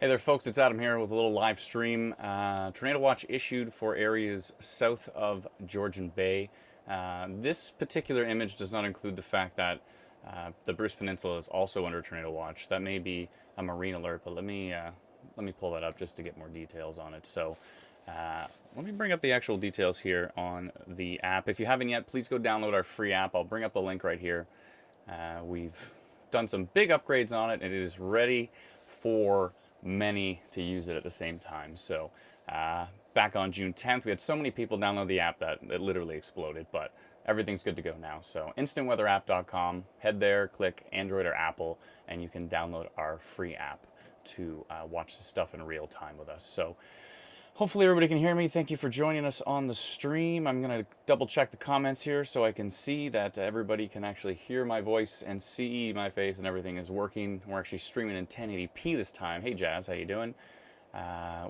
Hey there, folks. It's Adam here with a little live stream. Tornado watch issued for areas south of Georgian Bay. This particular image does not include the fact that the Bruce Peninsula is also under tornado watch. That may be a marine alert, but let me pull that up just to get more details on it. So let me bring up the actual details here on the app. If you haven't yet, please go download our free app. I'll bring up the link right here. We've done some big upgrades on it, and it is ready for many to use it at the same time. So back on June 10th, we had so many people download the app that it literally exploded, but everything's good to go now. So instantweatherapp.com, head there, click Android or Apple, and you can download our free app to watch the stuff in real time with us. So hopefully everybody can hear me. Thank you for joining us on the stream. I'm going to double check the comments here so I can see that everybody can actually hear my voice and see my face and everything is working. We're actually streaming in 1080p this time. Hey Jazz, how you doing?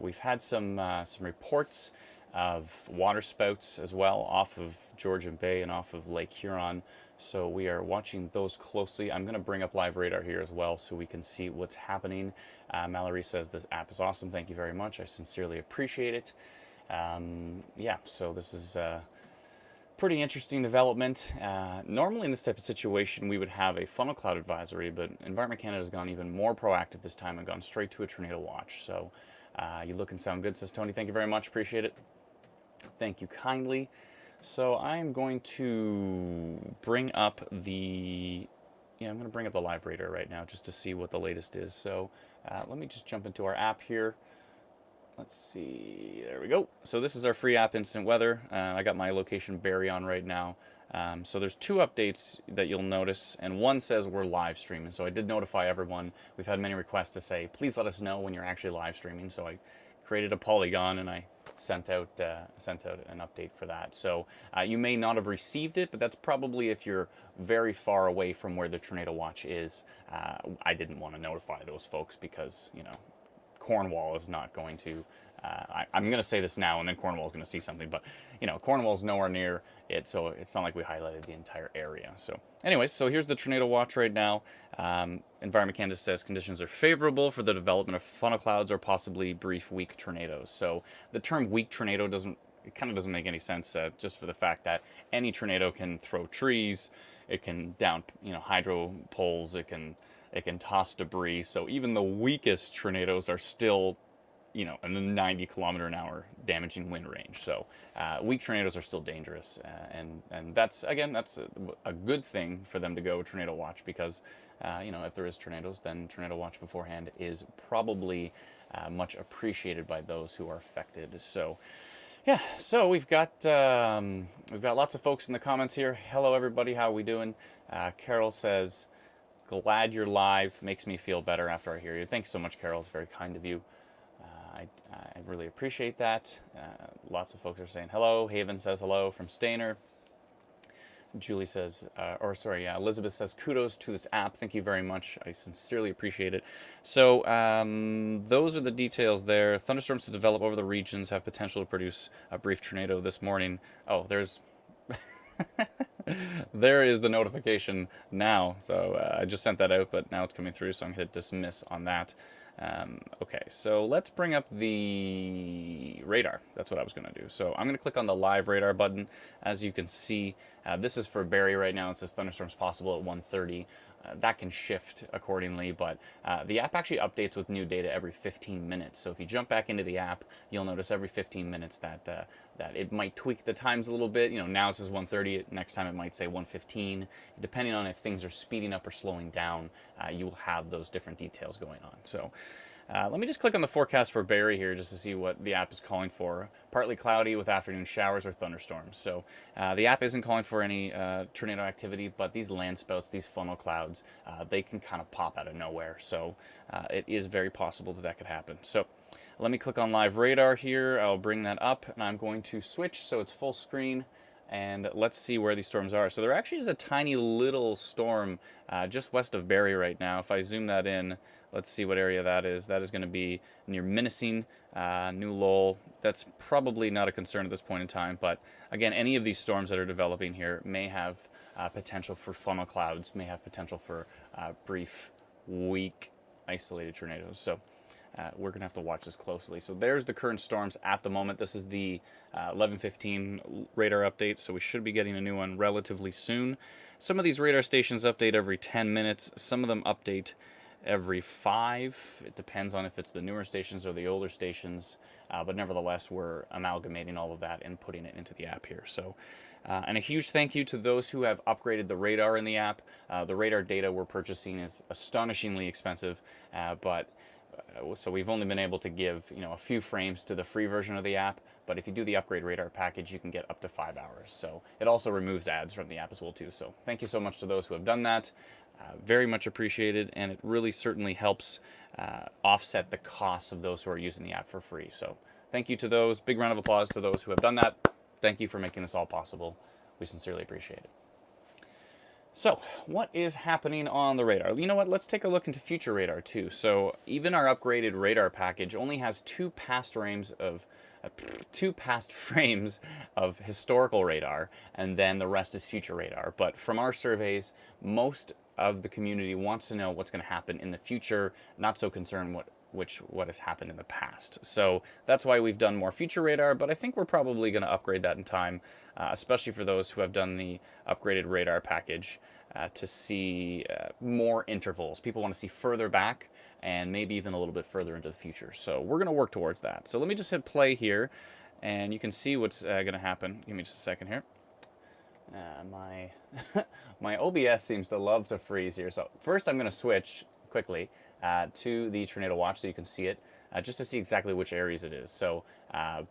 We've had some reports of water spouts as well off of Georgian Bay and off of Lake Huron. So we are watching those closely. I'm going to bring up live radar here as well so we can see what's happening. Mallory says this app is awesome. Thank you very much. I sincerely appreciate it. Yeah, so this is a pretty interesting development. Normally in this type of situation we would have a funnel cloud advisory, but Environment Canada has gone even more proactive this time and gone straight to a tornado watch. So you look and sound good, says Tony. Thank you very much. Appreciate it. Thank you kindly. So I'm going to bring up the, I'm going to bring up the live radar right now just to see what the latest is. So let me just jump into our app here. Let's see, there we go. So this is our free app, Instant Weather. I got my location Barrie on right now. So there's two updates that you'll notice, and one says we're live streaming. So I did notify everyone. We've had many requests to say, please let us know when you're actually live streaming. So I created a polygon and I sent out an update for that. So you may not have received it, but that's probably if you're very far away from where the tornado watch is. I didn't want to notify those folks because, Cornwall is not going to, I'm going to say this now and then Cornwall is going to see something, but Cornwall's nowhere near it, so it's not like we highlighted the entire area. So anyways, so here's the tornado watch right now. Environment Canada says conditions are favorable for the development of funnel clouds or possibly brief weak tornadoes. So the term weak tornado kind of doesn't make any sense, just for the fact that any tornado can throw trees, it can down hydro poles, it can toss debris. So even the weakest tornadoes are still, in the 90-kilometer-an-hour damaging wind range. So weak tornadoes are still dangerous, and that's a good thing for them to go tornado watch because, if there is tornadoes, then tornado watch beforehand is probably much appreciated by those who are affected. So yeah, so we've got lots of folks in the comments here. Hello everybody, how are we doing? Carol says, glad you're live. Makes me feel better after I hear you. Thanks so much, Carol. It's very kind of you. I really appreciate that. Lots of folks are saying hello. Haven says hello from Stainer. Julie says, Elizabeth says, kudos to this app. Thank you very much. I sincerely appreciate it. So those are the details there. Thunderstorms to develop over the regions have potential to produce a brief tornado this morning. Oh, there's... there is the notification now. So I just sent that out, but now it's coming through, so I'm going to hit dismiss on that. Okay, so let's bring up the radar. That's what I was going to do. So I'm going to click on the live radar button. As you can see, this is for Barrie right now. It says thunderstorms possible at 1:30. That can shift accordingly, but the app actually updates with new data every 15 minutes. So if you jump back into the app, you'll notice every 15 minutes that it might tweak the times a little bit. Now it says 1:30. Next time it might say 1:15. Depending on if things are speeding up or slowing down, you will have those different details going on. So let me just click on the forecast for Barrie here just to see what the app is calling for. Partly cloudy with afternoon showers or thunderstorms. So the app isn't calling for any tornado activity, but these land spouts, these funnel clouds, they can kind of pop out of nowhere. So it is very possible that could happen. So let me click on live radar here. I'll bring that up and I'm going to switch so it's full screen. And let's see where these storms are. So there actually is a tiny little storm just west of Barrie right now. If I zoom that in, let's see what area that is. That is going to be near Minising, New Lowell. That's probably not a concern at this point in time. But again, any of these storms that are developing here may have potential for funnel clouds, may have potential for brief, weak, isolated tornadoes. So we're going to have to watch this closely. So there's the current storms at the moment. This is the 11:15 radar update, so we should be getting a new one relatively soon. Some of these radar stations update every 10 minutes. Some of them update every 5. It depends on if it's the newer stations or the older stations, but nevertheless, we're amalgamating all of that and putting it into the app here. So, and a huge thank you to those who have upgraded the radar in the app. The radar data we're purchasing is astonishingly expensive, so we've only been able to give a few frames to the free version of the app, but if you do the upgrade radar package, you can get up to 5 hours. So it also removes ads from the app as well too. So thank you so much to those who have done that. Very much appreciated, and it really certainly helps offset the costs of those who are using the app for free. So thank you to those. Big round of applause to those who have done that. Thank you for making this all possible. We sincerely appreciate it. So, what is happening on the radar? You know what? Let's take a look into future radar too. So, even our upgraded radar package only has two past frames of historical radar, and then the rest is future radar. But from our surveys, most of the community wants to know what's going to happen in the future, not so concerned what has happened in the past. So that's why we've done more future radar, but I think we're probably going to upgrade that in time, especially for those who have done the upgraded radar package to see more intervals. People want to see further back and maybe even a little bit further into the future. So we're going to work towards that. So let me just hit play here, and you can see what's going to happen. Give me just a second here. My OBS seems to love to freeze here. So first I'm going to switch quickly to the Tornado Watch so you can see it, just to see exactly which areas it is. So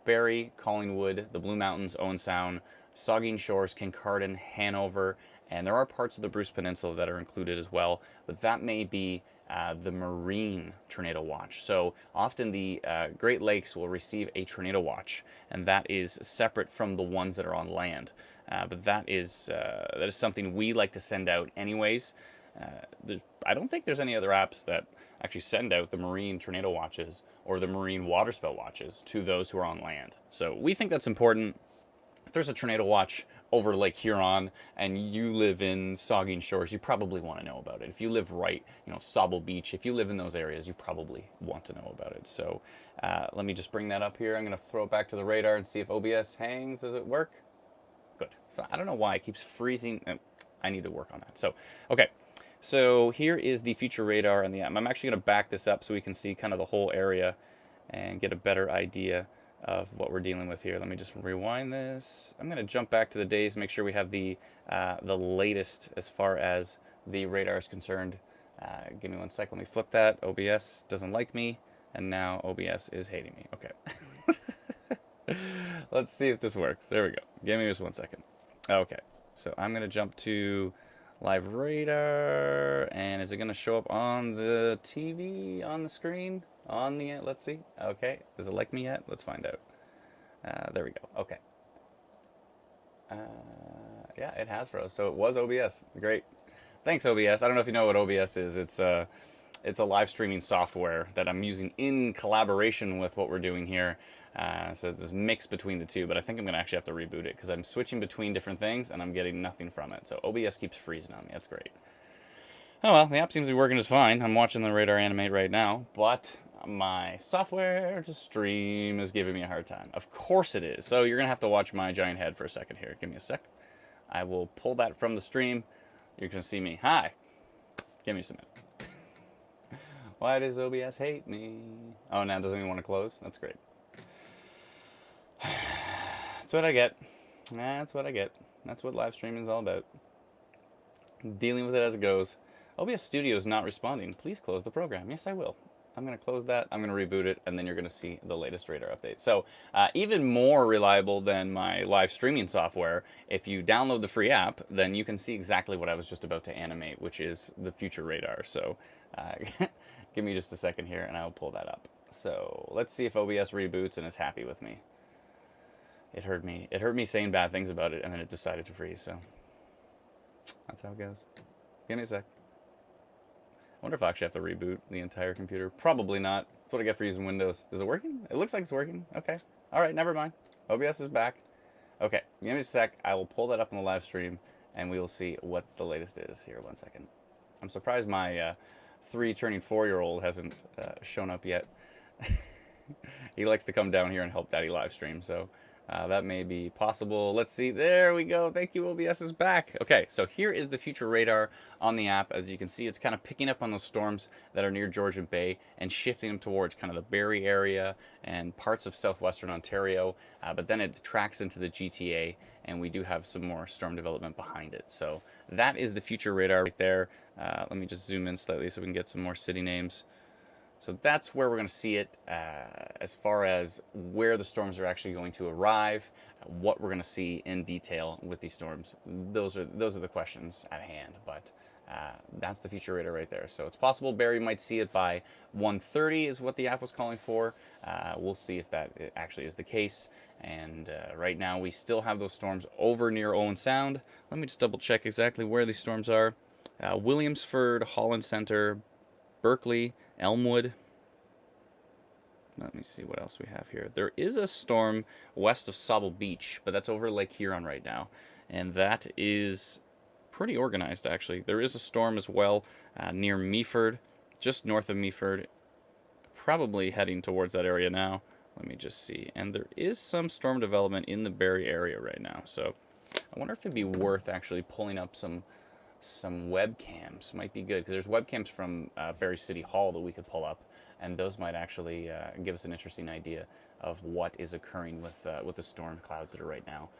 Barrie, Collingwood, the Blue Mountains, Owen Sound, Saugeen Shores, Kincardine, Hanover, and there are parts of the Bruce Peninsula that are included as well, but that may be the Marine Tornado Watch. So often the Great Lakes will receive a Tornado Watch, and that is separate from the ones that are on land. But that is something we like to send out anyways. I don't think there's any other apps that actually send out the Marine Tornado Watches or the Marine Waterspout Watches to those who are on land. So we think that's important. If there's a Tornado Watch over Lake Huron and you live in Saugeen Shores, you probably want to know about it. If you live right, Sauble Beach, if you live in those areas, you probably want to know about it. So let me just bring that up here. I'm going to throw it back to the radar and see if OBS hangs. Does it work? Good. So I don't know why it keeps freezing. I need to work on that. So, okay. So here is the future radar and the app. I'm actually going to back this up so we can see kind of the whole area and get a better idea of what we're dealing with here. Let me just rewind this. I'm going to jump back to the days, make sure we have the latest as far as the radar is concerned. Give me one sec. Let me flip that. OBS doesn't like me, and now OBS is hating me. Okay. Let's see if this works. There we go. Give me just one second. Okay. So I'm going to jump to live radar, and is it going to show up on the TV, on the screen, on the, let's see. Okay, does it like me yet? Let's find out. There we go. Okay. Yeah, it has froze. So it was OBS. Great. Thanks, OBS. I don't know if you know what OBS is. It's a live streaming software that I'm using in collaboration with what we're doing here. So it's this mix between the two, but I think I'm going to actually have to reboot it because I'm switching between different things and I'm getting nothing from it. So OBS keeps freezing on me. That's great. Oh well, the app seems to be working just fine. I'm watching the radar animate right now, but my software to stream is giving me a hard time. Of course it is. So you're going to have to watch my giant head for a second here. Give me a sec. I will pull that from the stream. You're going to see me. Hi. Give me some minute. Why does OBS hate me? Oh, now it doesn't even want to close? That's great. That's what I get. That's what I get. That's what live streaming is all about. Dealing with it as it goes. OBS Studio is not responding. Please close the program. Yes, I will. I'm going to close that. I'm going to reboot it, and then you're going to see the latest radar update. So even more reliable than my live streaming software, if you download the free app, then you can see exactly what I was just about to animate, which is the future radar. So give me just a second here, and I'll pull that up. So let's see if OBS reboots and is happy with me. It heard me saying bad things about it, and then it decided to freeze. So that's how it goes. Give me a sec. I wonder if I actually have to reboot the entire computer. Probably not. That's what I get for using Windows. Is it working? It looks like it's working. Okay. All right, never mind. OBS is back. Okay, give me a sec. I will pull that up on the live stream, and we will see what the latest is. Here, 1 second. I'm surprised my 3 turning 4-year-old hasn't shown up yet. He likes to come down here and help Daddy live stream, so that may be possible. Let's see. There we go. Thank you, OBS is back. Okay, so here is the future radar on the app. As you can see, it's kind of picking up on those storms that are near Georgian Bay and shifting them towards kind of the Barrie area and parts of southwestern Ontario. But then it tracks into the GTA, and we do have some more storm development behind it. So that is the future radar right there. Let me just zoom in slightly so we can get some more city names. So that's where we're going to see it as far as where the storms are actually going to arrive, what we're going to see in detail with these storms. Those are the questions at hand, but that's the future radar right there. So it's possible Barrie might see it by 1:30 is what the app was calling for. We'll see if that actually is the case. And right now we still have those storms over near Owen Sound. Let me just double check exactly where these storms are. Williamsford, Holland Center, Berkeley, Elmwood. Let me see what else we have here. There is a storm west of Sauble Beach, but that's over Lake Huron right now. And that is pretty organized, actually. There is a storm as well near Meaford, just north of Meaford. Probably heading towards that area now. Let me just see. And there is some storm development in the Barrie area right now. So I wonder if it'd be worth actually pulling up some webcams. Might be good, because there's webcams from Barrie City Hall that we could pull up, and those might actually give us an interesting idea of what is occurring with the storm clouds that are right now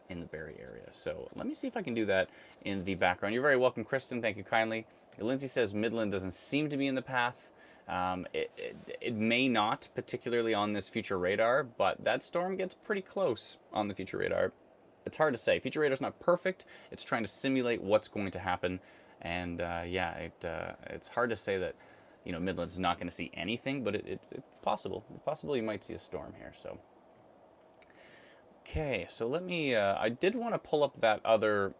in the Barrie area. So let me see if I can do that in the background. You're very welcome, Kristen. Thank you kindly. Lindsay says Midland doesn't seem to be in the path. It may not, particularly on this future radar, but that storm gets pretty close on the future radar. It's hard to say. Future radar's not perfect. It's trying to simulate what's going to happen, and yeah, it's hard to say that Midland's not going to see anything, but it's possible. It's possible you might see a storm here. So okay, so let me. I did want to pull up that other.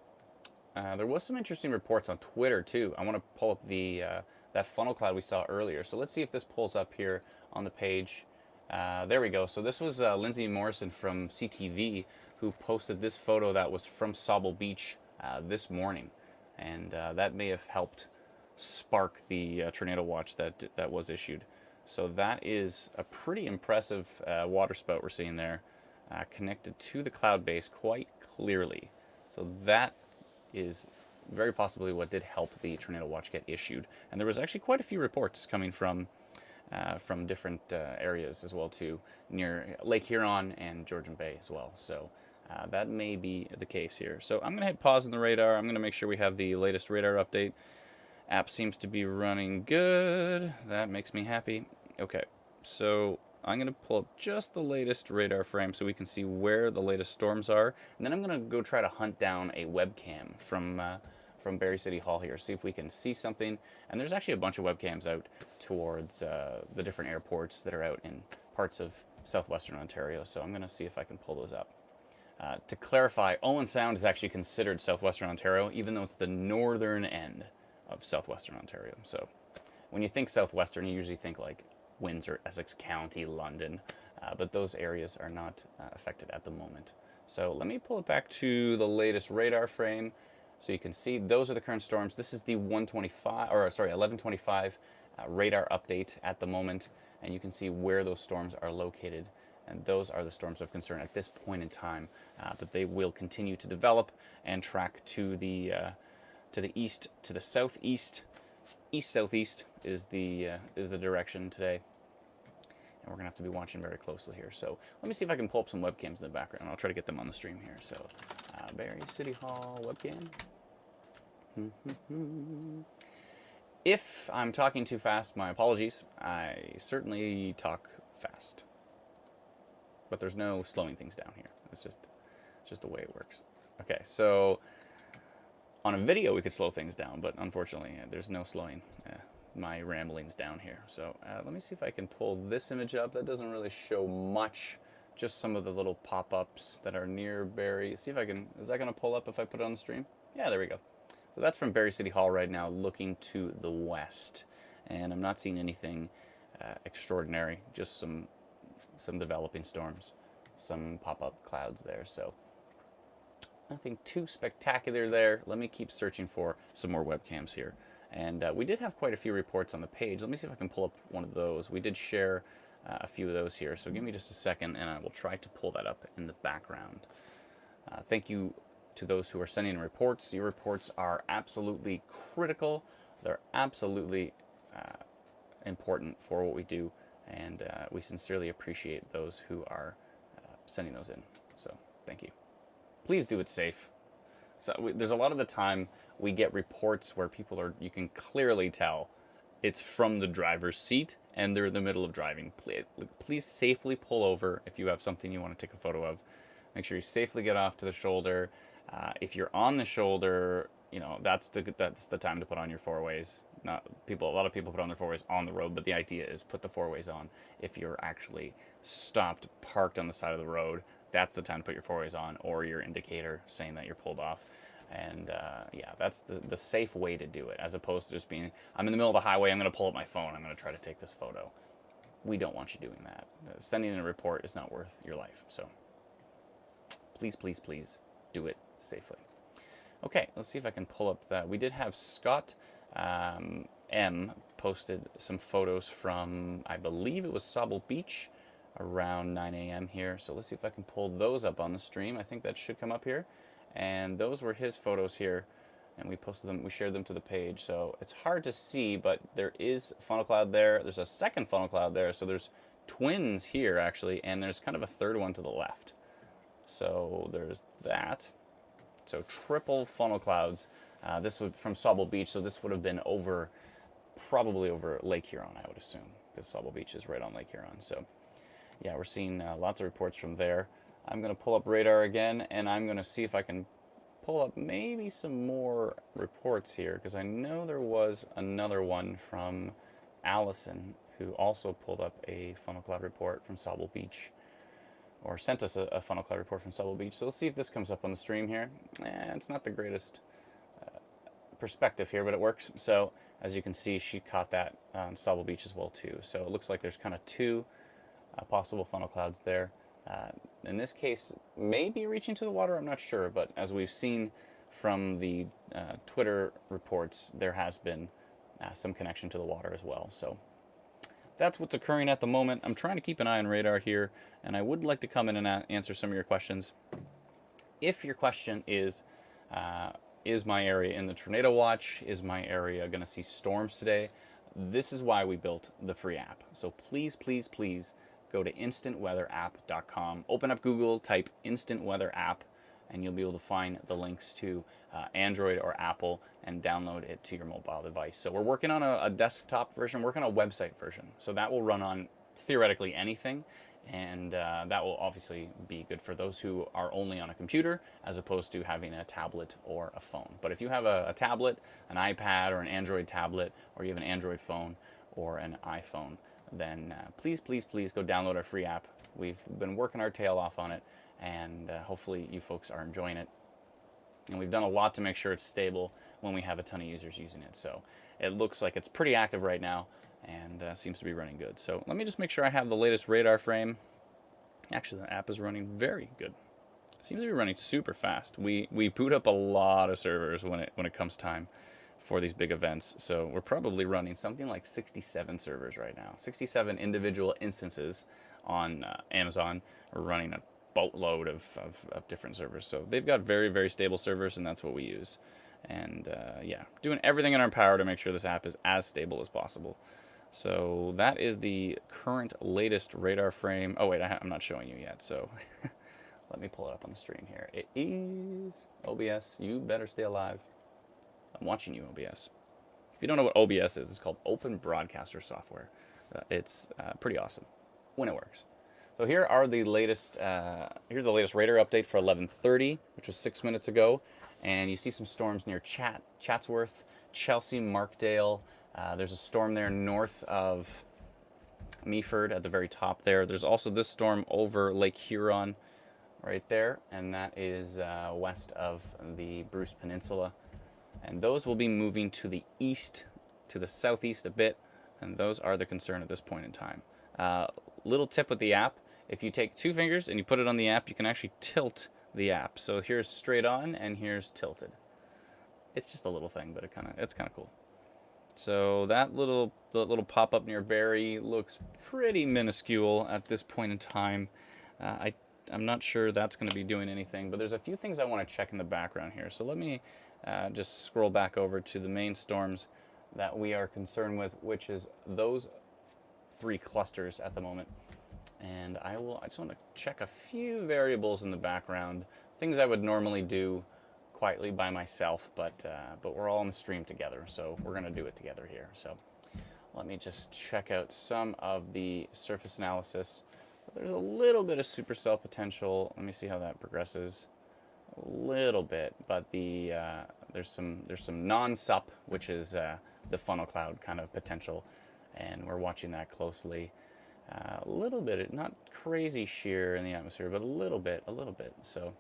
There was some interesting reports on Twitter too. I want to pull up the that funnel cloud we saw earlier. So let's see if this pulls up here on the page. There we go. So this was Lindsay Morrison from CTV who posted this photo that was from Sauble Beach this morning, and that may have helped spark the tornado watch that was issued. So that is a pretty impressive water spout we're seeing there, connected to the cloud base quite clearly. So that is very possibly what did help the tornado watch get issued. And there was actually quite a few reports coming from different areas as well too, near Lake Huron and Georgian Bay as well. So that may be the case here. So I'm going to hit pause on the radar. I'm going to make sure we have the latest radar update. App seems to be running good. That makes me happy. Okay, so I'm going to pull up just the latest radar frame so we can see where the latest storms are. And then I'm going to go try to hunt down a webcam from Barrie City Hall here, see if we can see something. And there's actually a bunch of webcams out towards the different airports that are out in parts of southwestern Ontario. So I'm going to see if I can pull those up. To clarify, Owen Sound is actually considered southwestern Ontario, even though it's the northern end of southwestern Ontario. So when you think southwestern, you usually think like Windsor, Essex County, London, but those areas are not affected at the moment. So let me pull it back to the latest radar frame so you can see those are the current storms. This is the 1125 radar update at the moment, and you can see where those storms are located. And those are the storms of concern at this point in time, but they will continue to develop and track to the east, to the southeast. East-southeast is the direction today, and we're gonna have to be watching very closely here. So let me see if I can pull up some webcams in the background. I'll try to get them on the stream here. So Barrie City Hall webcam. If I'm talking too fast, my apologies. I certainly talk fast, but there's no slowing things down here. It's just the way it works. Okay, so on a video we could slow things down, but unfortunately there's no slowing my ramblings down here. So let me see if I can pull this image up. That doesn't really show much, just some of the little pop-ups that are near Barrie. See if I can, is that gonna pull up if I put it on the stream? Yeah, there we go. So that's from Barrie City Hall right now, looking to the west. And I'm not seeing anything extraordinary, just some developing storms, some pop-up clouds there. So nothing too spectacular there. Let me keep searching for some more webcams here. And we did have quite a few reports on the page. Let me see if I can pull up one of those. We did share a few of those here. So give me just a second, and I will try to pull that up in the background. Thank you to those who are sending in reports. Your reports are absolutely critical. They're absolutely important for what we do, and we sincerely appreciate those who are sending those in. So thank you. Please do it safe. So there's a lot of the time we get reports where people are, you can clearly tell it's from the driver's seat and they're in the middle of driving. Please safely pull over if you have something you want to take a photo of. Make sure you safely get off to the shoulder. If you're on the shoulder, you know, that's the time to put on your four-ways. A lot of people put on their four-ways on the road, but the idea is put the four-ways on if you're actually stopped, parked on the side of the road. That's the time to put your four-ways on, or your indicator saying that you're pulled off. And yeah, that's the safe way to do it, as opposed to just being, I'm in the middle of the highway, I'm going to pull up my phone, I'm going to try to take this photo. We don't want you doing that. Sending in a report is not worth your life. So please, please, please do it safely. Okay, let's see if I can pull up that. We did have Scott M posted some photos from, I believe it was Sauble Beach, around 9 a.m. here. So let's see if I can pull those up on the stream. I think that should come up here. And those were his photos here, and we posted them, we shared them to the page. So it's hard to see, but there is a funnel cloud there. There's a second funnel cloud there. So there's twins here actually, and there's kind of a third one to the left. So there's that. So triple funnel clouds. This would from Sauble Beach, so this would have been over, probably over Lake Huron, I would assume, because Sauble Beach is right on Lake Huron. So yeah, we're seeing lots of reports from there. I'm going to pull up radar again, and I'm going to see if I can pull up maybe some more reports here, because I know there was another one from Allison, who also pulled up a funnel cloud report from Sauble Beach, or sent us a funnel cloud report from Sauble Beach. So let's see if this comes up on the stream here. It's not the greatest perspective here, but it works. So as you can see, she caught that on Sauble Beach as well too. So it looks like there's kind of two possible funnel clouds there. In this case, maybe reaching to the water, I'm not sure, but as we've seen from the Twitter reports, there has been some connection to the water as well. So that's what's occurring at the moment. I'm trying to keep an eye on radar here, and I would like to come in and answer some of your questions. If your question is my area in the tornado watch? Is my area going to see storms today? This is why we built the free app. So please, please, please go to instantweatherapp.com. Open up Google, type Instant Weather App, and you'll be able to find the links to Android or Apple and download it to your mobile device. So we're working on a desktop version, working on a website version. So that will run on theoretically anything, and that will obviously be good for those who are only on a computer as opposed to having a tablet or a phone. But if you have a tablet, an iPad, or an Android tablet, or you have an Android phone or an iPhone, then please, please, please go download our free app. We've been working our tail off on it, and hopefully you folks are enjoying it. And we've done a lot to make sure it's stable when we have a ton of users using it. So it looks like it's pretty active right now, and seems to be running good. So let me just make sure I have the latest radar frame. Actually, the app is running very good. It seems to be running super fast. We boot up a lot of servers when it comes time for these big events. So we're probably running something like 67 servers right now. 67 individual instances on Amazon. We're running a boatload of different servers. So they've got very, very stable servers, and that's what we use. And yeah, doing everything in our power to make sure this app is as stable as possible. So that is the current latest radar frame. Oh wait, I'm not showing you yet, so let me pull it up on the stream here. It is OBS. You better stay alive. I'm watching you, OBS. If you don't know what OBS is, it's called Open Broadcaster Software. It's pretty awesome when it works. So here are the latest. Here's the latest radar update for 11:30, which was 6 minutes ago, and you see some storms near Chatsworth, Chelsea, Markdale. There's a storm there north of Meaford at the very top there. There's also this storm over Lake Huron right there, and that is west of the Bruce Peninsula. And those will be moving to the east, to the southeast a bit, and those are the concern at this point in time. Little tip with the app, if you take two fingers and you put it on the app, you can actually tilt the app. So here's straight on and here's tilted. It's just a little thing, but it's kind of cool. So that the little pop-up near Barrie looks pretty minuscule at this point in time. I'm not sure that's going to be doing anything, but there's a few things I want to check in the background here. So let me just scroll back over to the main storms that we are concerned with, which is those 3 clusters at the moment. And I just want to check a few variables in the background, things I would normally do quietly by myself, but we're all on the stream together, so we're going to do it together here. So let me just check out some of the surface analysis. There's a little bit of supercell potential. Let me see how that progresses. A little bit, but there's some non-sup, which is the funnel cloud kind of potential, and we're watching that closely. A little bit, not crazy shear in the atmosphere, but a little bit. So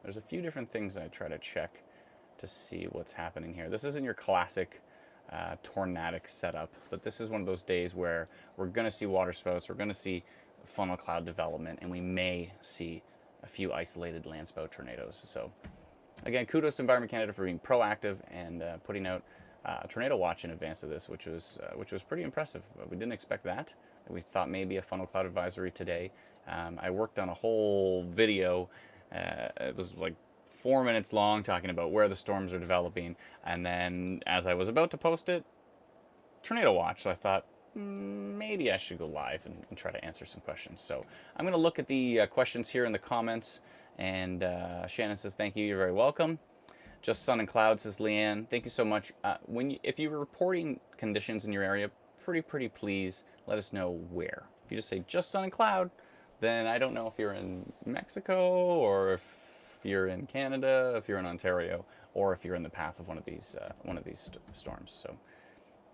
there's a few different things I try to check to see what's happening here. This isn't your classic tornadic setup, but this is one of those days where we're going to see water spouts, we're going to see funnel cloud development, and we may see a few isolated land spout tornadoes. So again, kudos to Environment Canada for being proactive and putting out a tornado watch in advance of this, which was pretty impressive. We didn't expect that. We thought maybe a funnel cloud advisory today. I worked on a whole video. It was like 4 minutes long, talking about where the storms are developing, and then as I was about to post it, tornado watch. So I thought maybe I should go live and try to answer some questions. So I'm going to look at the questions here in the comments. And Shannon says, thank you, you're very welcome. Just sun and clouds, says Leanne. Thank you so much. If you're reporting conditions in your area, pretty please let us know where. If you just say just sun and cloud, then I don't know if you're in Mexico, or if you're in Canada, if you're in Ontario, or if you're in the path of one of these storms. So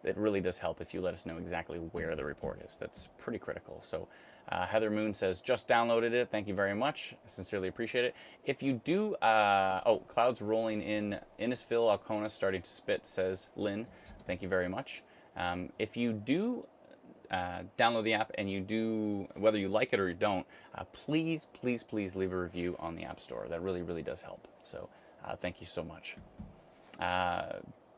it really does help if you let us know exactly where the report is. That's pretty critical. So Heather Moon says, just downloaded it. Thank you very much. I sincerely appreciate it. If you do, clouds rolling in Innisfil, Alcona starting to spit, says Lynn. Thank you very much. If you do download the app and you do, whether you like it or you don't, please leave a review on the App Store. That really does help. So thank you so much.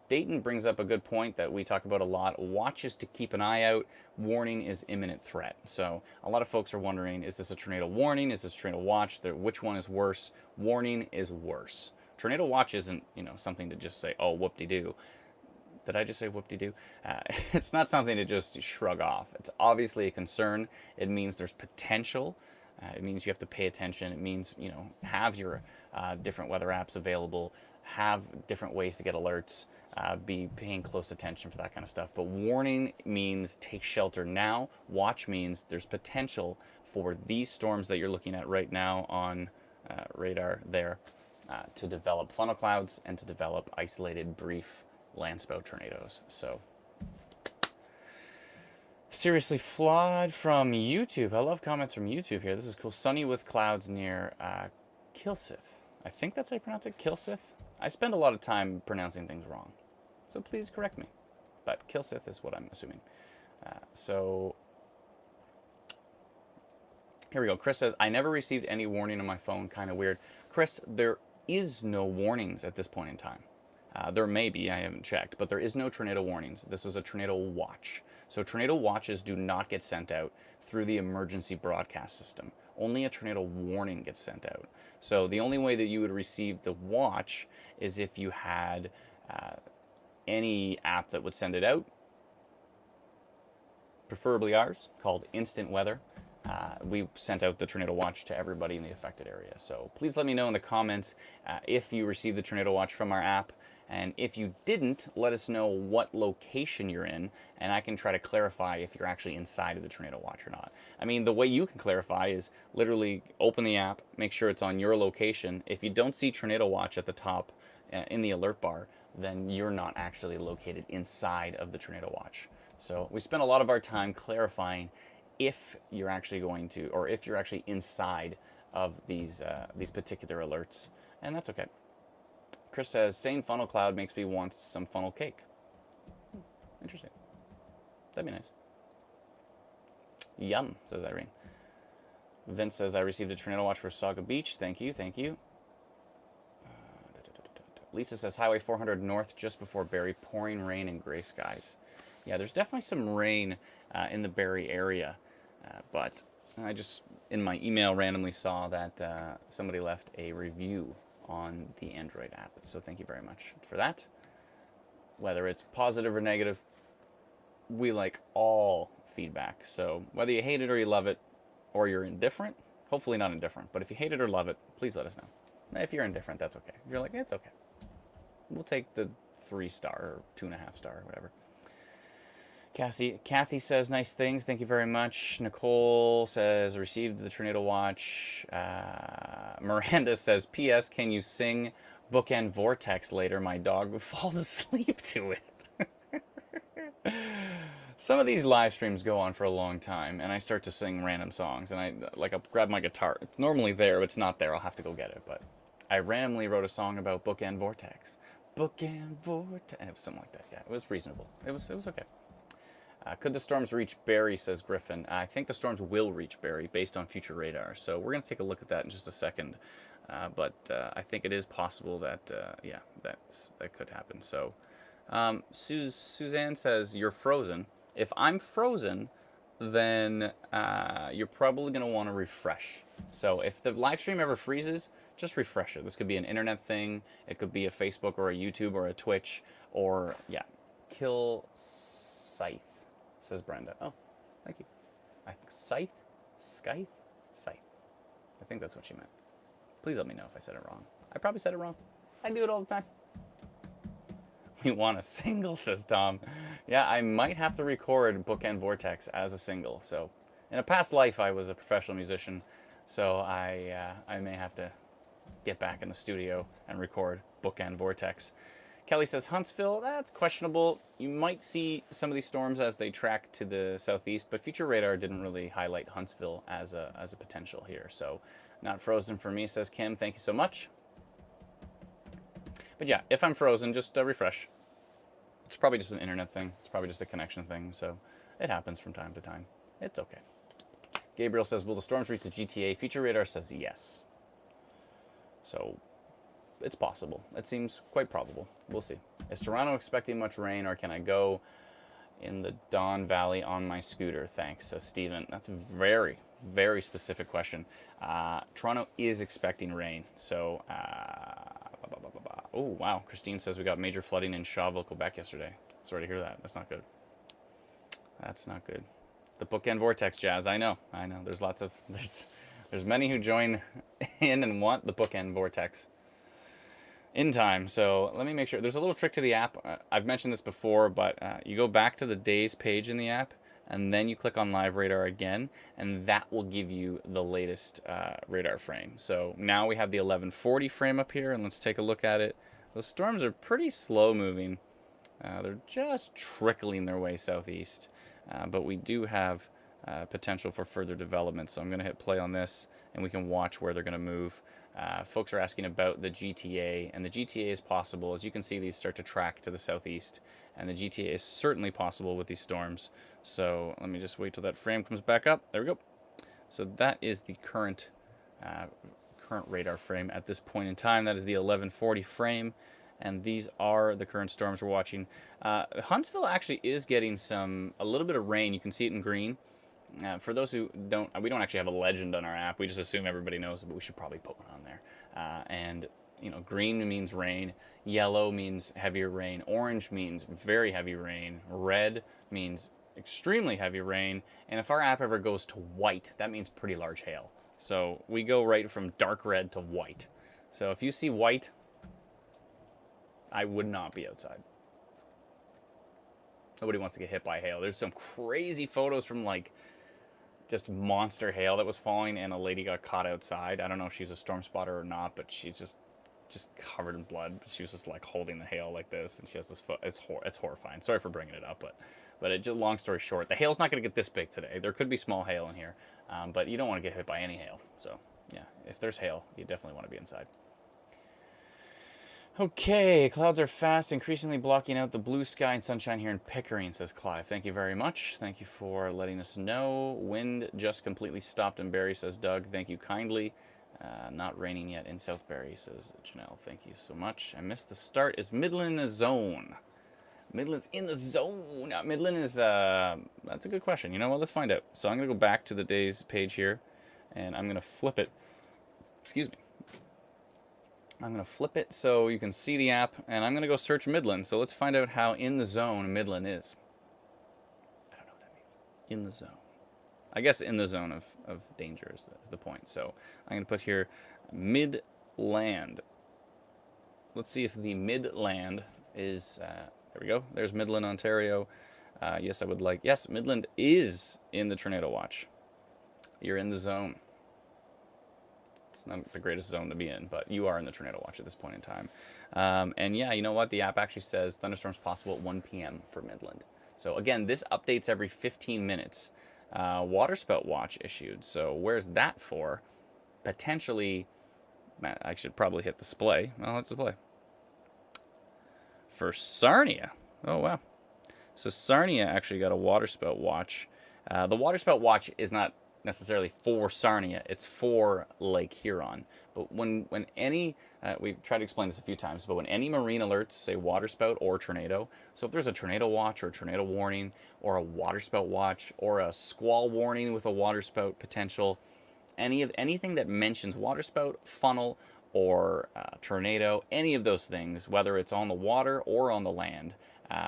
Dayton brings up a good point that we talk about a lot. Watches to keep an eye out. Warning is imminent threat. So a lot of folks are wondering, is this a tornado warning? Is this a tornado watch? Which one is worse? Warning is worse. Tornado watch isn't, something to just say, oh, whoop-de-doo. Did I just say whoop-de-doo? It's not something to just shrug off. It's obviously a concern. It means there's potential. It means you have to pay attention. It means, have your different weather apps available, have different ways to get alerts, be paying close attention for that kind of stuff. But warning means take shelter now. Watch means there's potential for these storms that you're looking at right now on radar there to develop funnel clouds and to develop isolated brief landspout tornadoes. So seriously flawed from YouTube. I love comments from YouTube here. This is cool. Sunny with clouds near Kilsyth. I think that's how you pronounce it, Kilsyth. I spend a lot of time pronouncing things wrong, so please correct me. But Kilsyth is what I'm assuming. So here we go. Chris says, I never received any warning on my phone. Kind of weird. Chris, there is no warnings at this point in time. There may be, I haven't checked, but there is no tornado warnings. This was a tornado watch. So tornado watches do not get sent out through the emergency broadcast system. Only a tornado warning gets sent out. So the only way that you would receive the watch is if you had any app that would send it out, preferably ours, called Instant Weather. We sent out the tornado watch to everybody in the affected area. So please let me know in the comments if you received the tornado watch from our app. And if you didn't, let us know what location you're in, and I can try to clarify if you're actually inside of the tornado watch or not. I mean, the way you can clarify is literally open the app, make sure it's on your location. If you don't see tornado watch at the top in the alert bar, then you're not actually located inside of the tornado watch. So we spent a lot of our time clarifying if you're actually going to, or if you're actually inside of these particular alerts, and that's okay. Chris says, same funnel cloud makes me want some funnel cake. Interesting. That'd be nice. Yum, says Irene. Vince says, I received a tornado watch for Saga Beach. Thank you, thank you. Lisa says Highway 400 north just before Barrie, pouring rain and gray skies. Yeah, there's definitely some rain in the Barrie area, but I just, in my email, randomly saw that somebody left a review on the Android app. So thank you very much for that. Whether it's positive or negative, we like all feedback. So whether you hate it or you love it, or you're indifferent, hopefully not indifferent, but if you hate it or love it, please let us know. If you're indifferent, that's okay. If you're like, it's okay, we'll take the 3-star or 2.5-star or whatever. Kathy says nice things. Thank you very much. Nicole says received the tornado watch. Miranda says, P.S. Can you sing Bookend Vortex later? My dog falls asleep to it. Some of these live streams go on for a long time, and I start to sing random songs, and I'll grab my guitar. It's normally there. If it's not there, I'll have to go get it. But I randomly wrote a song about Bookend Vortex. Bookend Vortex. It was something like that. Yeah, it was reasonable. It was okay. Could the storms reach Barrie, says Griffin. I think the storms will reach Barrie based on future radar. So we're going to take a look at that in just a second. But I think it is possible that, yeah, that could happen. So Suzanne says, you're frozen. If I'm frozen, then you're probably going to want to refresh. So if the live stream ever freezes, just refresh it. This could be an internet thing. It could be a Facebook or a YouTube or a Twitch or, yeah, kill Scythe, says Brenda. Oh, thank you. I think Scythe? Scythe? Scythe. I think that's what she meant. Please let me know if I said it wrong. I probably said it wrong. I do it all the time. We want a single, says Tom. Yeah, I might have to record Bookend Vortex as a single. So, in a past life, I was a professional musician, so I may have to get back in the studio and record Bookend Vortex. Kelly says Huntsville, that's questionable. You might see some of these storms as they track to the southeast, but future radar didn't really highlight Huntsville as a potential here. So, not frozen for me, says Kim. Thank you so much. But yeah, if I'm frozen, just refresh. It's probably just an internet thing. It's probably just a connection thing. So it happens from time to time. It's okay. Gabriel says, will the storms reach the GTA? Future radar says yes. So it's possible. It seems quite probable. We'll see. Is Toronto expecting much rain, or can I go in the Don Valley on my scooter? Thanks, says Steven. That's a very, very specific question. Toronto is expecting rain. So... oh, wow. Christine says we got major flooding in Shawville, Quebec yesterday. Sorry to hear that. That's not good. That's not good. The Bookend Vortex, Jazz. I know. There's lots of... There's many who join in and want the Bookend Vortex in time. So let me make sure. There's a little trick to the app. I've mentioned this before, but you go back to the days page in the app, and then you click on Live Radar again, and that will give you the latest radar frame. So now we have the 1140 frame up here, and let's take a look at it. Those storms are pretty slow moving. They're just trickling their way southeast, but we do have potential for further development. So I'm going to hit play on this, and we can watch where they're going to move. Folks are asking about the GTA, and the GTA is possible. As you can see, these start to track to the southeast, and the GTA is certainly possible with these storms. So let me just wait till that frame comes back up. There we go. So that is the current radar frame at this point in time. That is the 1140 frame, and these are the current storms we're watching. Huntsville actually is getting a little bit of rain. You can see it in green. For those who don't, we don't actually have a legend on our app. We just assume everybody knows it, but we should probably put one on there. And you know, green means rain, yellow means heavier rain, orange means very heavy rain, red means extremely heavy rain, and if our app ever goes to white, that means pretty large hail. So we go right from dark red to white. So if you see white, I would not be outside. Nobody wants to get hit by hail. There's some crazy photos from like just monster hail that was falling, and a lady got caught outside. I don't know if she's a storm spotter or not, but she's just covered in blood. She was just like holding the hail like this, and she has this foot. It's horrifying. Sorry for bringing it up, but just long story short, the hail's not going to get this big today. There could be small hail in here, but you don't want to get hit by any hail. So yeah, if there's hail, you definitely want to be inside. Okay, clouds are fast, increasingly blocking out the blue sky and sunshine here in Pickering, says Clive. Thank you very much. Thank you for letting us know. Wind just completely stopped in Barrie, says Doug. Thank you kindly. Not raining yet in Southbury, says Janelle. Thank you so much. I missed the start. Is Midland in the zone? Midland's in the zone. Midland is, that's a good question. You know what? Let's find out. So I'm going to go back to the day's page here, and I'm going to flip it. Excuse me. I'm going to flip it so you can see the app, and I'm going to go search Midland. So let's find out how in the zone Midland is. I don't know what that means. In the zone. I guess in the zone of danger is the point. So I'm going to put here Midland. Let's see if the Midland is, there we go. There's Midland, Ontario. Yes, I would like, yes, Midland is in the tornado watch. You're in the zone. It's not the greatest zone to be in, but you are in the tornado watch at this point in time. And yeah, you know what? The app actually says thunderstorms possible at 1 p.m. for Midland. So again, this updates every 15 minutes. Waterspout watch issued. So where's that for? Potentially, I should probably hit display. Well, let's display. For Sarnia. Oh, wow. So Sarnia actually got a waterspout watch. The waterspout watch is not necessarily for Sarnia. It's for Lake Huron. But when any, we've tried to explain this a few times, but when any marine alerts say waterspout or tornado, so if there's a tornado watch or a tornado warning or a waterspout watch or a squall warning with a waterspout potential, anything that mentions waterspout, funnel, or tornado, any of those things, whether it's on the water or on the land,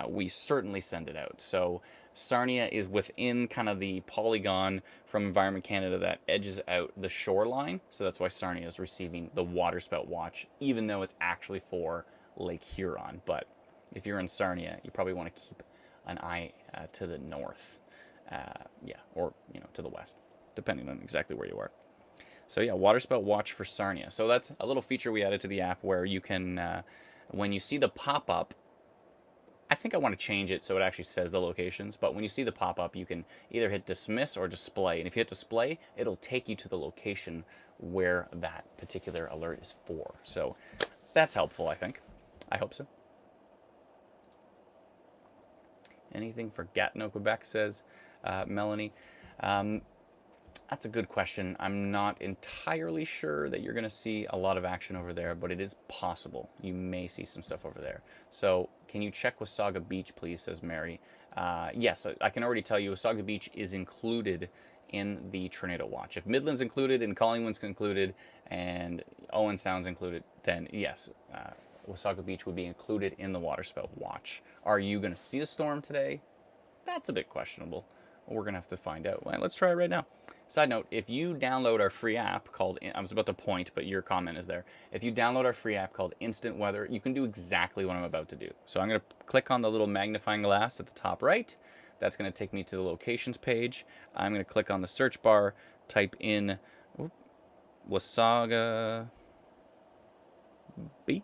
we certainly send it out. So Sarnia is within kind of the polygon from Environment Canada that edges out the shoreline. So that's why Sarnia is receiving the waterspout watch, even though it's actually for Lake Huron. But if you're in Sarnia, you probably want to keep an eye to the north, yeah, or to the west, depending on exactly where you are. So yeah, waterspout watch for Sarnia. So that's a little feature we added to the app where you can, when you see the pop-up, I think I want to change it so it actually says the locations, but when you see the pop-up, you can either hit dismiss or display. And if you hit display, it'll take you to the location where that particular alert is for. So that's helpful, I think. I hope so. Anything for Gatineau, Quebec, says Melanie. That's a good question. I'm not entirely sure that you're going to see a lot of action over there, but it is possible. You may see some stuff over there. So can you check Wasaga Beach, please, says Mary. Yes, I can already tell you Wasaga Beach is included in the tornado watch. If Midland's included and Collingwood's included and Owen Sound's included, then yes, Wasaga Beach would be included in the waterspout watch. Are you going to see a storm today? That's a bit questionable. We're going to have to find out. Well, let's try it right now. Side note, if you download our free app called, I was about to point, but your comment is there. If you download our free app called Instant Weather, you can do exactly what I'm about to do. So I'm going to click on the little magnifying glass at the top right. That's going to take me to the locations page. I'm going to click on the search bar, type in Wasaga Beach.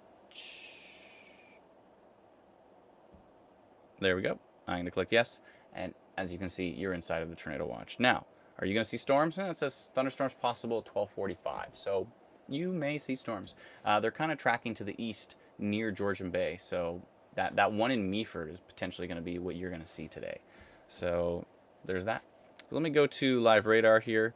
There we go. I'm going to click yes. And as you can see, you're inside of the tornado watch. Now, are you going to see storms? It says thunderstorms possible at 12:45. So you may see storms. They're kind of tracking to the east near Georgian Bay. So that one in Meaford is potentially going to be what you're going to see today. So there's that. So let me go to live radar here.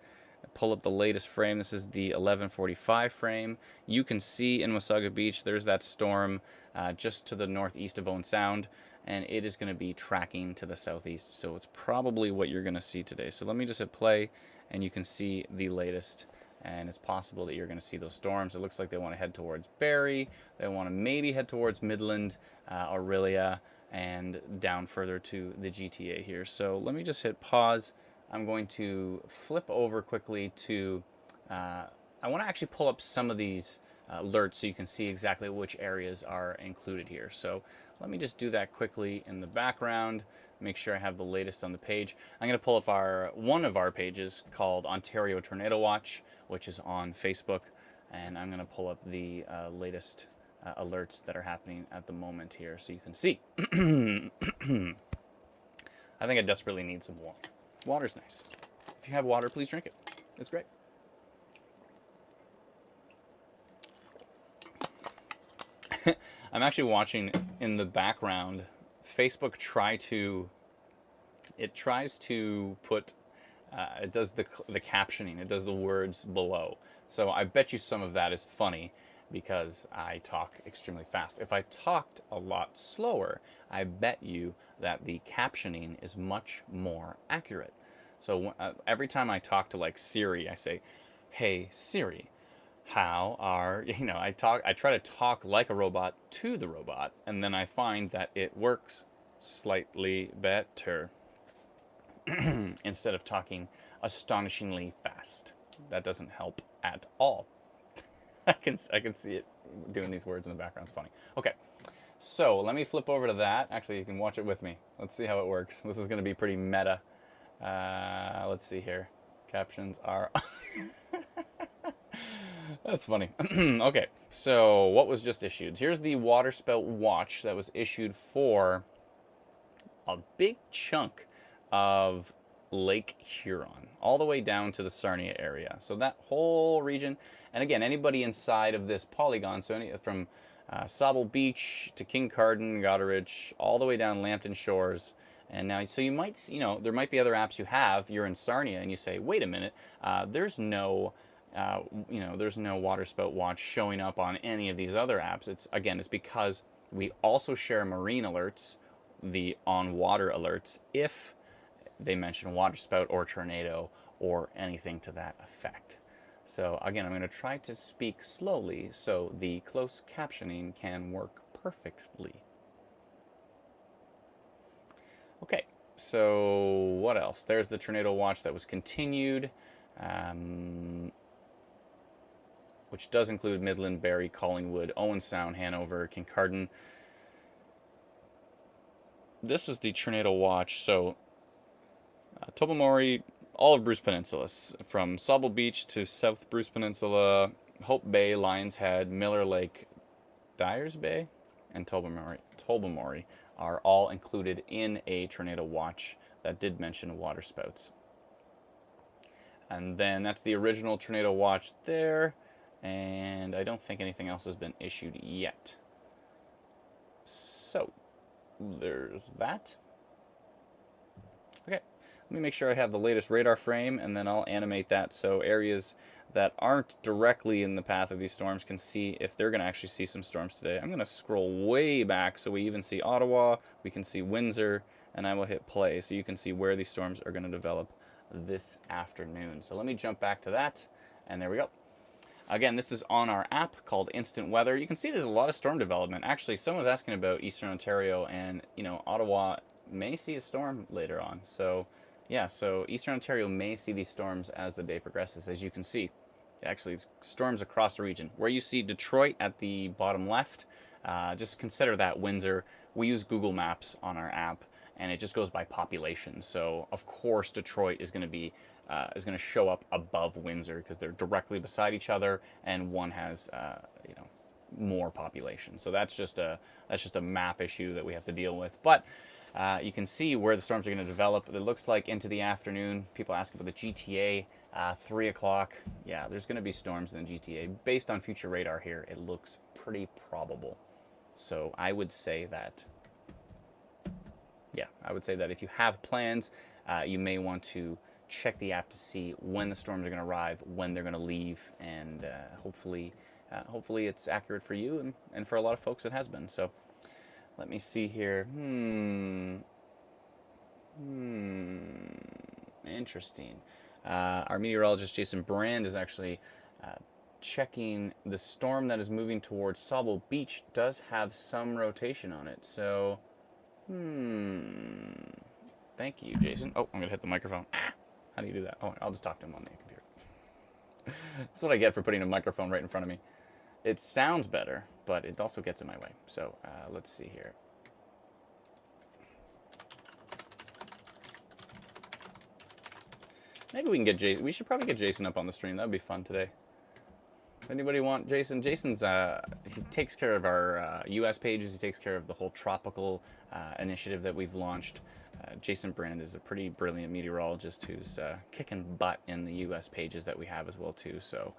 Pull up the latest frame. This is the 11:45 frame. You can see in Wasaga Beach, there's that storm just to the northeast of Owen Sound. And it is going to be tracking to the southeast. So it's probably what you're going to see today. So let me just hit play, and you can see the latest. And it's possible that you're going to see those storms. It looks like they want to head towards Barrie. They want to maybe head towards Midland, Orillia, and down further to the GTA here. So let me just hit pause. I'm going to flip over quickly to, I want to actually pull up some of these alerts so you can see exactly which areas are included here. So let me just do that quickly in the background, make sure I have the latest on the page. I'm going to pull up one of our pages called Ontario Tornado Watch, which is on Facebook, and I'm going to pull up the latest alerts that are happening at the moment here so you can see. I think I desperately need some water. Water's nice. If you have water, please drink it. It's great. I'm actually watching in the background. Facebook tries to put it does the captioning, it does the words below. So I bet you some of that is funny because I talk extremely fast. If I talked a lot slower, I bet you that the captioning is much more accurate. So every time I talk to like Siri, I say, "Hey Siri, how are," I try to talk like a robot to the robot, and then I find that it works slightly better instead of talking astonishingly fast. That doesn't help at all. I can see it doing these words in the background. It's funny. Okay, so let me flip over to that. Actually, you can watch it with me. Let's see how it works. This is going to be pretty meta. Let's see here. Captions are... That's funny. Okay, so what was just issued? Here's the waterspout watch that was issued for a big chunk of Lake Huron, all the way down to the Sarnia area. So that whole region, and again, anybody inside of this polygon, so from Sauble Beach to Kincardine, Goderich, all the way down Lambton Shores. And now, so you might, there might be other apps you have. You're in Sarnia, and you say, wait a minute, there's no waterspout watch showing up on any of these other apps. It's because we also share marine alerts, the on water alerts, if they mention waterspout or tornado or anything to that effect. So again, I'm going to try to speak slowly so the closed captioning can work perfectly. Okay, so what else? There's the tornado watch that was continued, which does include Midland, Barrie, Collingwood, Owen Sound, Hanover, Kincardine. This is the tornado watch. So Tobermory, all of Bruce Peninsula, from Sauble Beach to South Bruce Peninsula, Hope Bay, Lions Head, Miller Lake, Dyers Bay, and Tobermory are all included in a tornado watch that did mention waterspouts. And then that's the original tornado watch there, and I don't think anything else has been issued yet. So there's that. Okay, let me make sure I have the latest radar frame, and then I'll animate that so areas that aren't directly in the path of these storms can see if they're going to actually see some storms today. I'm going to scroll way back so we even see Ottawa, we can see Windsor, and I will hit play so you can see where these storms are going to develop this afternoon. So let me jump back to that, and there we go. Again, this is on our app called Instant Weather. You can see there's a lot of storm development. Actually, someone's asking about Eastern Ontario, and Ottawa may see a storm later on. So yeah, so Eastern Ontario may see these storms as the day progresses. As you can see, actually it's storms across the region. Where you see Detroit at the bottom left, just consider that Windsor. We use Google Maps on our app, and it just goes by population. So of course Detroit is going to show up above Windsor because they're directly beside each other, and one has more population. So that's just a map issue that we have to deal with. But you can see where the storms are going to develop. It looks like into the afternoon. People ask about the GTA, 3 o'clock. Yeah, there's going to be storms in the GTA. Based on future radar here, it looks pretty probable. So I would say that, if you have plans, you may want to check the app to see when the storms are going to arrive, when they're going to leave, and hopefully it's accurate for you, and for a lot of folks it has been. So let me see here. Interesting. Our meteorologist Jason Brand is actually checking the storm that is moving towards Sauble Beach does have some rotation on it. So, thank you, Jason. Oh, I'm going to hit the microphone. How do you do that? Oh, I'll just talk to him on the computer. That's what I get for putting a microphone right in front of me. It sounds better, but it also gets in my way. So let's see here. Maybe we can get Jason. We should probably get Jason up on the stream. That would be fun today. Anybody want Jason? Jason's he takes care of our U.S. pages. He takes care of the whole tropical initiative that we've launched. Jason Brand is a pretty brilliant meteorologist who's kicking butt in the U.S. pages that we have as well too. So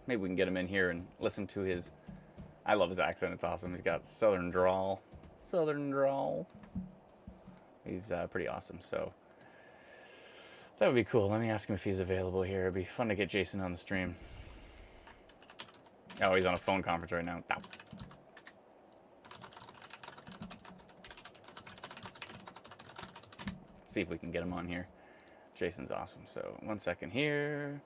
maybe we can get him in here and listen to his. I love his accent. It's awesome. He's got southern drawl. Southern drawl. He's pretty awesome, so that would be cool. Let me ask him if he's available here. It'd be fun to get Jason on the stream. Oh, he's on a phone conference right now. Let's see if we can get him on here. Jason's awesome. So 1 second here.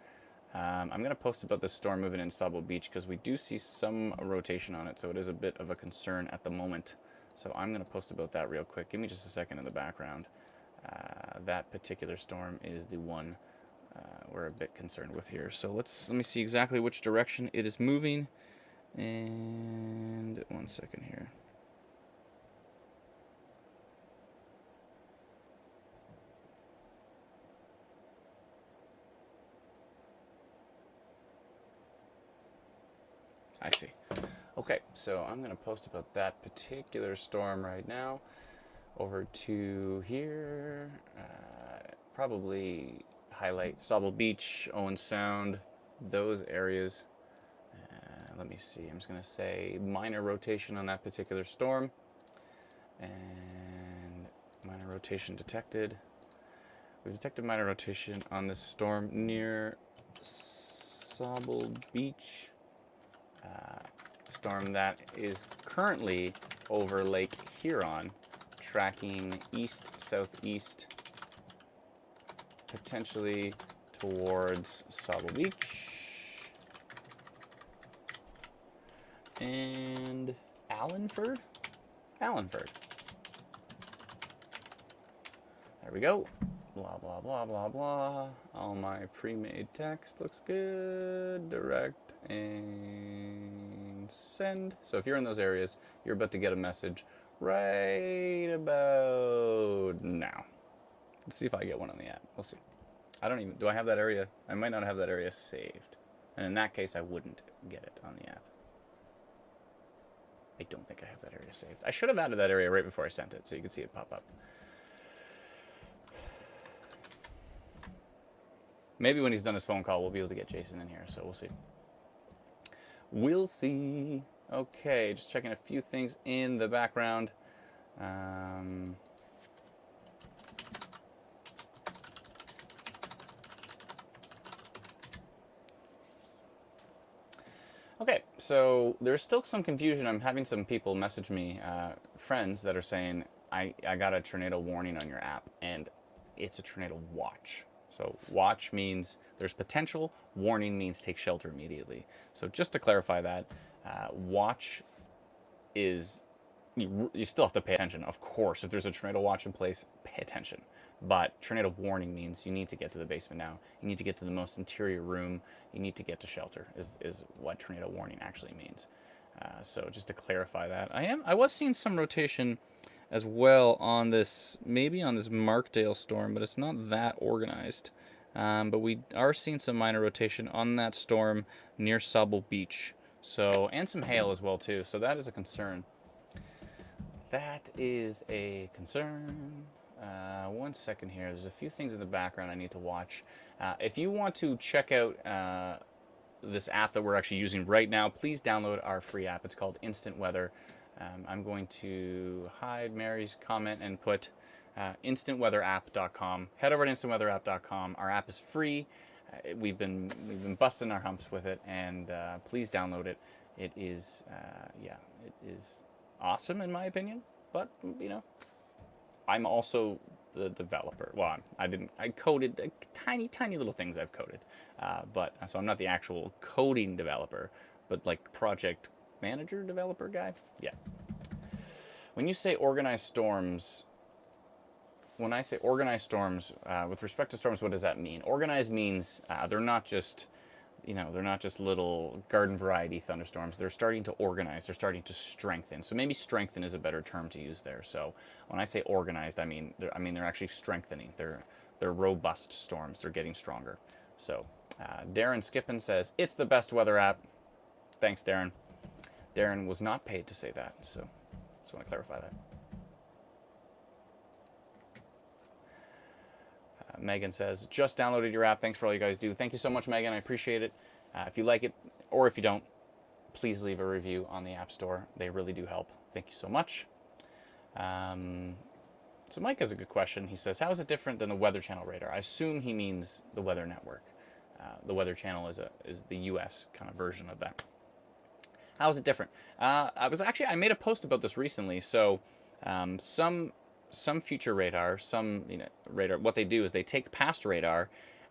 I'm going to post about this storm moving in Sable Beach because we do see some rotation on it, so it is a bit of a concern at the moment. So I'm going to post about that real quick. Give me just a second in the background. That particular storm is the one we're a bit concerned with here. So let me see exactly which direction it is moving. And 1 second here. I see. Okay, so I'm going to post about that particular storm right now. Over to here. Probably highlight Sable Beach, Owen Sound, those areas. Let me see. I'm just going to say minor rotation on that particular storm. And minor rotation detected. We've detected minor rotation on this storm near Sable Beach. Storm that is currently over Lake Huron, tracking east-southeast, potentially towards Sable Beach. And Allenford? Allenford. There we go. Blah, blah, blah, blah, blah. All my pre-made text looks good. Direct and send. So if you're in those areas, you're about to get a message right about now. Let's see if I get one on the app. We'll see. I don't even, do I have that area? I might not have that area saved. And in that case, I wouldn't get it on the app. I don't think I have that area saved. I should have added that area right before I sent it so you could see it pop up. Maybe when he's done his phone call, we'll be able to get Jason in here, so we'll see. We'll see. Okay, just checking a few things in the background. Okay, so there's still some confusion. I'm having some people message me, friends that are saying, I got a tornado warning on your app, and it's a tornado watch. So watch means there's potential, warning means take shelter immediately. So just to clarify that, watch is, you still have to pay attention. Of course, if there's a tornado watch in place, pay attention. But tornado warning means you need to get to the basement now. You need to get to the most interior room. You need to get to shelter is what tornado warning actually means. So just to clarify that, I was seeing some rotation as well on this, maybe on this Markdale storm, but it's not that organized. But we are seeing some minor rotation on that storm near Sable Beach. So, and some hail as well too. So that is a concern. That is a concern. 1 second here. There's a few things in the background I need to watch. If you want to check out this app that we're actually using right now, please download our free app. It's called Instant Weather. I'm going to hide Mary's comment and put instantweatherapp.com. Head over to instantweatherapp.com. Our app is free. We've been busting our humps with it, and please download it. It is it is awesome in my opinion. But you know, I'm also the developer. Well, I coded tiny little things I've coded, but so I'm not the actual coding developer, but like project manager developer guy. Yeah. When you say organized storms, when I say organized storms, with respect to storms, what does that mean? Organized means they're not just, they're not just little garden variety thunderstorms. They're starting to organize. They're starting to strengthen. So maybe strengthen is a better term to use there. So when I say organized, I mean they're actually strengthening. They're robust storms. They're getting stronger. So Darren Skippin says it's the best weather app. Thanks, Darren. Darren was not paid to say that, so just want to clarify that. Megan says, just downloaded your app. Thanks for all you guys do. Thank you so much, Megan. I appreciate it. If you like it, or if you don't, please leave a review on the App Store. They really do help. Thank you so much. So Mike has a good question. He says, how is it different than the Weather Channel radar? I assume he means the Weather Network. The Weather Channel is the U.S. kind of version of that. How is it different? I made a post about this recently. So some future radar, radar, what they do is they take past radar,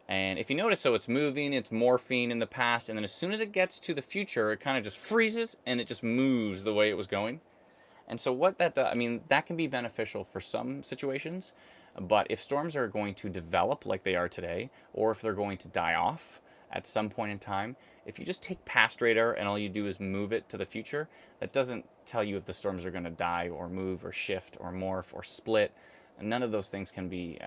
and if you notice, so it's moving, it's morphing in the past, and then as soon as it gets to the future, it kind of just freezes and it just moves the way it was going. And so what that does, I mean, that can be beneficial for some situations, but if storms are going to develop like they are today, or if they're going to die off at some point in time, if you just take past radar and all you do is move it to the future, that doesn't tell you if the storms are going to die or move or shift or morph or split. And none of those things can be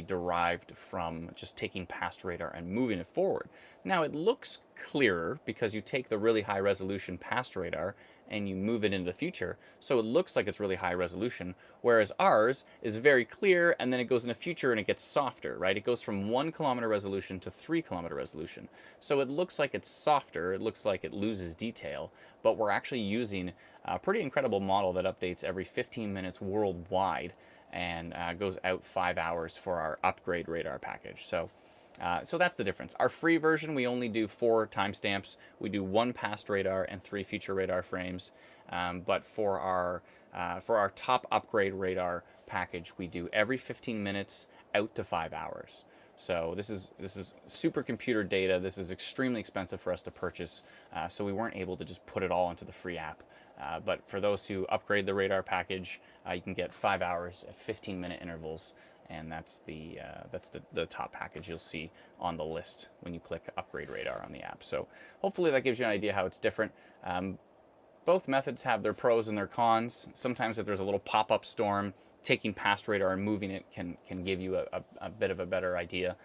derived from just taking past radar and moving it forward. Now it looks clearer because you take the really high resolution past radar and you move it into the future, so it looks like it's really high resolution, whereas ours is very clear and then it goes in the future and it gets softer, right? It goes from 1 kilometer resolution to 3 kilometer resolution. So it looks like it's softer, it looks like it loses detail, but we're actually using a pretty incredible model that updates every 15 minutes worldwide and goes out 5 hours for our upgrade radar package. So that's the difference. Our free version, we only do 4 timestamps. We do 1 past radar and 3 future radar frames. But for our top upgrade radar package, we do every 15 minutes out to 5 hours. So this is supercomputer data. This is extremely expensive for us to purchase, so we weren't able to just put it all into the free app. But for those who upgrade the radar package, you can get 5 hours at 15-minute intervals, and that's the top package you'll see on the list when you click Upgrade Radar on the app. So hopefully that gives you an idea how it's different. Both methods have their pros and their cons. Sometimes if there's a little pop-up storm, taking past radar and moving it can give you a bit of a better idea.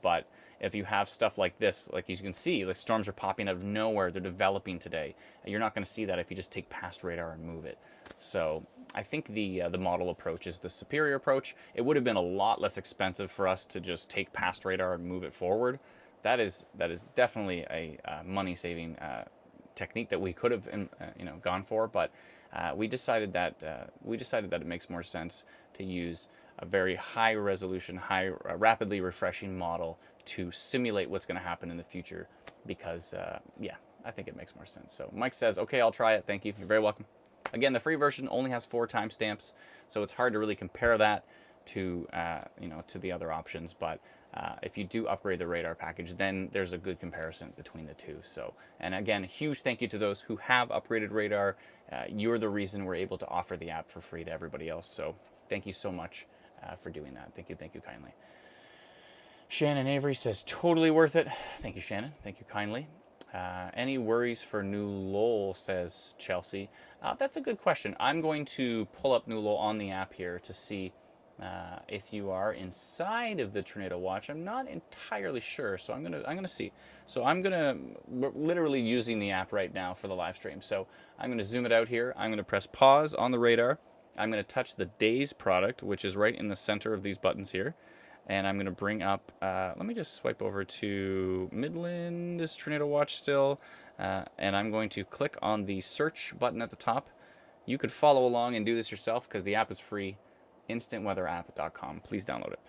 But if you have stuff like this, like you can see, the storms are popping out of nowhere, they're developing today. You're not going to see that if you just take past radar and move it. So I think the model approach is the superior approach. It would have been a lot less expensive for us to just take past radar and move it forward. That is definitely a money-saving technique that we could have gone for, but we decided that it makes more sense to use a very high resolution, rapidly refreshing model to simulate what's going to happen in the future, because I think it makes more sense. So Mike says, okay, I'll try it. Thank you. You're very welcome. Again, the free version only has 4 timestamps, so it's hard to really compare that to the other options. But if you do upgrade the radar package, then there's a good comparison between the two. So, and again, huge thank you to those who have upgraded radar. You're the reason we're able to offer the app for free to everybody else. So thank you so much for doing that. Thank you kindly. Shannon Avery says, totally worth it. Thank you, Shannon. Thank you kindly. Any worries for New Lowell, says Chelsea. That's a good question. I'm going to pull up New Lowell on the app here to see if you are inside of the Tornado Watch. I'm not entirely sure, so I'm gonna see. So we're literally using the app right now for the live stream. So I'm gonna zoom it out here. I'm gonna press pause on the radar. I'm gonna touch the Days product, which is right in the center of these buttons here. And I'm going to bring up, let me just swipe over to Midland, is Tornado Watch still, and I'm going to click on the search button at the top. You could follow along and do this yourself because the app is free, instantweatherapp.com. Please download it.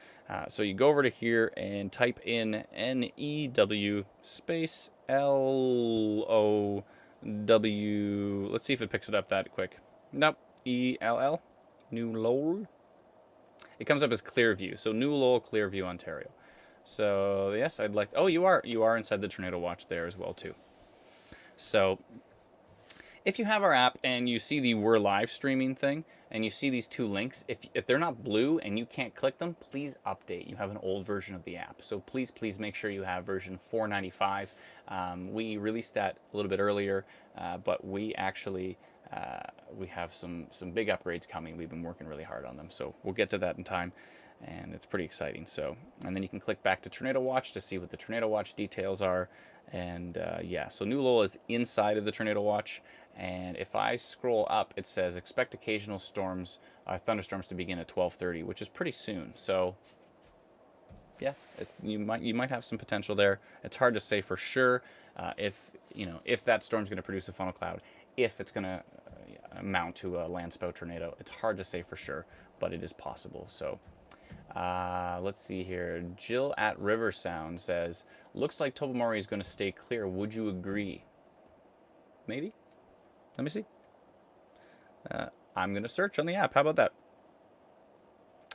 So you go over to here and type in NEW space LOW. Let's see if it picks it up that quick. Nope, ELL, New Lowell. It comes up as Clearview, so New Lowell, Clearview, Ontario. So yes, I'd like. Oh, you are inside the Tornado Watch there as well too. So if you have our app and you see the We're Live streaming thing and you see these 2 links, if they're not blue and you can't click them, please update. You have an old version of the app, so please make sure you have version 495. We released that a little bit earlier, but we actually. We have some big upgrades coming. We've been working really hard on them, so we'll get to that in time, and it's pretty exciting. So, and then you can click back to Tornado Watch to see what the Tornado Watch details are, and yeah, so New Lowell is inside of the Tornado Watch, and if I scroll up, it says expect occasional storms, thunderstorms to begin at 12:30, which is pretty soon. So yeah, you might have some potential there. It's hard to say for sure if that storm's going to produce a funnel cloud, if it's going to mount to a landspout tornado. It's hard to say for sure, but it is possible. So let's see here. Jill at River Sound says, looks like Tobermory is going to stay clear. Would you agree? Maybe. Let me see. I'm going to search on the app. How about that?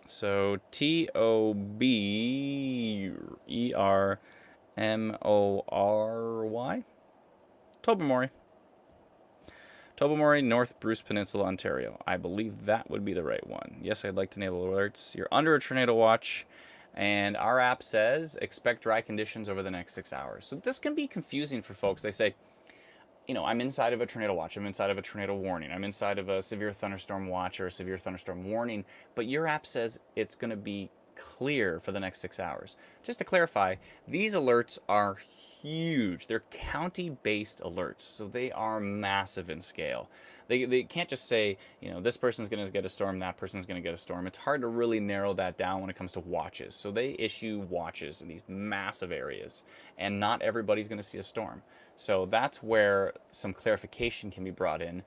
So Tobermory. Tobermory. Tobermory, North Bruce Peninsula, Ontario. I believe that would be the right one. Yes, I'd like to enable alerts. You're under a tornado watch, and our app says expect dry conditions over the next 6 hours. So this can be confusing for folks. They say, you know, I'm inside of a tornado watch, I'm inside of a tornado warning, I'm inside of a severe thunderstorm watch or a severe thunderstorm warning, but your app says it's going to be clear for the next 6 hours. Just to clarify, these alerts are huge. They're county-based alerts, so they are massive in scale. They can't just say, you know, this person's going to get a storm, that person's going to get a storm. It's hard to really narrow that down when it comes to watches. So they issue watches in these massive areas, and not everybody's going to see a storm. So that's where some clarification can be brought in,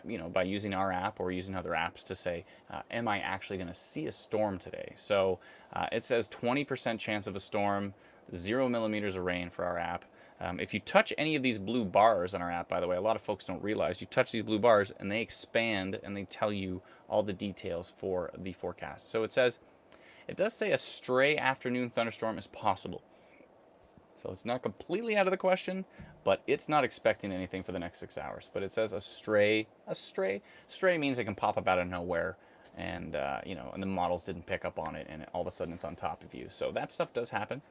you know, by using our app or using other apps to say, am I actually going to see a storm today? So it says 20% chance of a storm, 0 millimeters of rain for our app. If you touch any of these blue bars on our app, by the way, a lot of folks don't realize, you touch these blue bars and they expand and they tell you all the details for the forecast. So it says, it does say a stray afternoon thunderstorm is possible. So it's not completely out of the question, but it's not expecting anything for the next 6 hours. But it says a stray. Stray means it can pop up out of nowhere, and you know, and the models didn't pick up on it, and all of a sudden it's on top of you. So that stuff does happen,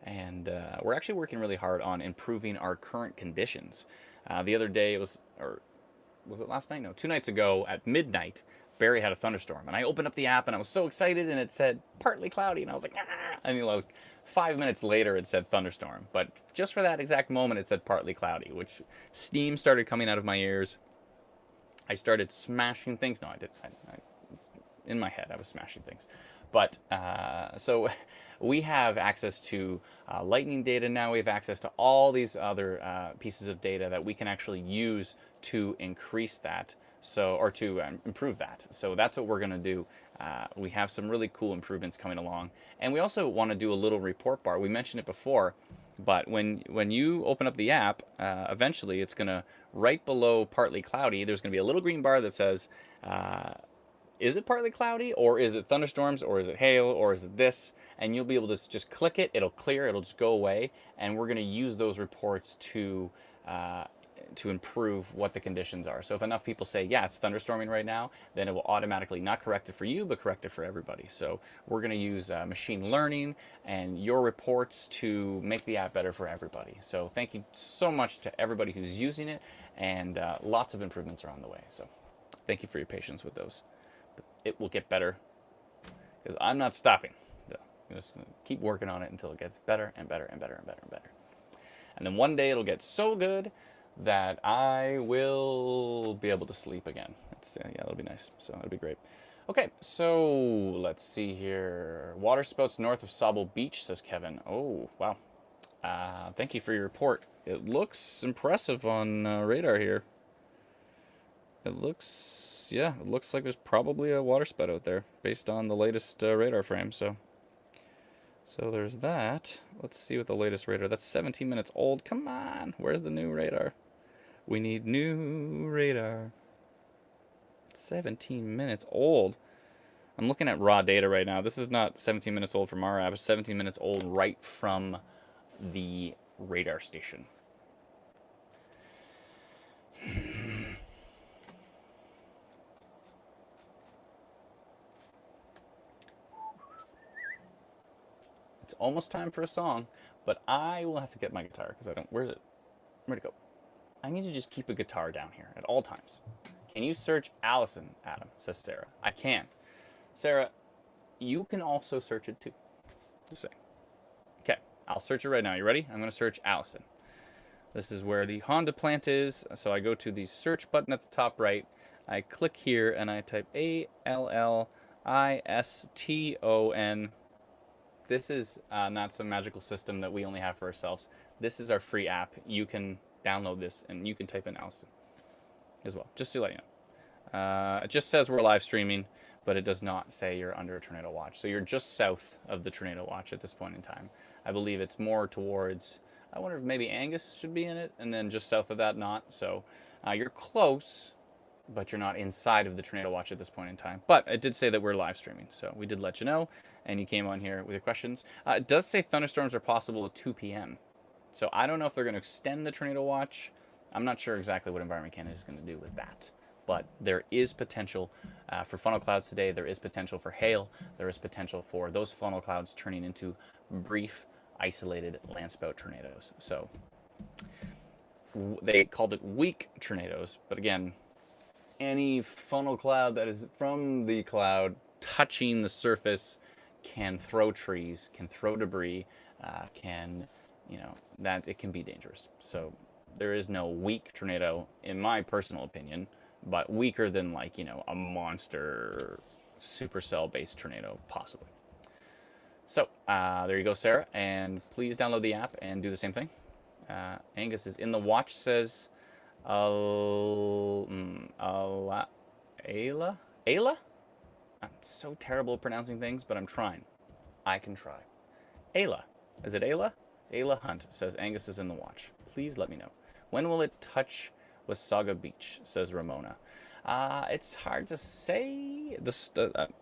and we're actually working really hard on improving our current conditions. The other day it was it last night? No, 2 nights ago at midnight, Barrie had a thunderstorm, and I opened up the app and I was so excited, and it said partly cloudy, and I was like, ah! And you know, 5 minutes later it said thunderstorm, but just for that exact moment it said partly cloudy, which steam started coming out of my ears. I started smashing things. No, I did. In my head I was smashing things, but so we have access to lightning data now. We have access to all these other pieces of data that we can actually use to increase that, so, or to improve that. So that's what we're going to do. We have some really cool improvements coming along, and we also want to do a little report bar. We mentioned it before, but when you open up the app, eventually it's going to, right below partly cloudy, there's going to be a little green bar that says, is it partly cloudy, or is it thunderstorms, or is it hail, or is it this? And you'll be able to just click it, it'll clear, it'll just go away, and we're going to use those reports to improve what the conditions are. So if enough people say, yeah, it's thunderstorming right now, then it will automatically not correct it for you, but correct it for everybody. So we're going to use machine learning and your reports to make the app better for everybody. So thank you so much to everybody who's using it, and lots of improvements are on the way. So thank you for your patience with those. But it will get better, because I'm not stopping. I'm just going to keep working on it until it gets better and better and better and better and better. And then one day it'll get so good that I will be able to sleep again. Yeah, that'll be nice. So that'll be great. Okay, so let's see here. Water spouts north of Sauble Beach, says Kevin. Oh, wow. Thank you for your report. It looks impressive on radar here. It looks like there's probably a water spout out there based on the latest radar frame. So there's that. Let's see what the latest radar. That's 17 minutes old. Come on. Where's the new radar? We need new radar. 17 minutes old. I'm looking at raw data right now. This is not 17 minutes old from our app. It's 17 minutes old right from the radar station. It's almost time for a song, but I will have to get my guitar because I don't. Where's it? Where'd it go? I need to just keep a guitar down here at all times. Can you search Allison, Adam? Says Sarah. I can. Sarah, you can also search it too. Just saying. Okay, I'll search it right now. You ready? I'm going to search Allison. This is where the Honda plant is. So I go to the search button at the top right. I click here and I type ALLISTON. This is not some magical system that we only have for ourselves. This is our free app. You can download this and you can type in Allison as well, just to let you know. It just says we're live streaming, but it does not say you're under a tornado watch. So you're just south of the tornado watch at this point in time. I believe it's more towards, I wonder if maybe Angus should be in it, and then just south of that not. So you're close, but you're not inside of the tornado watch at this point in time. But it did say that we're live streaming, so we did let you know, and you came on here with your questions. It does say thunderstorms are possible at 2 p.m. So I don't know if they're going to extend the tornado watch. I'm not sure exactly what Environment Canada is going to do with that. But there is potential for funnel clouds today. There is potential for hail. There is potential for those funnel clouds turning into brief, isolated landspout tornadoes. So they called it weak tornadoes. But again, any funnel cloud that is from the cloud touching the surface can throw trees, can throw debris, that it can be dangerous. So there is no weak tornado, in my personal opinion, but weaker than a monster supercell-based tornado, possibly. So there you go, Sarah, and please download the app and do the same thing. Angus is in the watch, says Ayla? I'm so terrible at pronouncing things, but I'm trying. I can try. Ayla. Is it Ayla? Ayla Hunt says Angus is in the watch. Please let me know. When will it touch Wasaga Beach, says Ramona. It's hard to say.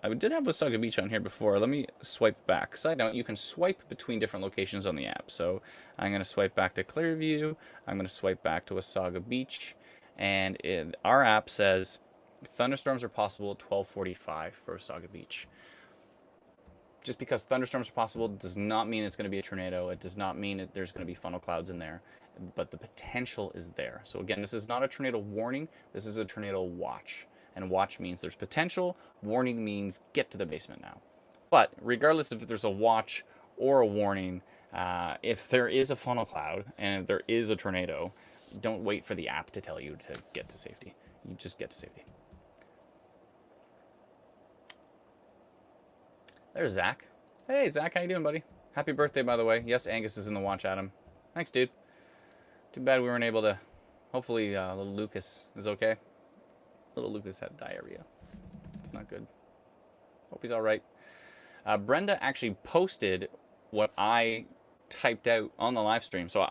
I did have Wasaga Beach on here before. Let me swipe back. Side note, you can swipe between different locations on the app. So I'm going to swipe back to Clearview. I'm going to swipe back to Wasaga Beach. And our app says thunderstorms are possible at 12:45 for Wasaga Beach. Just because thunderstorms are possible does not mean it's going to be a tornado. It does not mean there's going to be funnel clouds in there. But the potential is there. So again, this is not a tornado warning. This is a tornado watch. And watch means there's potential. Warning means get to the basement now. But regardless if there's a watch or a warning, if there is a funnel cloud and if there is a tornado, don't wait for the app to tell you to get to safety. You just get to safety. There's Zach. Hey, Zach, how you doing, buddy? Happy birthday, by the way. Yes, Angus is in the watch, Adam. Thanks, dude. Too bad we weren't able to. Hopefully, little Lucas is okay. Little Lucas had diarrhea. It's not good. Hope he's all right. Brenda actually posted what I typed out on the live stream. So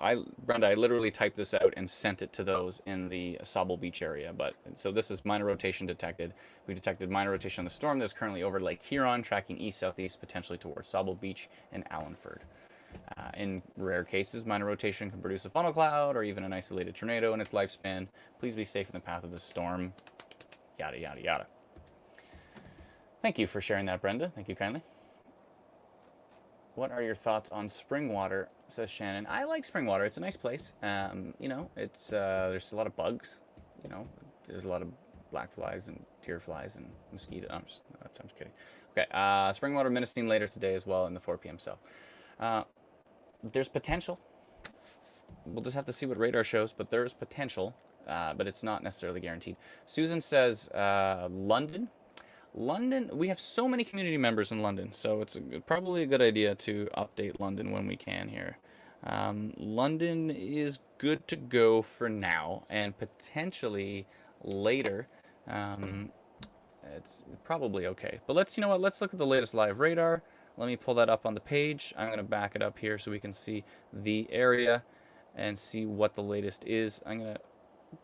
Brenda, I literally typed this out and sent it to those in the Sauble Beach area. So this is minor rotation detected. We detected minor rotation on the storm that's currently over Lake Huron, tracking east-southeast, potentially towards Sauble Beach and Allenford. In rare cases, minor rotation can produce a funnel cloud or even an isolated tornado in its lifespan. Please be safe in the path of the storm. Yada, yada, yada. Thank you for sharing that, Brenda. Thank you kindly. What are your thoughts on spring water, says Shannon. I like spring water. It's a nice place. It's there's a lot of bugs. There's a lot of black flies and deer flies and mosquitoes. That sounds kidding. Okay, spring water menacing later today as well in the 4 p.m. cell. There's potential. We'll just have to see what radar shows, but there is potential, but it's not necessarily guaranteed. Susan says London. London, we have so many community members in London, so it's probably a good idea to update London when we can here. London is good to go for now, and potentially later, it's probably okay. But let's look at the latest live radar. Let me pull that up on the page. I'm going to back it up here so we can see the area and see what the latest is. I'm going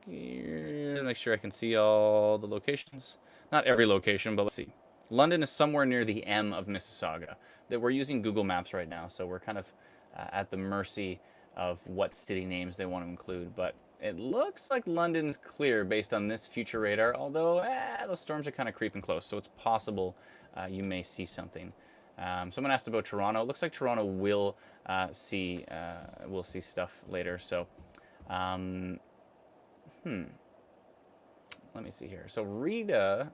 to make sure I can see all the locations. Not every location, but let's see. London is somewhere near the M of Mississauga. That we're using Google Maps right now, so we're kind of at the mercy of what city names they want to include. But it looks like London's clear based on this future radar, although those storms are kind of creeping close, so it's possible you may see something. Someone asked about Toronto. It looks like Toronto will see stuff later. So, let me see here. So Rita,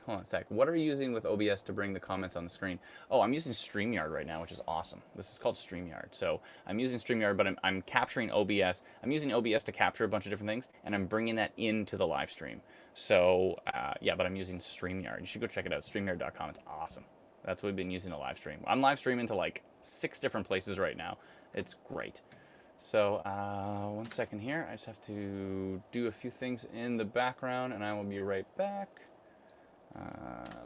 hold on a sec. What are you using with OBS to bring the comments on the screen? Oh, I'm using StreamYard right now, which is awesome. This is called StreamYard. So I'm using StreamYard, but I'm capturing OBS. I'm using OBS to capture a bunch of different things, and I'm bringing that into the live stream. So yeah, but I'm using StreamYard. You should go check it out. StreamYard.com. It's awesome. That's what we've been using to live stream. I'm live streaming to like 6 different places right now. It's great. So, 1 second here. I just have to do a few things in the background, and I will be right back.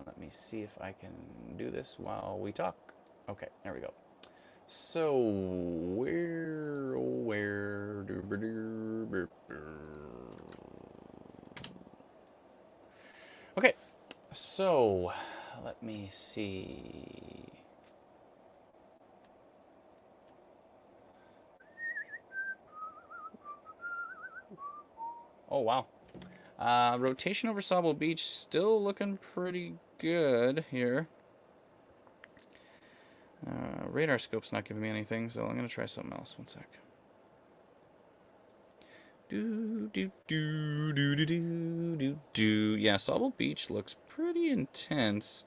Let me see if I can do this while we talk. Okay, there we go. So, okay, so let me see. Oh, wow. Rotation over Sable Beach still looking pretty good here. Radar scope's not giving me anything, so I'm going to try something else. 1 sec. Yeah, Sable Beach looks pretty intense.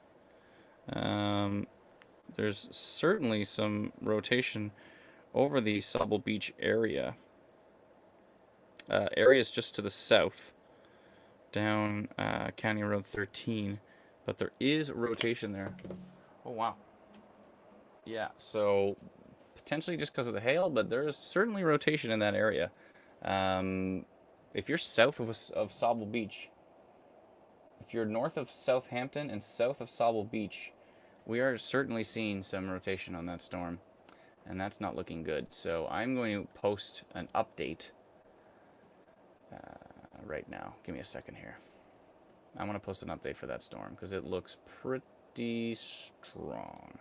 There's certainly some rotation over the Sable Beach area. Areas just to the south, down County Road 13, but there is rotation there. Oh, wow. Yeah, so potentially just because of the hail, but there is certainly rotation in that area. If you're south of Sable Beach, if you're north of Southampton and south of Sable Beach, we are certainly seeing some rotation on that storm, and that's not looking good. So I'm going to post an update right now. Give me a second here. I want to post an update for that storm because it looks pretty strong.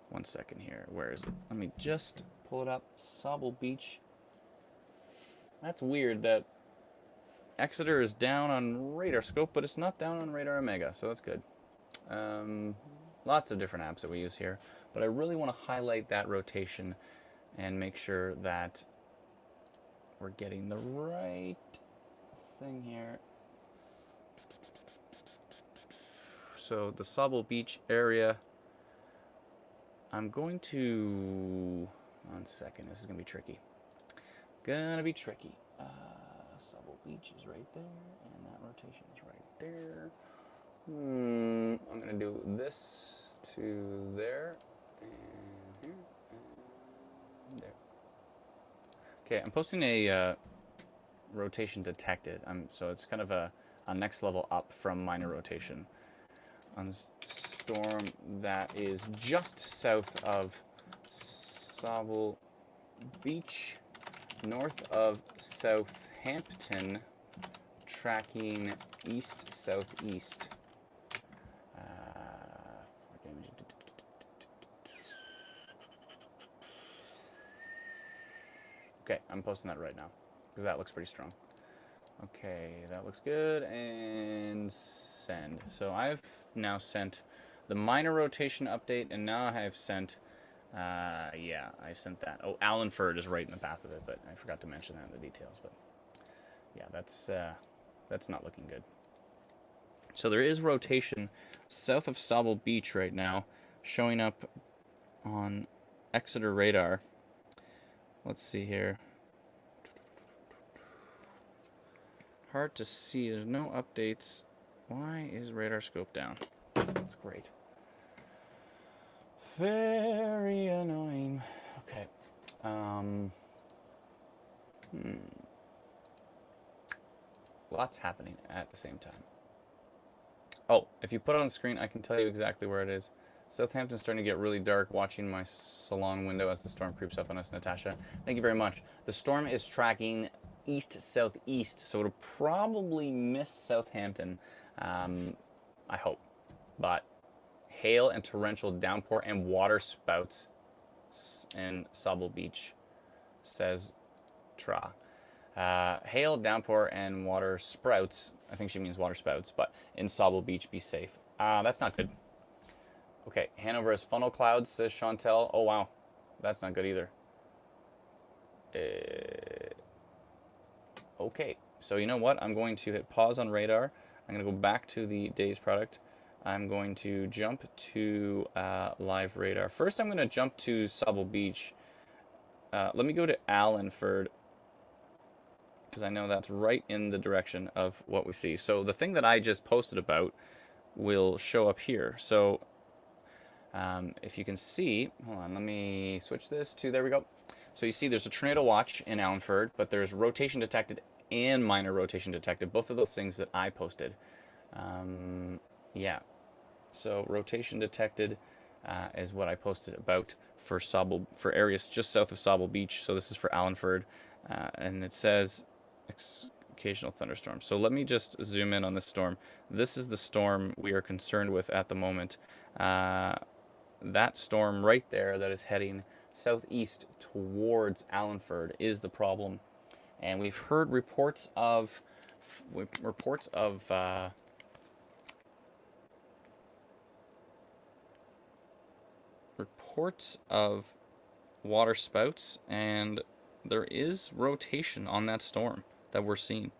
1 second here. Where is it? Let me just pull it up. Sable Beach. That's weird that Exeter is down on radar scope, but it's not down on radar Omega, so that's good. Lots of different apps that we use here, but I really want to highlight that rotation and make sure that we're getting the right thing here. So the Sable Beach area, I'm going to, 1 second, this is going to be tricky. Sable Beach is right there, and that rotation is right there. I'm going to do this to there, and here, and there. Okay, I'm posting a rotation detected. So it's kind of a next level up from minor rotation on this storm that is just south of Sable Beach, north of Southampton, tracking east-southeast. Okay, I'm posting that right now because that looks pretty strong. Okay, that looks good, and send. So I've now sent the minor rotation update, and now I have sent, yeah, I've sent that. Oh, Allenford is right in the path of it, but I forgot to mention that in the details. But yeah, that's not looking good. So there is rotation south of Sable Beach right now, showing up on Exeter radar. Let's see here. Hard to see. There's no updates. Why is radar scope down? That's great. Very annoying. Okay. Lots happening at the same time. Oh, if you put it on the screen, I can tell you exactly where it is. Southampton's starting to get really dark watching my salon window as the storm creeps up on us, Natasha. Thank you very much. The storm is tracking east-southeast, so it'll probably miss Southampton, I hope. But hail and torrential downpour and water spouts in Sable Beach, says Tra. Hail, downpour, and water sprouts. I think she means water spouts, but in Sable Beach, be safe. That's not good. Okay, Hanover has funnel clouds, says Chantel. Oh, wow. That's not good either. Okay, so you know what? I'm going to hit pause on radar. I'm going to go back to the day's product. I'm going to jump to live radar. First, I'm going to jump to Sable Beach. Let me go to Allenford, because I know that's right in the direction of what we see. So the thing that I just posted about will show up here. So if you can see, hold on, let me switch this to, there we go. So you see there's a tornado watch in Allenford, but there's rotation detected and minor rotation detected, both of those things that I posted. Yeah, so rotation detected is what I posted about for for areas just south of Sauble Beach. So this is for Allenford, and it says occasional thunderstorms. So let me just zoom in on this storm. This is the storm we are concerned with at the moment. That storm right there that is heading southeast towards Allenford is the problem, and we've heard reports of reports of water spouts, and there is rotation on that storm that we're seeing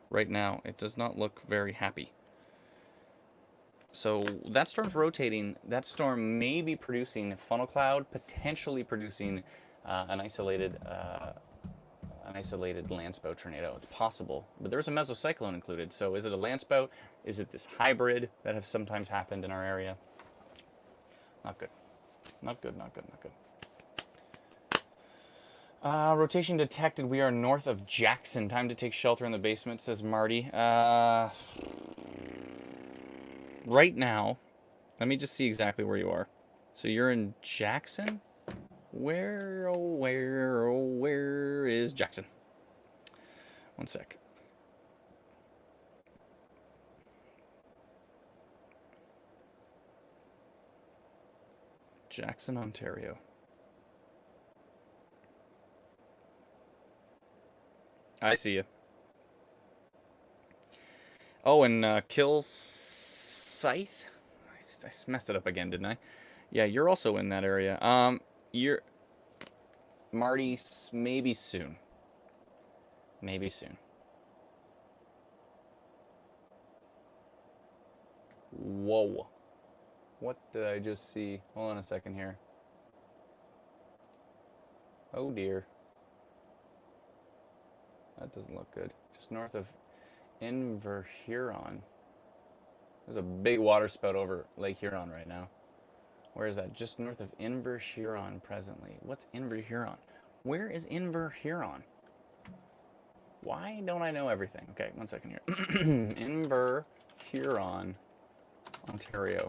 right now. It does not look very happy. So that storm's rotating. That storm may be producing funnel cloud, potentially producing an isolated landspout tornado. It's possible, but there's a mesocyclone included. So is it a landspout? Is it this hybrid that has sometimes happened in our area? Not good. Not good, not good, not good. Rotation detected. We are north of Jackson. Time to take shelter in the basement, says Marty. Right now, let me just see exactly where you are. So you're in Jackson? Where is Jackson? One sec. Jackson, Ontario. I see you. Oh, and Kilsyth? I messed it up again, didn't I? Yeah, you're also in that area. You're... Marty, maybe soon. Maybe soon. Whoa. What did I just see? Hold on a second here. Oh dear. That doesn't look good. Just north of Inverhuron. There's a big water spout over Lake Huron right now. Where is that? Just north of Inverhuron presently. What's Inverhuron? Where is Inverhuron? Why don't I know everything? Okay, one second here. Inverhuron, Ontario.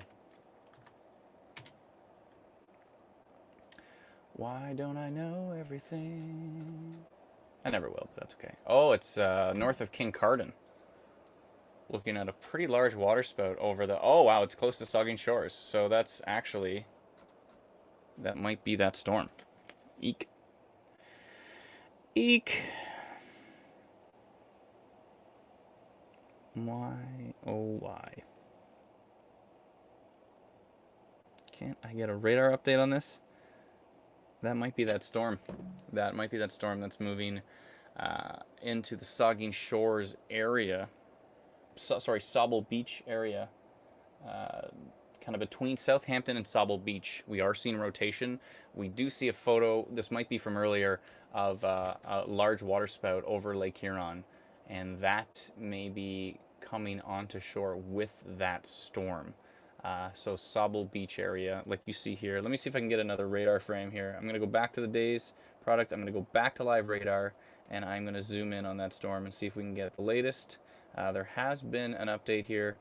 Why don't I know everything? I never will, but that's okay. Oh, it's north of Kincardine. Looking at a pretty large water spout over the... Oh, wow, it's close to Saugeen Shores. So that's actually... That might be that storm. Eek. Eek. Why, oh why? Can't I get a radar update on this? That might be that storm. That might be that storm that's moving into the Saugeen Shores area. Sorry, Sauble Beach area. Kind of between Southampton and Sauble Beach. We are seeing rotation. We do see a photo, this might be from earlier, of a large water spout over Lake Huron. And that may be coming onto shore with that storm. So Sauble Beach area, like you see here. Let me see if I can get another radar frame here. I'm going to go back to the day's product. I'm going to go back to live radar, and I'm going to zoom in on that storm and see if we can get the latest. There has been an update here,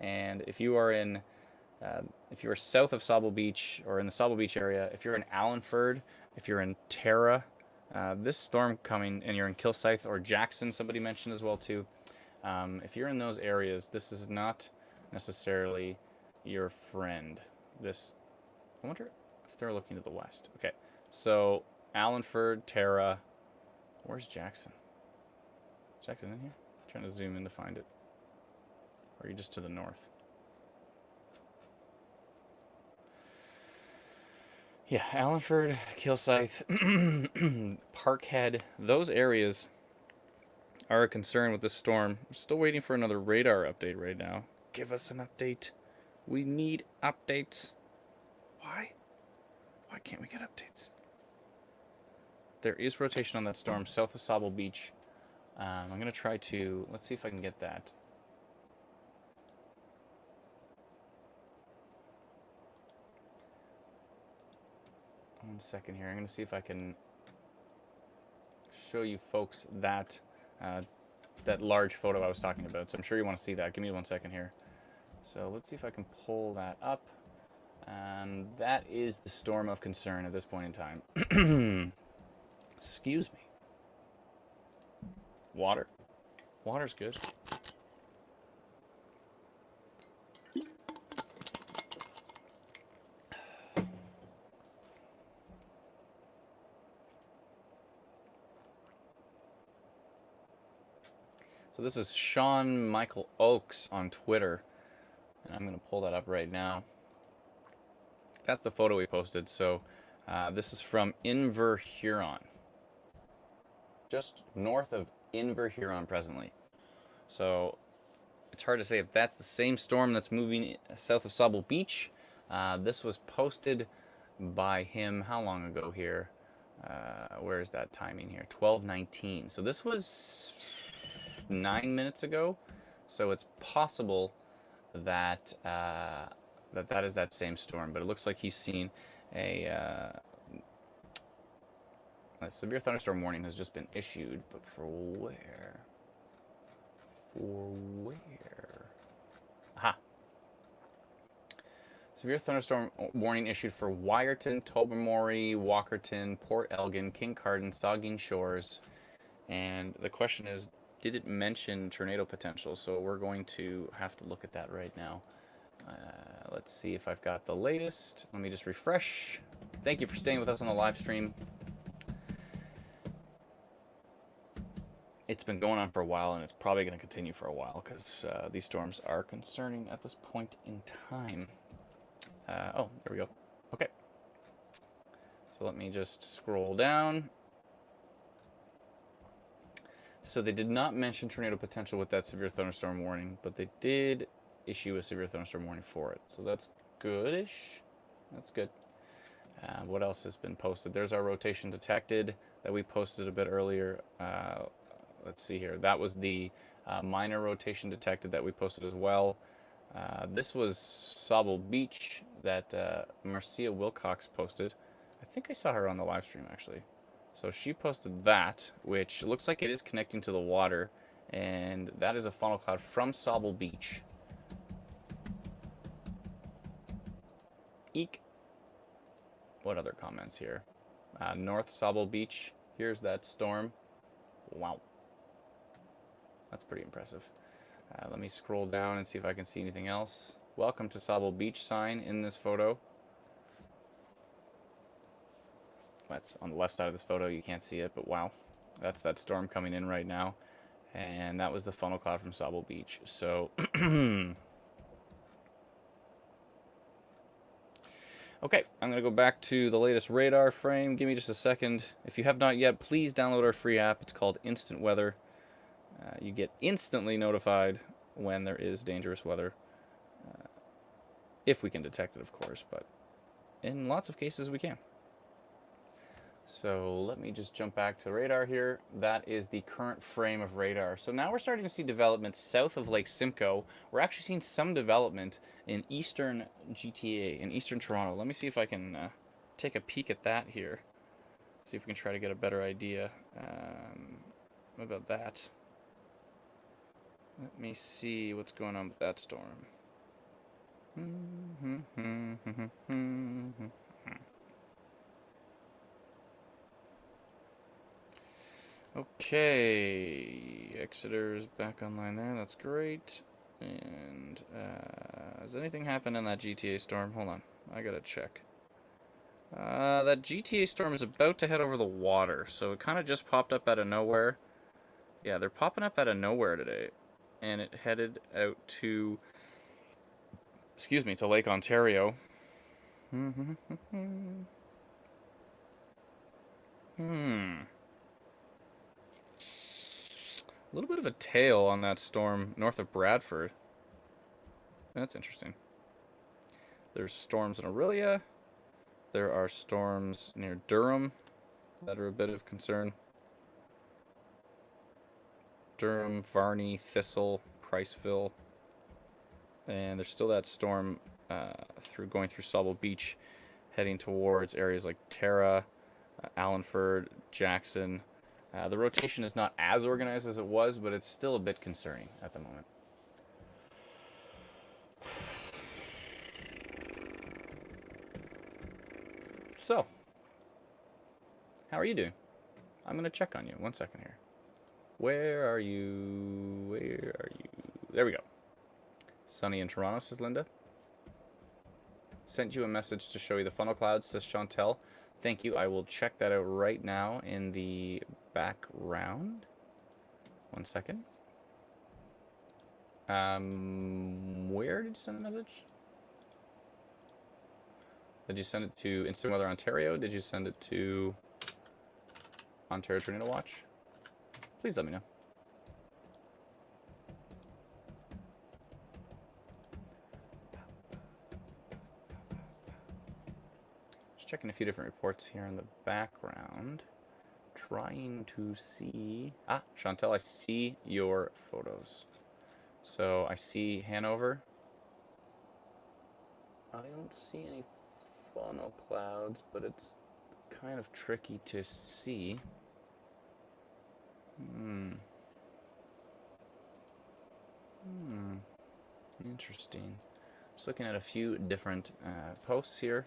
and if you are in, if you are south of Sauble Beach or in the Sauble Beach area, if you're in Allenford, if you're in Tara, this storm coming, and you're in Kilsyth or Jackson, somebody mentioned as well too. If you're in those areas, this is not necessarily your friend. This, I wonder if they're looking to the west. Okay, so Allenford, Tara, where's Jackson? Jackson in here? I'm trying to zoom in to find it. Or are you just to the north? Yeah, Allenford, Kilsyth, Parkhead, those areas are a concern with this storm. I'm still waiting for another radar update right now. Give us an update. We need updates. Why? Why can't we get updates? There is rotation on that storm south of Sauble Beach. I'm going to try to... Let's see if I can get that. One second here. I'm going to see if I can show you folks that that large photo I was talking about. So I'm sure you want to see that. Give me 1 second here. So let's see if I can pull that up. That is the storm of concern at this point in time. Excuse me. Water. Water's good. So this is Sean Michael Oakes on Twitter. And I'm going to pull that up right now. That's the photo we posted. So this is from Inverhuron. Just north of Inverhuron presently. So it's hard to say if that's the same storm that's moving south of Sauble Beach. This was posted by him how long ago here? Where is that timing here? 12:19. So this was 9 minutes ago. So it's possible that that is that same storm. But it looks like he's seen a severe thunderstorm warning has just been issued. But for where? For where? Aha. Severe thunderstorm warning issued for Wyerton, Tobermory, Walkerton, Port Elgin, Kincardine, Saugeen Shores. And the question is, did it mention tornado potential? So we're going to have to look at that right now. Let's see if I've got the latest. Let me just refresh. Thank you for staying with us on the live stream. It's been going on for a while, and it's probably going to continue for a while because these storms are concerning at this point in time. Oh, there we go. Okay. So let me just scroll down. So they did not mention tornado potential with that severe thunderstorm warning, but they did issue a severe thunderstorm warning for it. So that's goodish. That's good. What else has been posted? There's our rotation detected that we posted a bit earlier. Let's see here. That was the minor rotation detected that we posted as well. This was Sauble Beach that Marcia Wilcox posted. I think I saw her on the live stream actually. So she posted that, which looks like it is connecting to the water, and that is a funnel cloud from Sauble Beach. Eek. What other comments here? North Sauble Beach. Here's that storm. Wow. That's pretty impressive. Let me scroll down and see if I can see anything else. Welcome to Sauble Beach sign in this photo. That's on the left side of this photo. You can't see it, but wow. That's that storm coming in right now. And that was the funnel cloud from Sauble Beach. So, okay, I'm going to go back to the latest radar frame. Give me just a second. If you have not yet, please download our free app. It's called Instant Weather. You get instantly notified when there is dangerous weather. If we can detect it, of course, but in lots of cases we can. So let me just jump back to the radar here. That is the current frame of radar. So now we're starting to see development south of Lake Simcoe. We're actually seeing some development in eastern GTA, in eastern Toronto. Let me see if I can take a peek at that here. See if we can try to get a better idea. What about that? Let me see what's going on with that storm. Okay, Exeter's back online there. That's great. And has anything happened in that GTA storm? Hold on, I gotta check. That GTA storm is about to head over the water, so it kind of just popped up out of nowhere. Yeah, they're popping up out of nowhere today, and it headed out to, excuse me, to Lake Ontario. A little bit of a tail on that storm north of Bradford. That's interesting. There's storms in Orillia. There are storms near Durham that are a bit of concern. Durham, Varney, Thistle, Priceville. And there's still that storm going through Sauble Beach, heading towards areas like Tara, Allenford, Jackson, The rotation is not as organized as it was, but it's still a bit concerning at the moment. So, how are you doing? I'm going to check on you. 1 second here. Where are you? Where are you? There we go. Sunny in Toronto, says Linda. Sent you a message to show you the funnel clouds, says Chantel. Thank you. I will check that out right now in the background. 1 second. Where did you send the message? Did you send it to Instant Weather Ontario? Did you send it to Ontario Tornado Watch? Please let me know. Just checking a few different reports here in the background. Trying to see... Ah, Chantel, I see your photos. So I see Hanover. I don't see any funnel clouds, but it's kind of tricky to see. Interesting. Just looking at a few different posts here.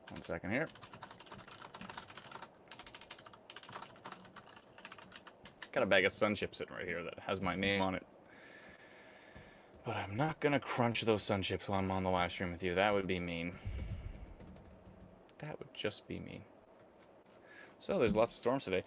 One second here. Got a bag of Sun Chips sitting right here that has my name on it. But I'm not going to crunch those Sun Chips while I'm on the live stream with you. That would be mean. That would just be mean. So there's lots of storms today.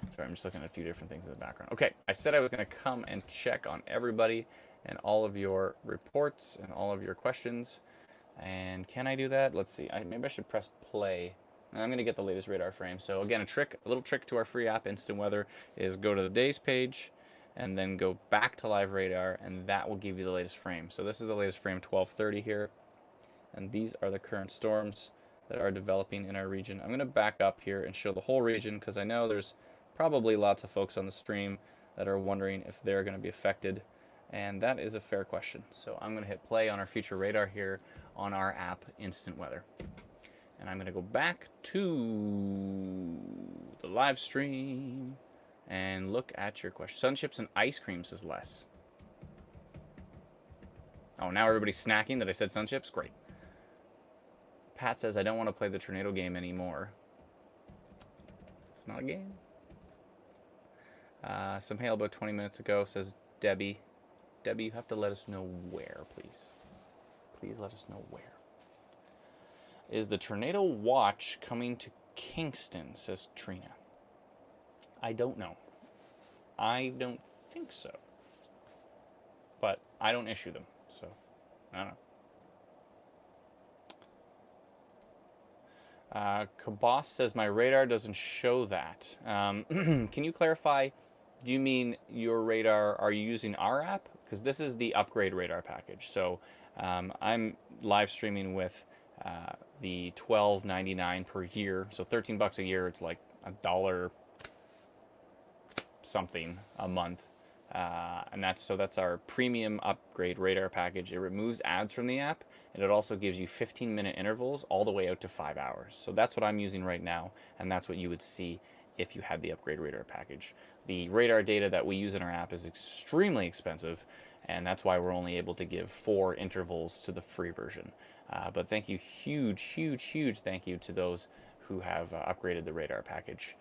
Sorry, I'm just looking at a few different things in the background. Okay, I said I was going to come and check on everybody and all of your reports and all of your questions. And can I do that? Let's see. Maybe I should press play. And I'm going to get the latest radar frame. So again, a little trick to our free app, Instant Weather, is go to the days page and then go back to live radar, and that will give you the latest frame. So this is the latest frame, 1230 here. And these are the current storms that are developing in our region. I'm going to back up here and show the whole region because I know there's probably lots of folks on the stream that are wondering if they're going to be affected, and that is a fair question. So I'm going to hit play on our future radar here on our app, Instant Weather. And I'm going to go back to the live stream and look at your question. Sun Chips and ice cream, says Les. Oh, now everybody's snacking that I said Sun Chips? Great. Pat says, I don't want to play the tornado game anymore. It's not a game. Some hail about 20 minutes ago, says Debbie. Debbie, you have to let us know where, please. Please let us know where. Is the tornado watch coming to Kingston, says Trina. I don't know. I don't think so. But I don't issue them, so I don't know. Kabos says my radar doesn't show that. Can you clarify? Do you mean your radar? Are you using our app? Because this is the upgrade radar package. So I'm live streaming with the $12.99 per year. So $13 a year. It's like $1 something a month. And that's our premium upgrade radar package. It removes ads from the app, and it also gives you 15-minute intervals all the way out to 5 hours. So that's what I'm using right now, and that's what you would see if you had the upgrade radar package. The radar data that we use in our app is extremely expensive, and that's why we're only able to give 4 intervals to the free version. But thank you, huge thank you to those who have upgraded the radar package.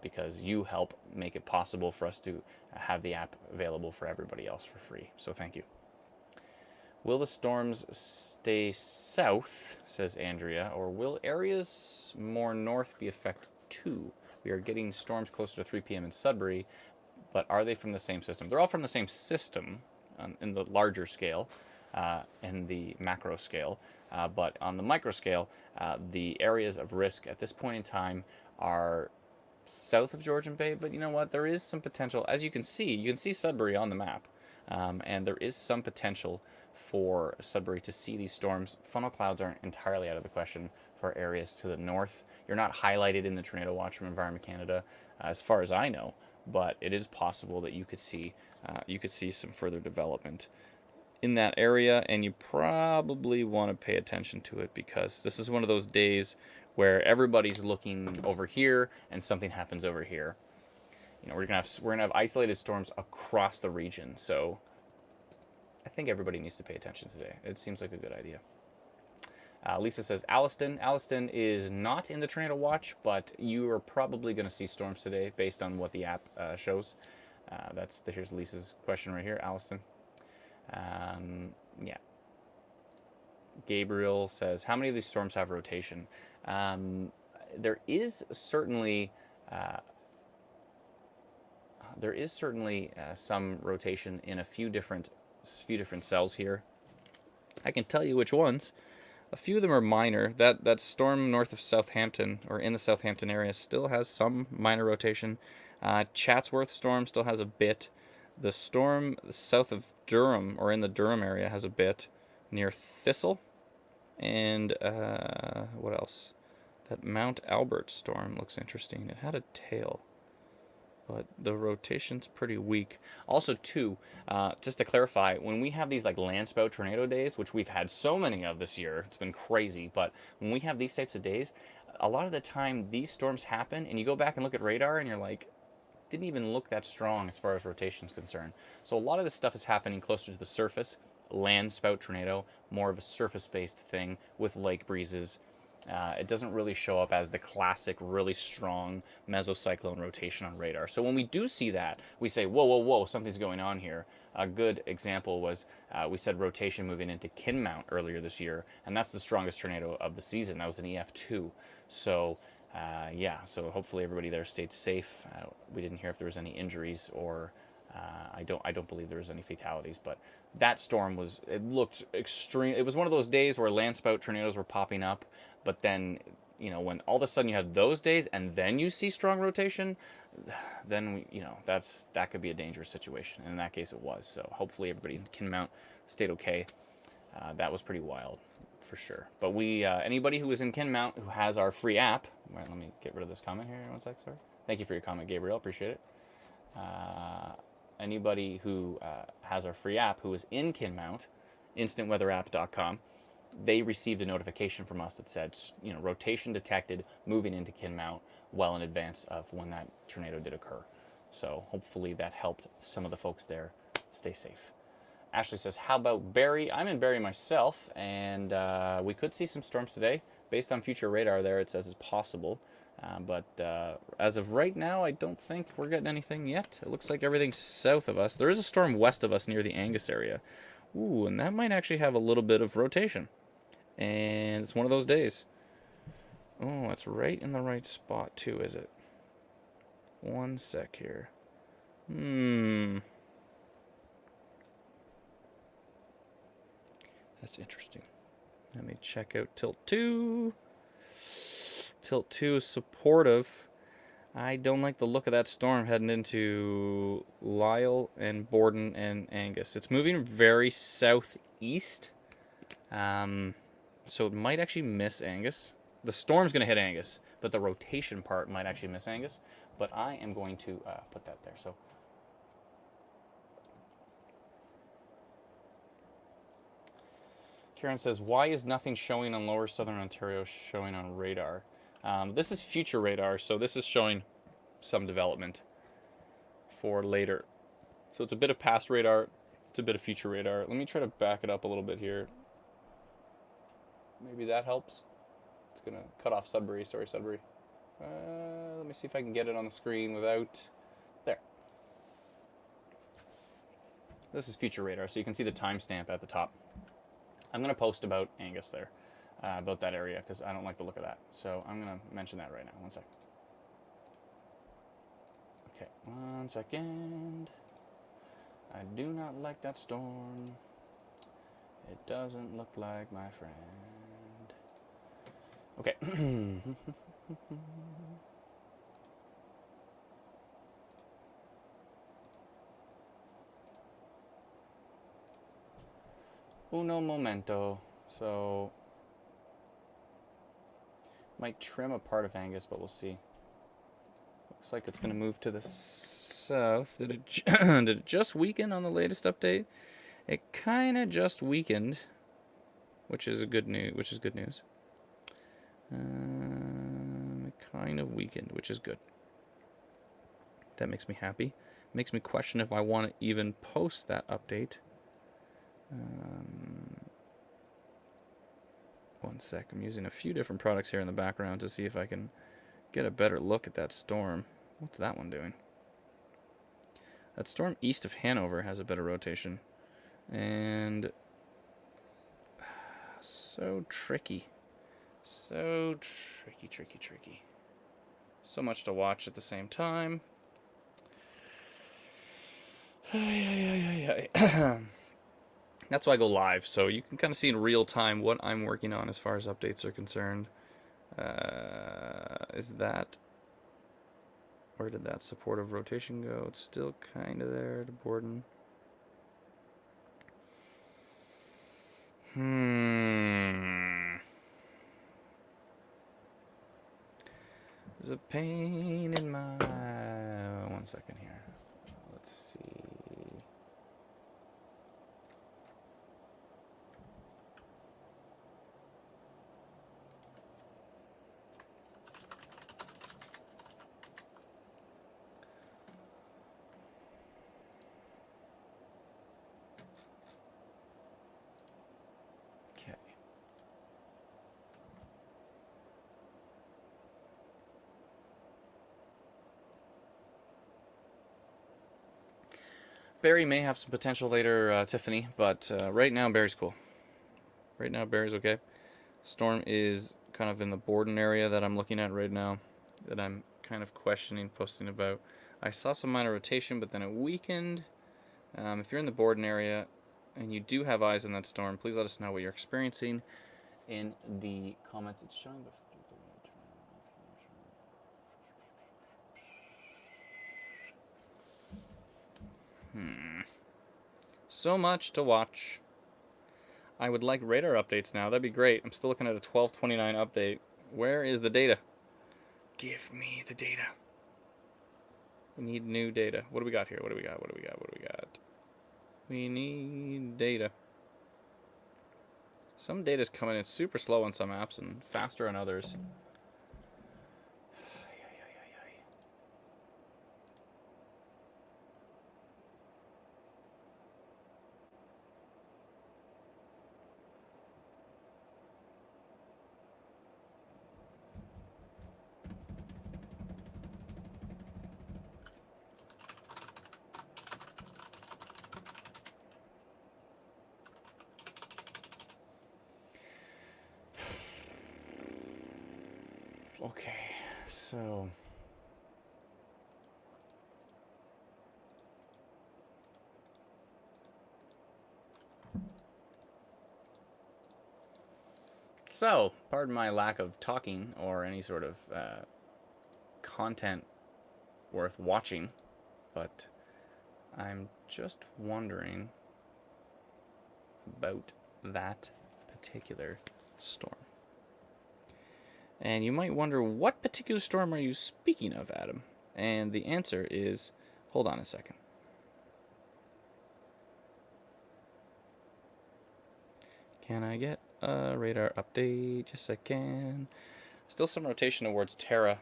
Because you help make it possible for us to have the app available for everybody else for free. So thank you. Will the storms stay south, says Andrea, or will areas more north be affected too? We are getting storms closer to 3 p.m. in Sudbury, but are they from the same system? They're all from the same system in the larger scale, in the macro scale, but on the micro scale, the areas of risk at this point in time are south of Georgian Bay, but you know what? There is some potential. As you can see Sudbury on the map. and there is some potential for Sudbury to see these storms. Funnel clouds aren't entirely out of the question for areas to the north. You're not highlighted in the tornado watch from Environment Canada, as far as I know, but it is possible that you could see some further development in that area, and you probably want to pay attention to it because this is one of those days where everybody's looking over here and something happens over here. You know, we're gonna have isolated storms across the region, so I think everybody needs to pay attention today. It seems like a good idea. Lisa says Alliston. Alliston is not in the tornado watch, but you are probably going to see storms today based on what the app shows. Here's Lisa's question right here, Alliston. Yeah. Gabriel says, how many of these storms have rotation? There is certainly some rotation in a few different cells here. I can tell you which ones. A few of them are minor. That storm north of Southampton, or in the Southampton area, still has some minor rotation. Chatsworth storm still has a bit. The storm south of Durham, or in the Durham area, has a bit near Thistle. And what else? That Mount Albert storm looks interesting. It had a tail, but the rotation's pretty weak. Also, too, just to clarify, when we have these like landspout tornado days, which we've had so many of this year, it's been crazy, but when we have these types of days, a lot of the time these storms happen, and you go back and look at radar, and you're like, didn't even look that strong as far as rotation is concerned. So a lot of this stuff is happening closer to the surface. Land spout tornado, more of a surface-based thing with lake breezes. It doesn't really show up as the classic, really strong mesocyclone rotation on radar. So when we do see that, we say, whoa, whoa, whoa, something's going on here. A good example was we said rotation moving into Kinmount earlier this year, and that's the strongest tornado of the season. That was an EF2. So yeah, so hopefully everybody there stayed safe. We didn't hear if there was any injuries, or I don't believe there was any fatalities, but that storm looked extreme. It was one of those days where landspout tornadoes were popping up, but then, you know, when all of a sudden you have those days and then you see strong rotation, then that could be a dangerous situation. And in that case it was. So hopefully everybody in Kinmount stayed okay. That was pretty wild, for sure. But anybody who is in Kinmount who has our free app, right, let me get rid of this comment here 1 sec, sorry. Thank you for your comment, Gabriel, appreciate it. Anybody who has our free app who is in Kinmount, instantweatherapp.com, they received a notification from us that said, you know, rotation detected moving into Kinmount well in advance of when that tornado did occur. So hopefully that helped some of the folks there stay safe. Ashley says, how about Barrie? I'm in Barrie myself, and we could see some storms today. Based on future radar there, it says it's possible. But as of right now, I don't think we're getting anything yet. It looks like everything's south of us. There is a storm west of us near the Angus area. Ooh, and that might actually have a little bit of rotation. And it's one of those days. Oh, it's right in the right spot too, is it? 1 sec here. That's interesting. Let me check out Tilt 2. Tilt 2 is supportive. I don't like the look of that storm heading into Lisle and Borden and Angus. It's moving very southeast. So it might actually miss Angus. The storm's going to hit Angus, but the rotation part might actually miss Angus. But I am going to put that there. So Karen says, why is nothing showing on lower southern Ontario showing on radar? This is future radar, so this is showing some development for later. So it's a bit of past radar, it's a bit of future radar. Let me try to back it up a little bit here. Maybe that helps. It's going to cut off Sudbury. Sorry, Sudbury. Let me see if I can get it on the screen without... There. This is future radar, so you can see the timestamp at the top. I'm going to post about Angus there, about that area, because I don't like the look of that. So I'm going to mention that right now. 1 sec. Okay, 1 second. I do not like that storm. It doesn't look like my friend. Okay. uno momento. So, might trim a part of Angus, but we'll see. Looks like it's going to move to the south. Did it just weaken on the latest update? It kind of just weakened, which is good news. It kind of weakened, which is good. That makes me happy. Makes me question if I want to even post that update. One sec. I'm using a few different products here in the background to see if I can get a better look at that storm. What's that one doing? That storm east of Hanover has a better rotation. And so tricky. So tricky. So much to watch at the same time. That's why I go live, so you can kind of see in real time what I'm working on as far as updates are concerned. Is that... Where did that supportive rotation go? It's still kind of there to Borden. There's a pain in my... 1 second here. Let's see. Barry may have some potential later, Tiffany, but right now Barry's cool. Right now Barry's okay. Storm is kind of in the Borden area that I'm looking at right now, that I'm kind of questioning, posting about. I saw some minor rotation, but then it weakened. If you're in the Borden area and you do have eyes on that storm, please let us know what you're experiencing in the comments. It's showing before. So much to watch. I would like radar updates now. That'd be great. I'm still looking at a 1229 update. Where is the data? Give me the data. We need new data. What do we got here? What do we got? We need data. Some data's coming in super slow on some apps and faster on others. Okay, so pardon my lack of talking or any sort of content worth watching, but I'm just wondering about that particular storm. And you might wonder, what particular storm are you speaking of, Adam? And the answer is, hold on a second. Can I get a radar update? Yes, I can. Still some rotation towards Terra,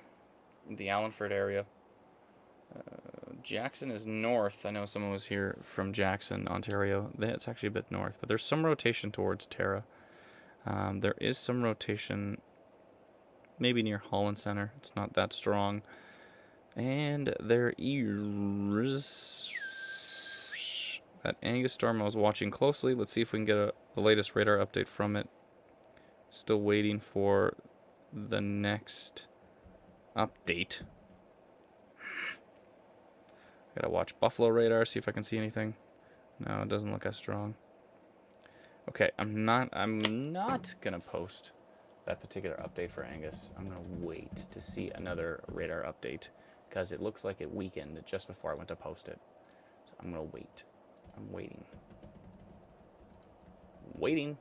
the Allenford area. Jackson is north. I know someone was here from Jackson, Ontario. That's actually a bit north, but there's some rotation towards Terra. There is some rotation maybe near Holland Center. It's not that strong. And there is that Angus storm I was watching closely. Let's see if we can get the latest radar update from it. Still waiting for the next update. Gotta watch Buffalo radar, see if I can see anything. No, it doesn't look as strong. Okay, I'm not gonna post that particular update for Angus. I'm gonna wait to see another radar update because it looks like it weakened just before I went to post it. So I'm gonna wait. I'm waiting. waiting.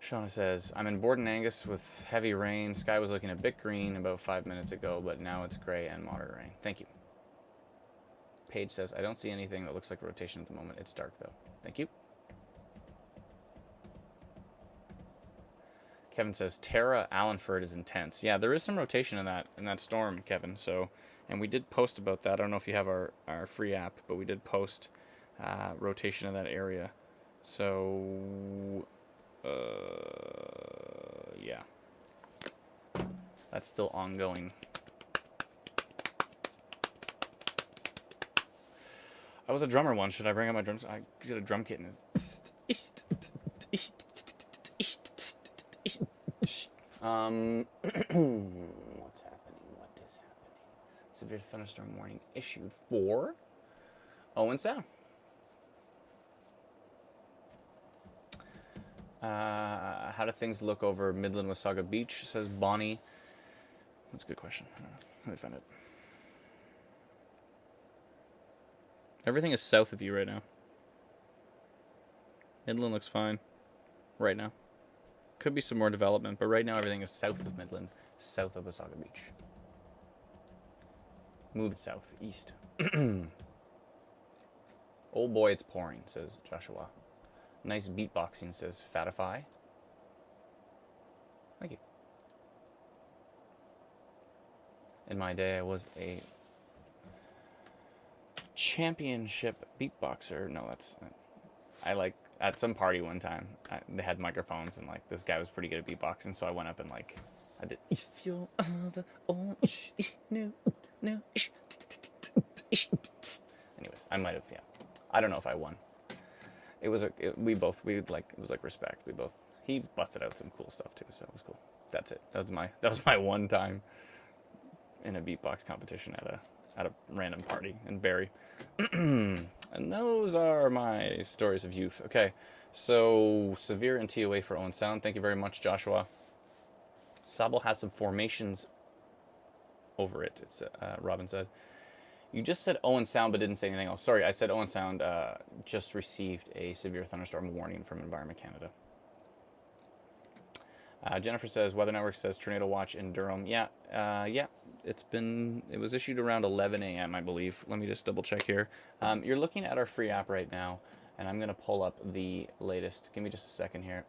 Shauna says, I'm in Borden Angus with heavy rain. Sky was looking a bit green about 5 minutes ago, but now it's gray and moderate rain. Thank you. Paige says, I don't see anything that looks like rotation at the moment. It's dark, though. Thank you. Kevin says, Tara Allenford is intense. Yeah, there is some rotation in that storm, Kevin. So, and we did post about that. I don't know if you have our free app, but we did post rotation in that area. So, yeah. That's still ongoing. I was a drummer once. Should I bring out my drums? I get a drum kit and what's happening? What is happening? Severe thunderstorm warning issued for Owen Sound. How do things look over Midland Wasaga Beach? Says Bonnie. That's a good question. I don't know. Let me find it. Everything is south of you right now. Midland looks fine right now. Could be some more development, but right now everything is south of Midland, south of Wasaga Beach. Moved south, east. Oh boy, it's pouring, says Joshua. Nice beatboxing, says Fatify. Thank you. In my day, I was a championship beatboxer. No, that's... I like... At some party one time, they had microphones, and like this guy was pretty good at beatboxing, so I went up and like I did. If you're the orange, no. Anyways, I might have, yeah. I don't know if I won. It was it was like respect. He busted out some cool stuff too, so it was cool. That's it. That was my one time in a beatbox competition at a random party in Barrie. And those are my stories of youth. Okay, so severe and TOA for Owen Sound. Thank you very much, Joshua. Sabal has some formations over it. It's Robin said. You just said Owen Sound but didn't say anything else. Sorry, I said Owen Sound just received a severe thunderstorm warning from Environment Canada. Jennifer says, Weather Network says tornado watch in Durham. Yeah, it was issued around 11 a.m., I believe. Let me just double check here. You're looking at our free app right now, and I'm going to pull up the latest. Give me just a second here.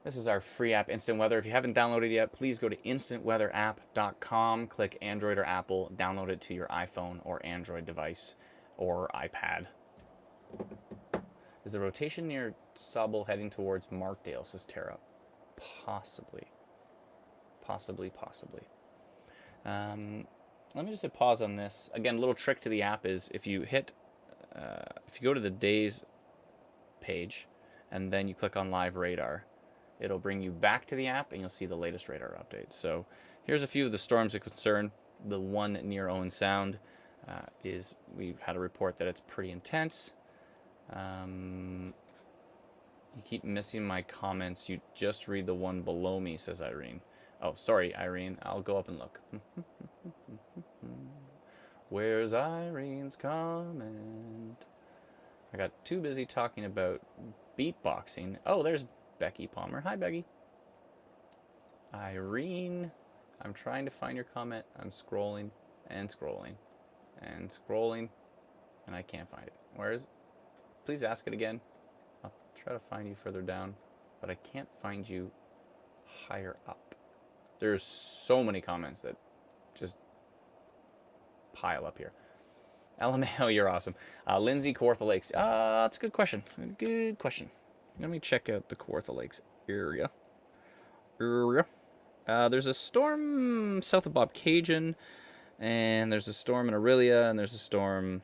This is our free app, Instant Weather. If you haven't downloaded it yet, please go to instantweatherapp.com, click Android or Apple, download it to your iPhone or Android device or iPad. Is the rotation near Sabal heading towards Markdale, says Tara? Possibly. Possibly. Let me just hit pause on this. Again, a little trick to the app is if you go to the days page and then you click on live radar, it'll bring you back to the app and you'll see the latest radar updates. So here's a few of the storms of concern. The one near Owen Sound we've had a report that it's pretty intense. You keep missing my comments. You just read the one below me, says Irene. Oh, sorry, Irene. I'll go up and look. Where's Irene's comment? I got too busy talking about beatboxing. Oh, there's Becky Palmer. Hi, Becky. Irene, I'm trying to find your comment. I'm scrolling and scrolling and scrolling, and I can't find it. Where is it? Please ask it again. I'll try to find you further down, but I can't find you higher up. There's so many comments that just pile up here. LMAO, you're awesome. Lindsay, Kawartha Lakes. That's a good question. Good question. Let me check out the Kawartha Lakes area. There's a storm south of Bob Cajun, and there's a storm in Aurelia, and there's a storm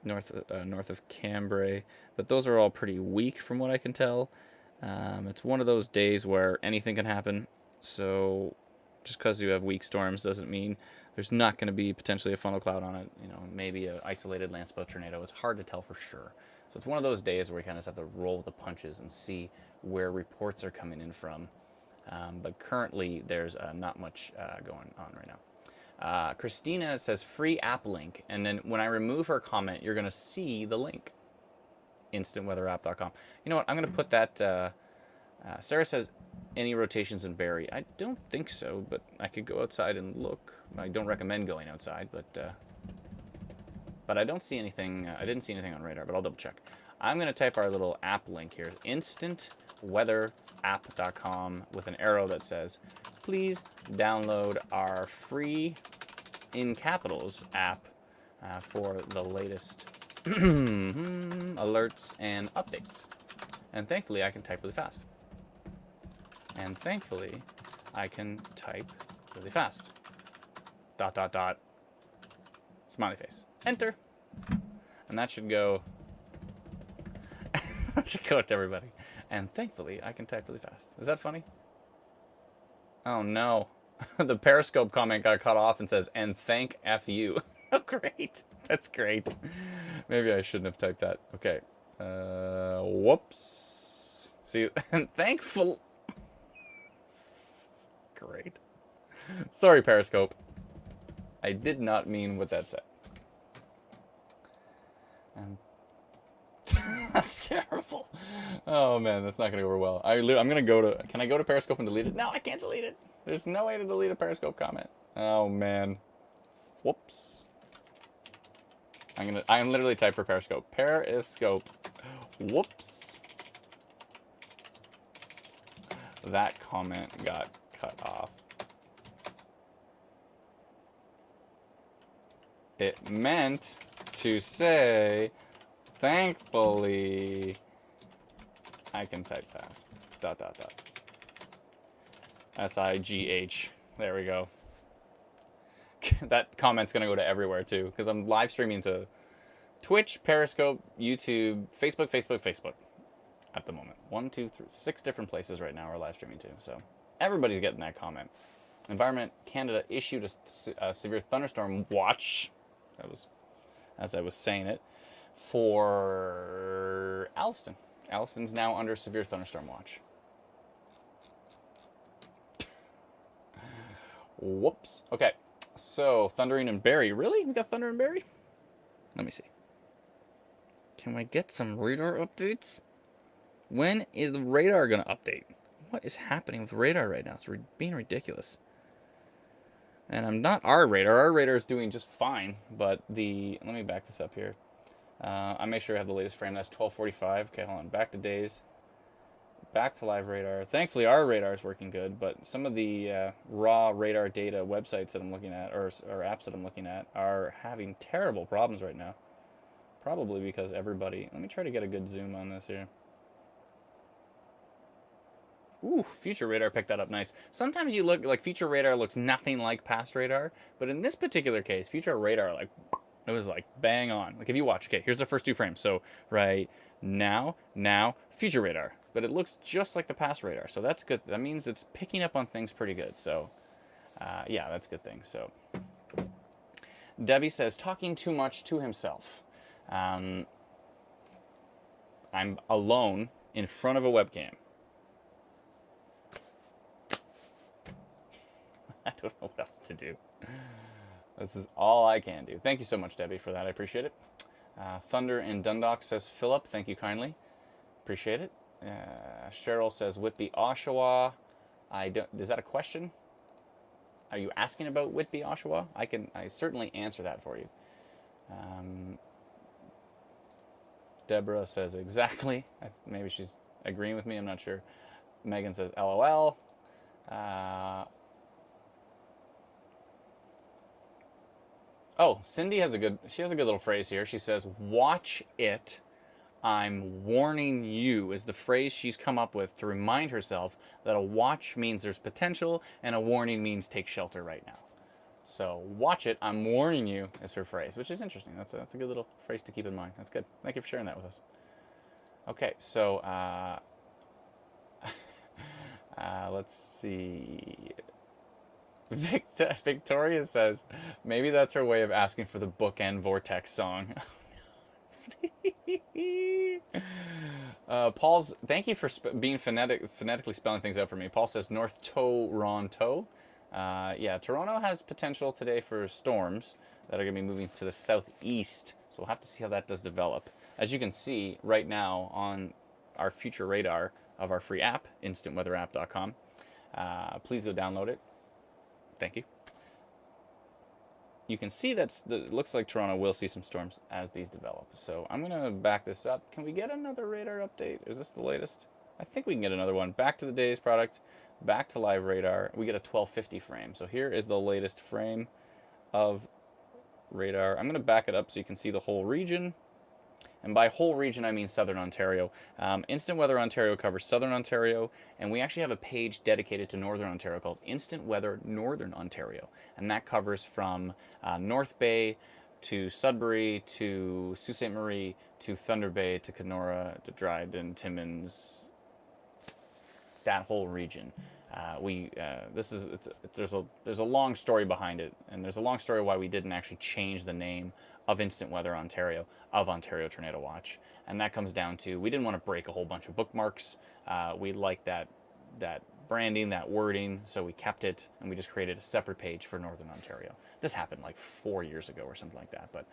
north of Cambrai, but those are all pretty weak from what I can tell. It's one of those days where anything can happen, so just because you have weak storms doesn't mean there's not going to be potentially a funnel cloud on it, maybe an isolated landspout tornado. It's hard to tell for sure. So it's one of those days where we kind of just have to roll with the punches and see where reports are coming in from. But currently, there's not much going on right now. Christina says free app link, and then when I remove her comment, you're going to see the link. Instantweatherapp.com. You know what? I'm going to put that. Sarah says, any rotations in Barrie? I don't think so, but I could go outside and look. I don't recommend going outside, but I don't see anything. I didn't see anything on radar, but I'll double check. I'm going to type our little app link here, instantweatherapp.com, with an arrow that says, please download our free, in capitals, app for the latest alerts and updates. And thankfully, I can type really fast. And thankfully, I can type really fast. ... Smiley face. Enter. And that should go... that should go to everybody. And thankfully, I can type really fast. Is that funny? Oh, no. The Periscope comment got cut off and says, and thank F you. Oh, great. That's great. Maybe I shouldn't have typed that. Okay. Whoops. See, thankful... Great. Sorry, Periscope. I did not mean what that said. That's terrible. Oh, man, that's not going to go over well. I'm going to go to... Can I go to Periscope and delete it? No, I can't delete it. There's no way to delete a Periscope comment. Oh, man. Whoops. I'm literally type for Periscope. Periscope. Whoops. That comment got cut off. It meant to say, thankfully, I can type fast. ... SIGH. There we go. That comment's going to go to everywhere, too, because I'm live streaming to Twitch, Periscope, YouTube, Facebook. At the moment. 1, 2, 3, 6 different places right now we're live streaming to. So everybody's getting that comment. Environment Canada issued a severe thunderstorm watch. That was, as I was saying it, for Alliston. Alliston's now under severe thunderstorm watch. Whoops. Okay. So thundering in Barrie. Really? We got thunder in Barrie? Let me see. Can I get some radar updates? When is the radar going to update? What is happening with radar right now? It's being ridiculous. And I'm not our radar. Our radar is doing just fine. But let me back this up here. I make sure I have the latest frame. That's 12:45. Okay, hold on. Back to days. Back to live radar. Thankfully, our radar is working good. But some of the raw radar data websites that I'm looking at, or apps that I'm looking at, are having terrible problems right now. Probably because everybody... Let me try to get a good zoom on this here. Ooh, future radar picked that up nice. Sometimes you look like future radar looks nothing like past radar, but in this particular case, future radar, like, it was like bang on. Like if you watch, okay, here's the first 2 frames. So right now, future radar, but it looks just like the past radar. So that's good. That means it's picking up on things pretty good. So yeah, that's a good thing. So Debbie says, talking too much to himself. I'm alone in front of a webcam. I don't know what else to do. This is all I can do. Thank you so much, Debbie, for that. I appreciate it. Thunder in Dundalk says, Philip, thank you kindly. Appreciate it. Cheryl says, Whitby, Oshawa. Is that a question? Are you asking about Whitby, Oshawa? I certainly answer that for you. Deborah says, exactly. Maybe she's agreeing with me. I'm not sure. Megan says, LOL. Oh, Cindy has a good little phrase here. She says, watch it. I'm warning you is the phrase she's come up with to remind herself that a watch means there's potential and a warning means take shelter right now. So watch it. I'm warning you is her phrase, which is interesting. That's a good little phrase to keep in mind. That's good. Thank you for sharing that with us. Okay, so let's see. Victoria says, maybe that's her way of asking for the Bookend Vortex song. Paul's, thank you for being phonetically spelling things out for me. Paul says North Toronto. Yeah, Toronto has potential today for storms that are going to be moving to the southeast. So we'll have to see how that does develop. As you can see right now on our future radar of our free app, instantweatherapp.com. Please go download it. Thank you. You can see it looks like Toronto will see some storms as these develop. So I'm going to back this up. Can we get another radar update? Is this the latest? I think we can get another one. Back to the day's product. Back to live radar. We get a 1250 frame. So here is the latest frame of radar. I'm going to back it up so you can see the whole region. And by whole region, I mean Southern Ontario. Instant Weather Ontario covers Southern Ontario, and we actually have a page dedicated to Northern Ontario called Instant Weather Northern Ontario. And that covers from North Bay to Sudbury to Sault Ste. Marie to Thunder Bay to Kenora to Dryden, Timmins, that whole region. There's a long story behind it, and there's a long story why we didn't actually change the name of Instant Weather Ontario of Ontario Tornado Watch, and that comes down to we didn't want to break a whole bunch of bookmarks. We like that branding, that wording, so we kept it, and we just created a separate page for Northern Ontario. This happened like 4 years ago or something like that, but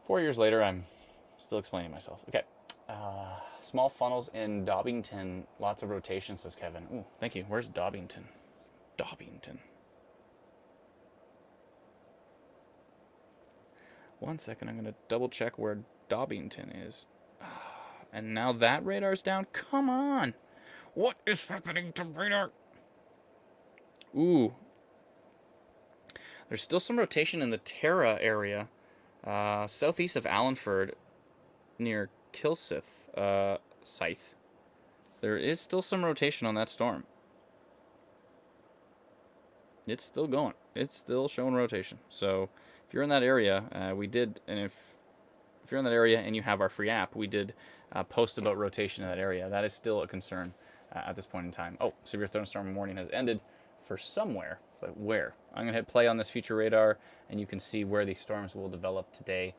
4 years later, I'm still explaining myself. Okay. Small funnels in Dobbington. Lots of rotation, says Kevin. Ooh, thank you. Where's Dobbington? Dobbington. 1 second. I'm going to double check where Dobbington is. And now that radar's down? Come on. What is happening to radar? Ooh. There's still some rotation in the Tara area. Southeast of Allenford near Kilsyth, Scythe. There is still some rotation on that storm. It's still going. It's still showing rotation. So if you're in that area, we did, and if you're in that area and you have our free app, we did post about rotation in that area. That is still a concern at this point in time. Oh, severe thunderstorm warning has ended for somewhere, but where? I'm going to hit play on this future radar, and you can see where these storms will develop today.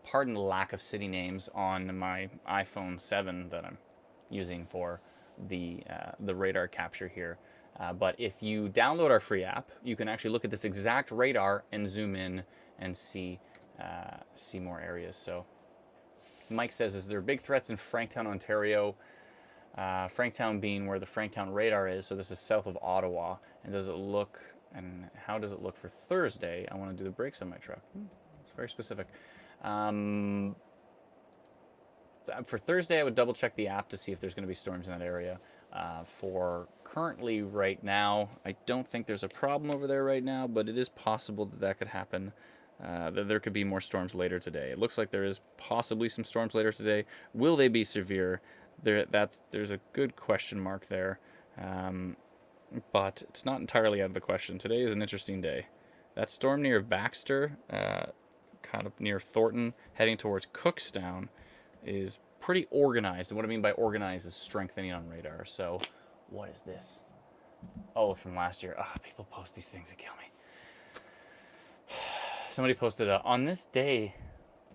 Pardon the lack of city names on my iPhone 7 that I'm using for the radar capture here. But if you download our free app, you can actually look at this exact radar and zoom in and see more areas. So Mike says, is there big threats in Franktown, Ontario? Franktown being where the Franktown radar is. So this is south of Ottawa. And does it look, and how does it look for Thursday? I want to do the brakes on my truck. It's very specific. For Thursday, I would double check the app to see if there's going to be storms in that area. For currently right now, I don't think there's a problem over there right now, but it is possible that could happen. That there could be more storms later today. It looks like there is possibly some storms later today. Will they be severe? There's a good question mark there, but it's not entirely out of the question. Today is an interesting day. That storm near Baxter, kind of near Thornton, heading towards Cookstown, is pretty organized. And what I mean by organized is strengthening on radar. So what is this? Oh, from last year. People post these things that kill me. Somebody posted on this day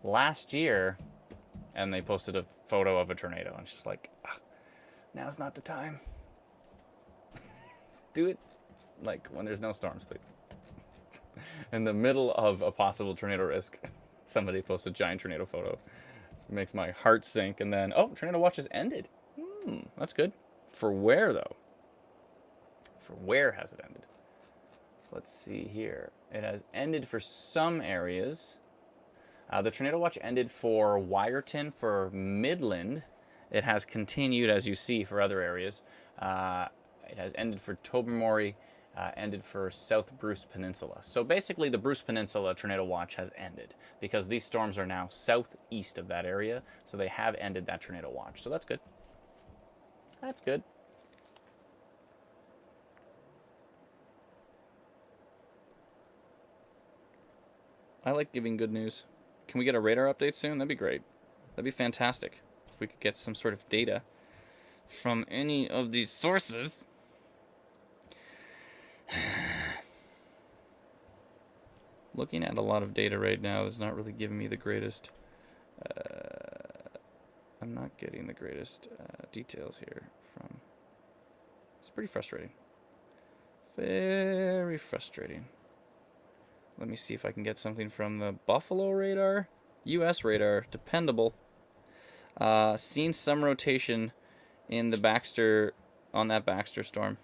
last year, and they posted a photo of a tornado. And it's just like, now's not the time. Do it like when there's no storms, please. In the middle of a possible tornado risk, somebody posted a giant tornado photo. It makes my heart sink. And then, tornado watch has ended. That's good. For where, though? For where has it ended? Let's see here. It has ended for some areas. The tornado watch ended for Wyerton, for Midland. It has continued, as you see, for other areas. It has ended for Tobermory, ended for South Bruce Peninsula. So basically, the Bruce Peninsula tornado watch has ended because these storms are now southeast of that area. So they have ended that tornado watch. So that's good. That's good. I like giving good news. Can we get a radar update soon? That'd be great. That'd be fantastic if we could get some sort of data from any of these sources. Looking at a lot of data right now is not really giving me the greatest I'm not getting the greatest details here from... It's pretty frustrating. Very frustrating. Let me see if I can get something from the Buffalo radar. US radar, dependable. Seen some rotation in the Baxter, on that Baxter storm.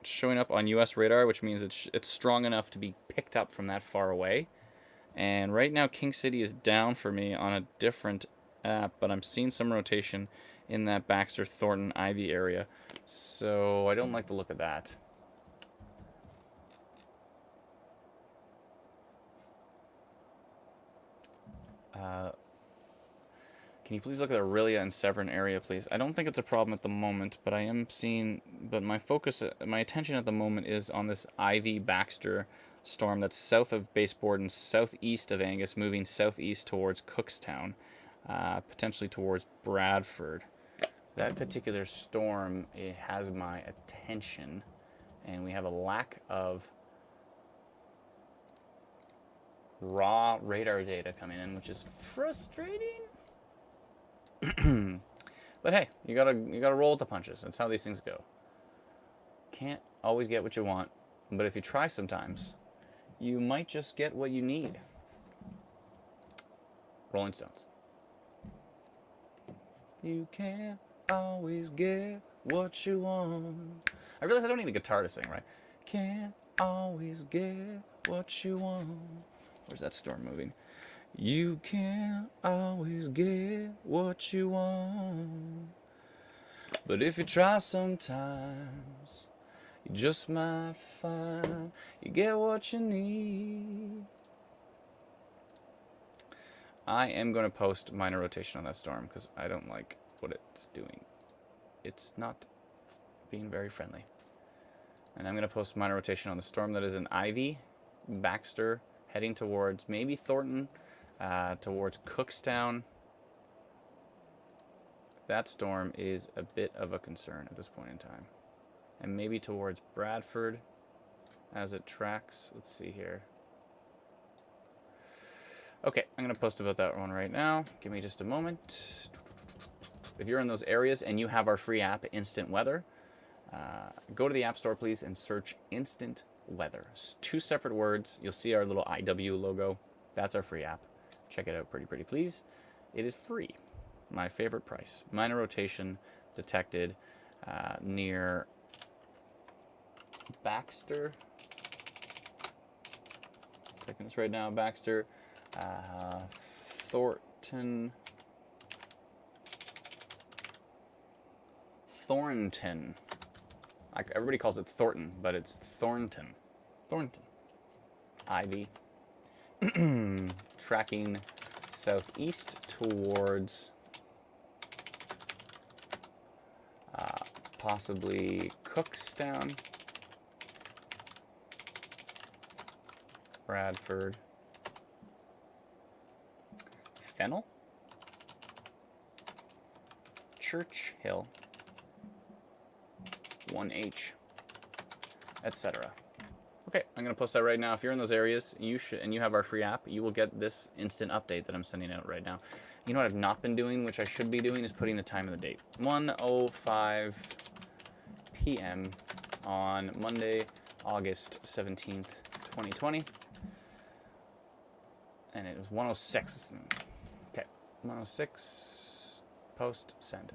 It's showing up on US radar, which means it's strong enough to be picked up from that far away. And right now King City is down for me on a different app, but I'm seeing some rotation in that Baxter, Thornton, Ivy area. So I don't like the look of that. Can you please look at the Aurelia and Severn area, please? I don't think it's a problem at the moment, but I am seeing... But my focus, my attention at the moment is on this Ivy Baxter storm that's south of Baseboard and southeast of Angus, moving southeast towards Cookstown, potentially towards Bradford. That particular storm, it has my attention, and we have a lack of raw radar data coming in, which is frustrating. But hey, you gotta roll with the punches. That's how these things go. Can't always get what you want, but if you try sometimes, you might just get what you need. Rolling Stones. You can't always get what you want. I realize I don't need a guitar to sing, right? Can't always get what you want. Where's that storm moving? You can't always get what you want, but if you try sometimes, you just might find you get what you need. I am going to post minor rotation on that storm because I don't like what it's doing. It's not being very friendly. And I'm going to post minor rotation on the storm that is in Ivy, Baxter, heading towards maybe Thornton, towards Cookstown. That storm is a bit of a concern at this point in time. And maybe towards Bradford as it tracks. Let's see here. Okay, I'm going to post about that one right now. Give me just a moment. If you're in those areas and you have our free app, Instant Weather, go to the App Store, please, and search Instant Weather. It's 2 separate words. You'll see our little IW logo. That's our free app. Check it out, pretty please. It is free. My favorite price. Minor rotation detected near Baxter. Checking this right now. Baxter, Thornton. Everybody calls it Thornton, but it's Thornton. Thornton. Ivy. Tracking southeast towards possibly Cookstown, Bradford, Fennel, Church Hill, 1H, etc. Okay, I'm going to post that right now. If you're in those areas, and you have our free app, you will get this instant update that I'm sending out right now. You know what I've not been doing, which I should be doing, is putting the time and the date. 1:05 p.m. on Monday, August 17th, 2020. And it was 1:06. Okay, 1:06, post, send.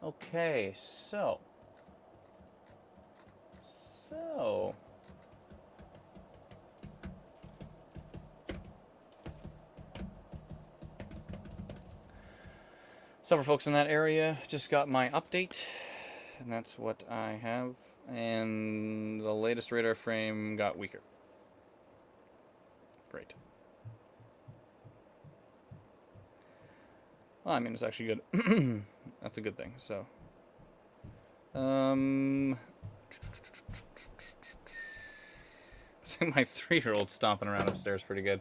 Okay, so... several folks in that area just got my update, and that's what I have. And the latest radar frame got weaker. Great. Well, I mean, it's actually good. That's a good thing. So, my 3-year-old stomping around upstairs pretty good.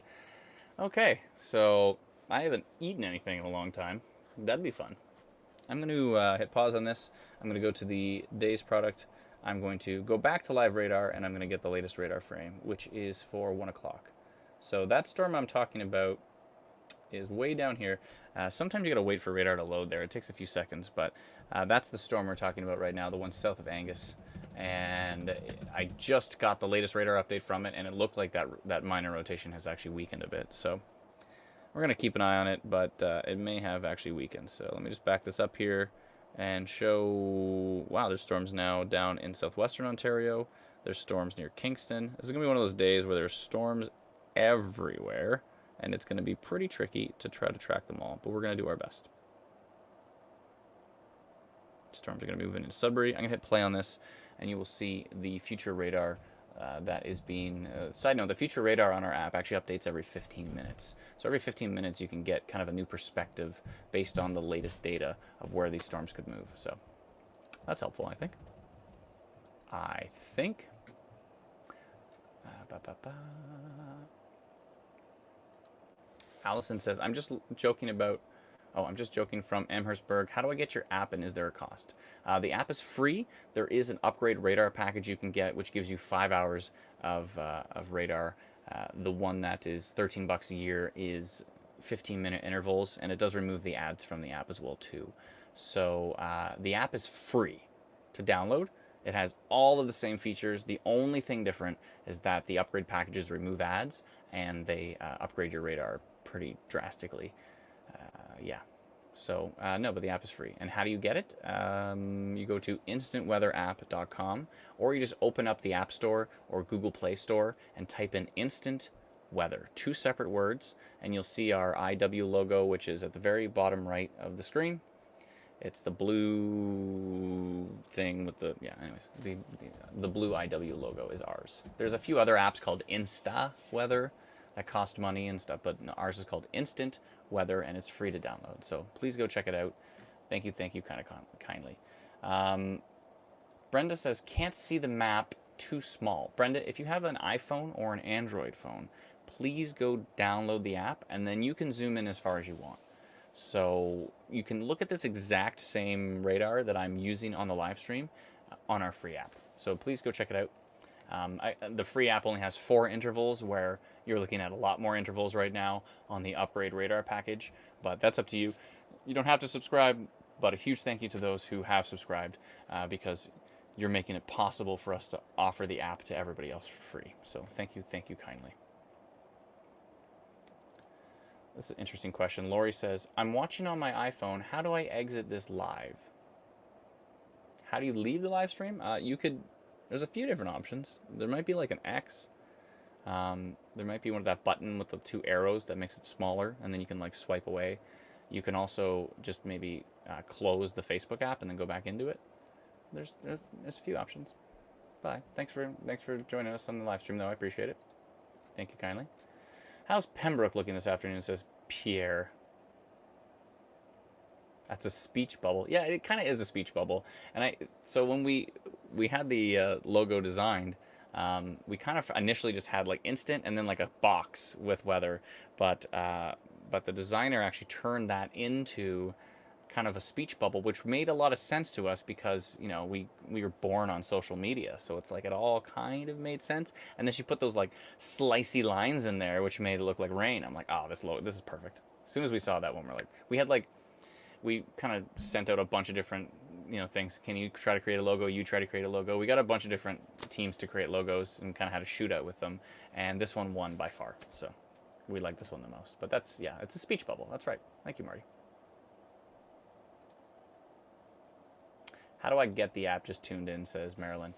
Okay, so I haven't eaten anything in a long time. That'd be fun. I'm going to hit pause on this. I'm going to go to the day's product. I'm going to go back to live radar, and I'm going to get the latest radar frame, which is for 1 o'clock. So that storm I'm talking about is way down here. Sometimes you gotta wait for radar to load there. It takes a few seconds, but that's the storm we're talking about right now, the one south of Angus. And I just got the latest radar update from it, and it looked like that minor rotation has actually weakened a bit. So we're going to keep an eye on it, but it may have actually weakened. So let me just back this up here and show, wow, there's storms now down in southwestern Ontario. There's storms near Kingston. This is going to be one of those days where there's storms everywhere, and it's going to be pretty tricky to try to track them all, but we're going to do our best. Storms are going to be moving into Sudbury. I'm going to hit play on this, and you will see the future radar that is being... side note, the future radar on our app actually updates every 15 minutes. So every 15 minutes you can get kind of a new perspective based on the latest data of where these storms could move. So that's helpful, I think. Allison says, I'm just joking from Amherstburg. How do I get your app, and is there a cost? The app is free. There is an upgrade radar package you can get, which gives you 5 hours of radar. The one that is $13 a year is 15-minute intervals, and it does remove the ads from the app as well too. So the app is free to download. It has all of the same features. The only thing different is that the upgrade packages remove ads, and they upgrade your radar pretty drastically. Yeah, so no, but the app is free. And how do you get it? You go to instantweatherapp.com, or you just open up the App Store or Google Play Store and type in Instant Weather, 2 separate words, and you'll see our IW logo, which is at the very bottom right of the screen. It's the blue thing with the, yeah, anyways, the blue IW logo is ours. There's a few other apps called Insta Weather that cost money and stuff, but ours is called Instant Weather, and it's free to download. So please go check it out. Thank you kind of kindly. Brenda says, can't see the map, too small. Brenda, if you have an iPhone or an Android phone, please go download the app, and then you can zoom in as far as you want. So you can look at this exact same radar that I'm using on the live stream on our free app. So please go check it out. The free app only has 4 intervals, where you're looking at a lot more intervals right now on the upgrade radar package, but that's up to you. You don't have to subscribe, but a huge thank you to those who have subscribed, because you're making it possible for us to offer the app to everybody else for free. So thank you kindly. This is an interesting question. Lori says, I'm watching on my iPhone. How do I exit this live? How do you leave the live stream? There's a few different options. There might be like an X. There might be one of that button with the 2 arrows that makes it smaller, and then you can like swipe away. You can also just maybe close the Facebook app and then go back into it. There's a few options. Bye. Thanks for joining us on the live stream, though. I appreciate it. Thank you kindly. How's Pembroke looking this afternoon? Says Pierre. That's a speech bubble. Yeah, it kind of is a speech bubble. And so when we had the logo designed, we kind of initially just had like instant and then like a box with weather, but the designer actually turned that into kind of a speech bubble, which made a lot of sense to us because, you know, we were born on social media, so it's like it all kind of made sense. And then she put those like slicey lines in there, which made it look like rain. I'm like, oh, this is perfect. As soon as we saw that one, we kind of sent out a bunch of different, you know, things. Can you try to create a logo? You try to create a logo. We got a bunch of different teams to create logos and kind of had a shootout with them, and this one won by far. So we like this one the most. But that's, yeah, it's a speech bubble. That's right. Thank you, Marty. How do I get the app? Just tuned in, says Marilyn.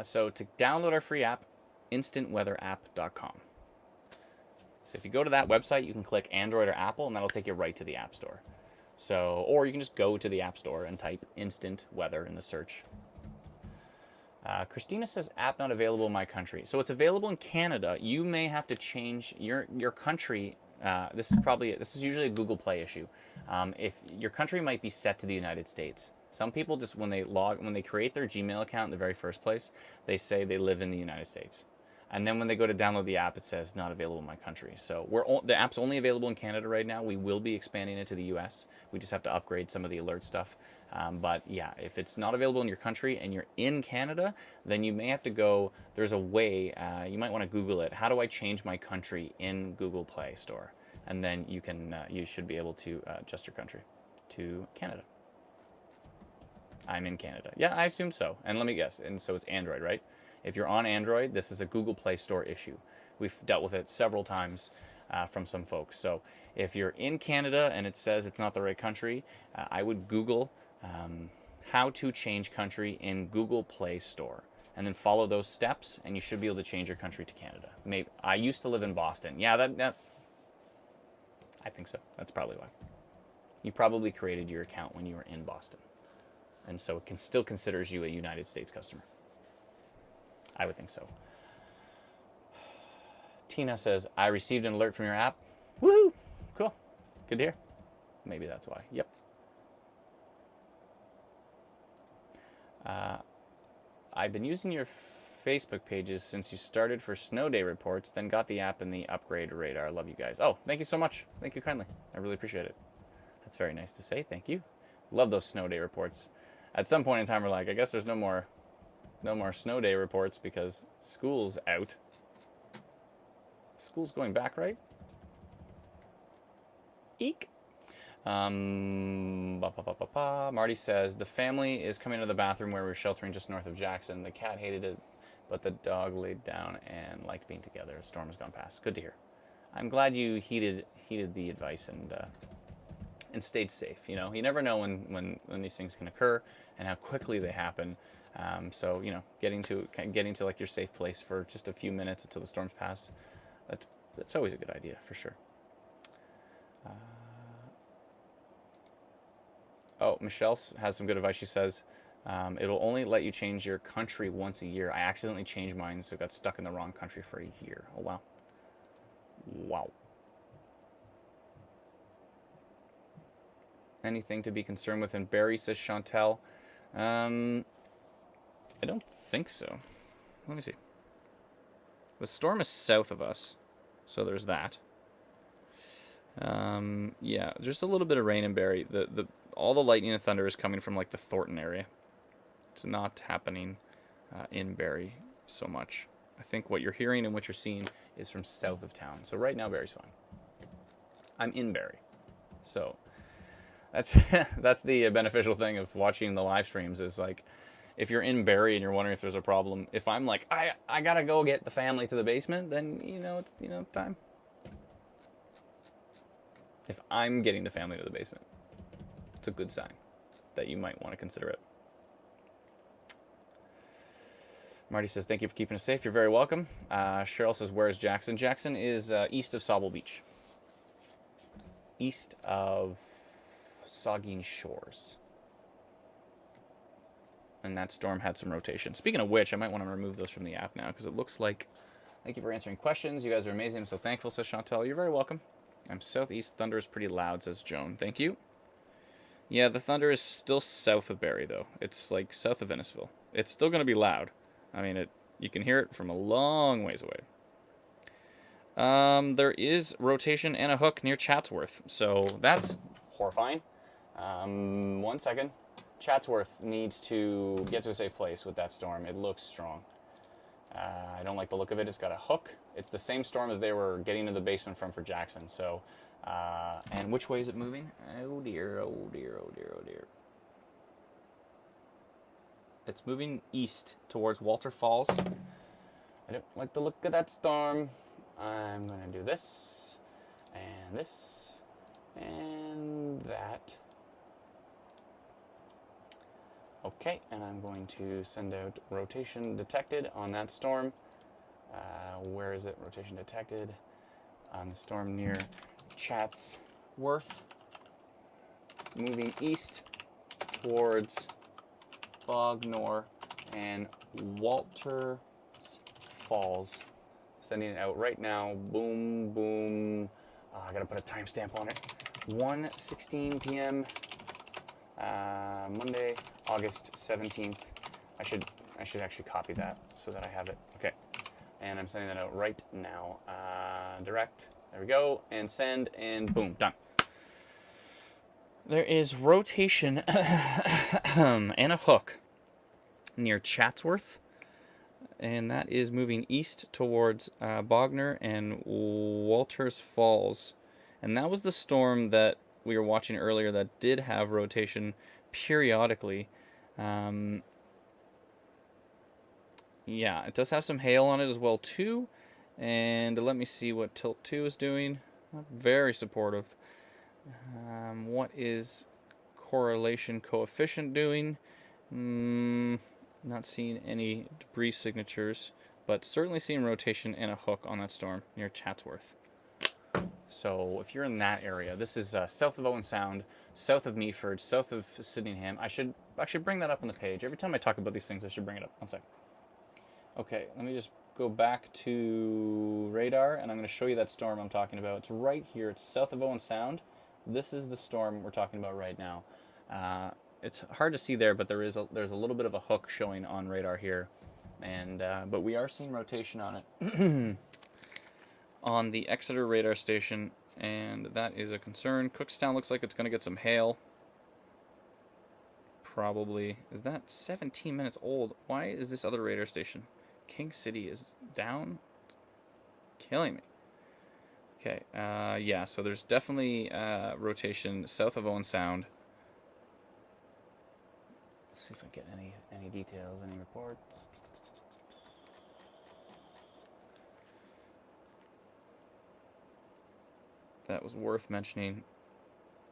So to download our free app, instantweatherapp.com. So if you go to that website, you can click Android or Apple, and that'll take you right to the App Store. So, or you can just go to the App Store and type Instant Weather in the search. Christina says, app not available in my country. So it's available in Canada. You may have to change your country. This is usually a Google Play issue. If your country might be set to the United States. Some people just, when they create their Gmail account in the very first place, they say they live in the United States. And then when they go to download the app, it says not available in my country. So the app's only available in Canada right now. We will be expanding it to the US. We just have to upgrade some of the alert stuff. But yeah, if it's not available in your country and you're in Canada, then you may have to go, there's a way, you might want to Google it. How do I change my country in Google Play Store? and then you should be able to adjust your country to Canada. I'm in Canada. Yeah, I assume so. And let me guess. And so it's Android, right? If you're on Android, this is a Google Play Store issue. We've dealt with it several times from some folks. So if you're in Canada and it says it's not the right country, I would Google how to change country in Google Play Store. And then follow those steps, and you should be able to change your country to Canada. Maybe I used to live in Boston. Yeah, that I think so. That's probably why. You probably created your account when you were in Boston. And so it still considers you a United States customer. I would think so. Tina says, I received an alert from your app. Woohoo! Cool. Good to hear. Maybe that's why. Yep. I've been using your Facebook pages since you started for snow day reports, then got the app and the upgrade radar. Love you guys. Oh, thank you so much. Thank you kindly. I really appreciate it. That's very nice to say. Thank you. Love those snow day reports. At some point in time, we're like, I guess there's no more snow day reports because school's out. School's going back, right? Eek. Marty says, the family is coming to the bathroom where we're sheltering just north of Jackson. The cat hated it, but the dog laid down and liked being together. A storm has gone past. Good to hear. I'm glad you heeded the advice and stayed safe. You know, you never know when these things can occur and how quickly they happen. So, you know, getting to like your safe place for just a few minutes until the storms pass, that's always a good idea for sure. Oh, Michelle has some good advice. She says, it'll only let you change your country once a year. I accidentally changed mine, so got stuck in the wrong country for a year. Oh, wow. Wow. Anything to be concerned with in Barrie, says Chantel. I don't think so. Let me see. The storm is south of us, so there's that. Yeah, just a little bit of rain in Barrie. All the lightning and thunder is coming from like the Thornton area. It's not happening in Barrie so much. I think what you're hearing and what you're seeing is from south of town. So right now Barrie's fine. I'm in Barrie, so that's that's the beneficial thing of watching the live streams is like if you're in Barrie and you're wondering if there's a problem. If I'm like I gotta go get the family to the basement, then it's time. If I'm getting the family to the basement, it's a good sign that you might want to consider it. Marty says, thank you for keeping us safe. You're very welcome. Cheryl says, where is Jackson? Jackson is east of Sauble Beach. East of Saugeen Shores. And that storm had some rotation. Speaking of which, I might want to remove those from the app now because it looks like... Thank you for answering questions. You guys are amazing. I'm so thankful, says Chantel. You're very welcome. I'm southeast. Thunder is pretty loud, says Joan. Thank you. Yeah, the thunder is still south of Barrie, though. It's like south of Innisfil. It's still going to be loud. I mean, you can hear it from a long ways away. There is rotation and a hook near Chatsworth, so that's horrifying. 1 second. Chatsworth needs to get to a safe place with that storm. It looks strong. I don't like the look of it. It's got a hook. It's the same storm that they were getting to the basement from for Jackson. So, and which way is it moving? Oh dear, oh dear, oh dear, oh dear. It's moving east towards Walter Falls. I don't like the look of that storm. I'm going to do this, and that. Okay, and I'm going to send out rotation detected on that storm. Where is it? Rotation detected on the storm near Chatsworth. Moving east towards Bognor and Walter Falls. Sending it out right now. Boom, boom. I gotta put a timestamp on it. 1:16 p.m. Monday, August 17th. I should actually copy that so that I have it. Okay. And I'm sending that out right now. Direct. There we go. And send, and boom, done. There is rotation and a hook near Chatsworth. And that is moving east towards Bognor and Walters Falls. And that was the storm that we were watching earlier that did have rotation periodically. Yeah, it does have some hail on it as well too. And let me see what Tilt 2 is doing. Not very supportive. What is correlation coefficient doing? Not seeing any debris signatures, but certainly seeing rotation and a hook on that storm near Chatsworth. So if you're in that area, this is south of Owen Sound, south of Meaford, south of Sydenham. I should actually bring that up on the page. Every time I talk about these things, I should bring it up. One sec. Okay, let me just go back to radar, and I'm going to show you that storm I'm talking about. It's right here. It's south of Owen Sound. This is the storm we're talking about right now. It's hard to see there, but there's a little bit of a hook showing on radar here, and but we are seeing rotation on it on the Exeter radar station, and that is a concern. Cookstown looks like it's going to get some hail. Probably. Is that 17 minutes old? Why is this other radar station? King City is down. Killing me. Okay, yeah, so there's definitely rotation south of Owen Sound. Let's see if I get any details, any reports. That was worth mentioning.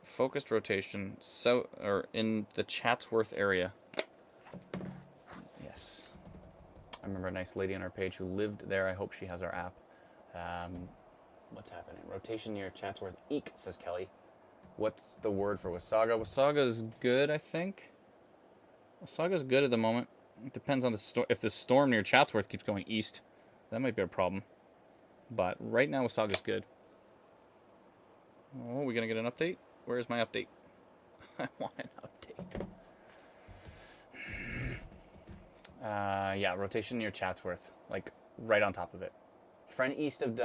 Focused rotation or in the Chatsworth area. Yes. I remember a nice lady on our page who lived there. I hope she has our app. What's happening? Rotation near Chatsworth. Eek, says Kelly. What's the word for Wasaga? Wasaga is good, I think. Wasaga is good at the moment. It depends on the storm. If the storm near Chatsworth keeps going east, that might be a problem. But right now, Wasaga is good. Oh, are we going to get an update? Where's my update? I want an update. Yeah, rotation near Chatsworth. Like, right on top of it. Friend east of...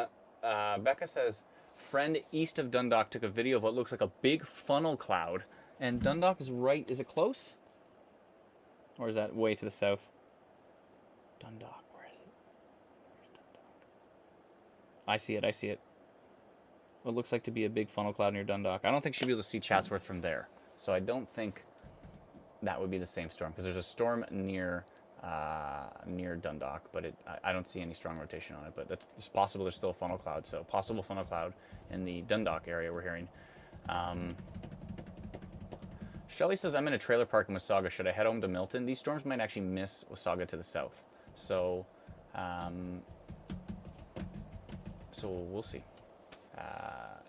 Becca says, friend east of Dundalk took a video of what looks like a big funnel cloud. And Dundalk is right... Is it close? Or is that way to the south? Dundalk, where is it? Where's Dundalk? I see it, I see it. What looks like to be a big funnel cloud near Dundalk. I don't think she'll be able to see Chatsworth from there. So I don't think that would be the same storm. Because there's a storm near Dundalk, but I don't see any strong rotation on it. But it's possible there's still a funnel cloud. So possible funnel cloud in the Dundalk area we're hearing. Shelley says, I'm in a trailer park in Wasaga. Should I head home to Milton? These storms might actually miss Wasaga to the south. So, we'll see.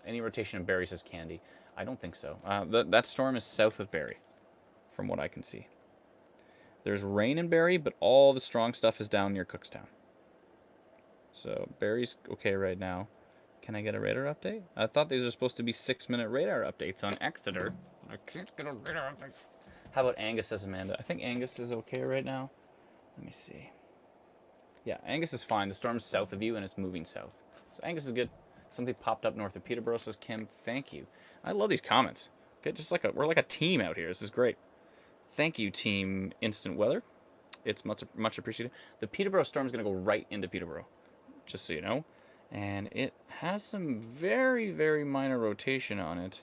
Any rotation of Barrie, says Candy. I don't think so. That storm is south of Barrie, from what I can see. There's rain in Barrie, but all the strong stuff is down near Cookstown. So Barrie's okay right now. Can I get a radar update? I thought these are supposed to be 6-minute radar updates on Exeter. I can't get a radar update. How about Angus, says Amanda? I think Angus is okay right now. Let me see. Yeah, Angus is fine. The storm's south of you, and it's moving south. So Angus is good. Something popped up north of Peterborough, says Kim. Thank you. I love these comments. Okay, just like we're like a team out here. This is great. Thank you, Team Instant Weather. It's much appreciated. The Peterborough storm is going to go right into Peterborough, just so you know. And it has some very, very minor rotation on it.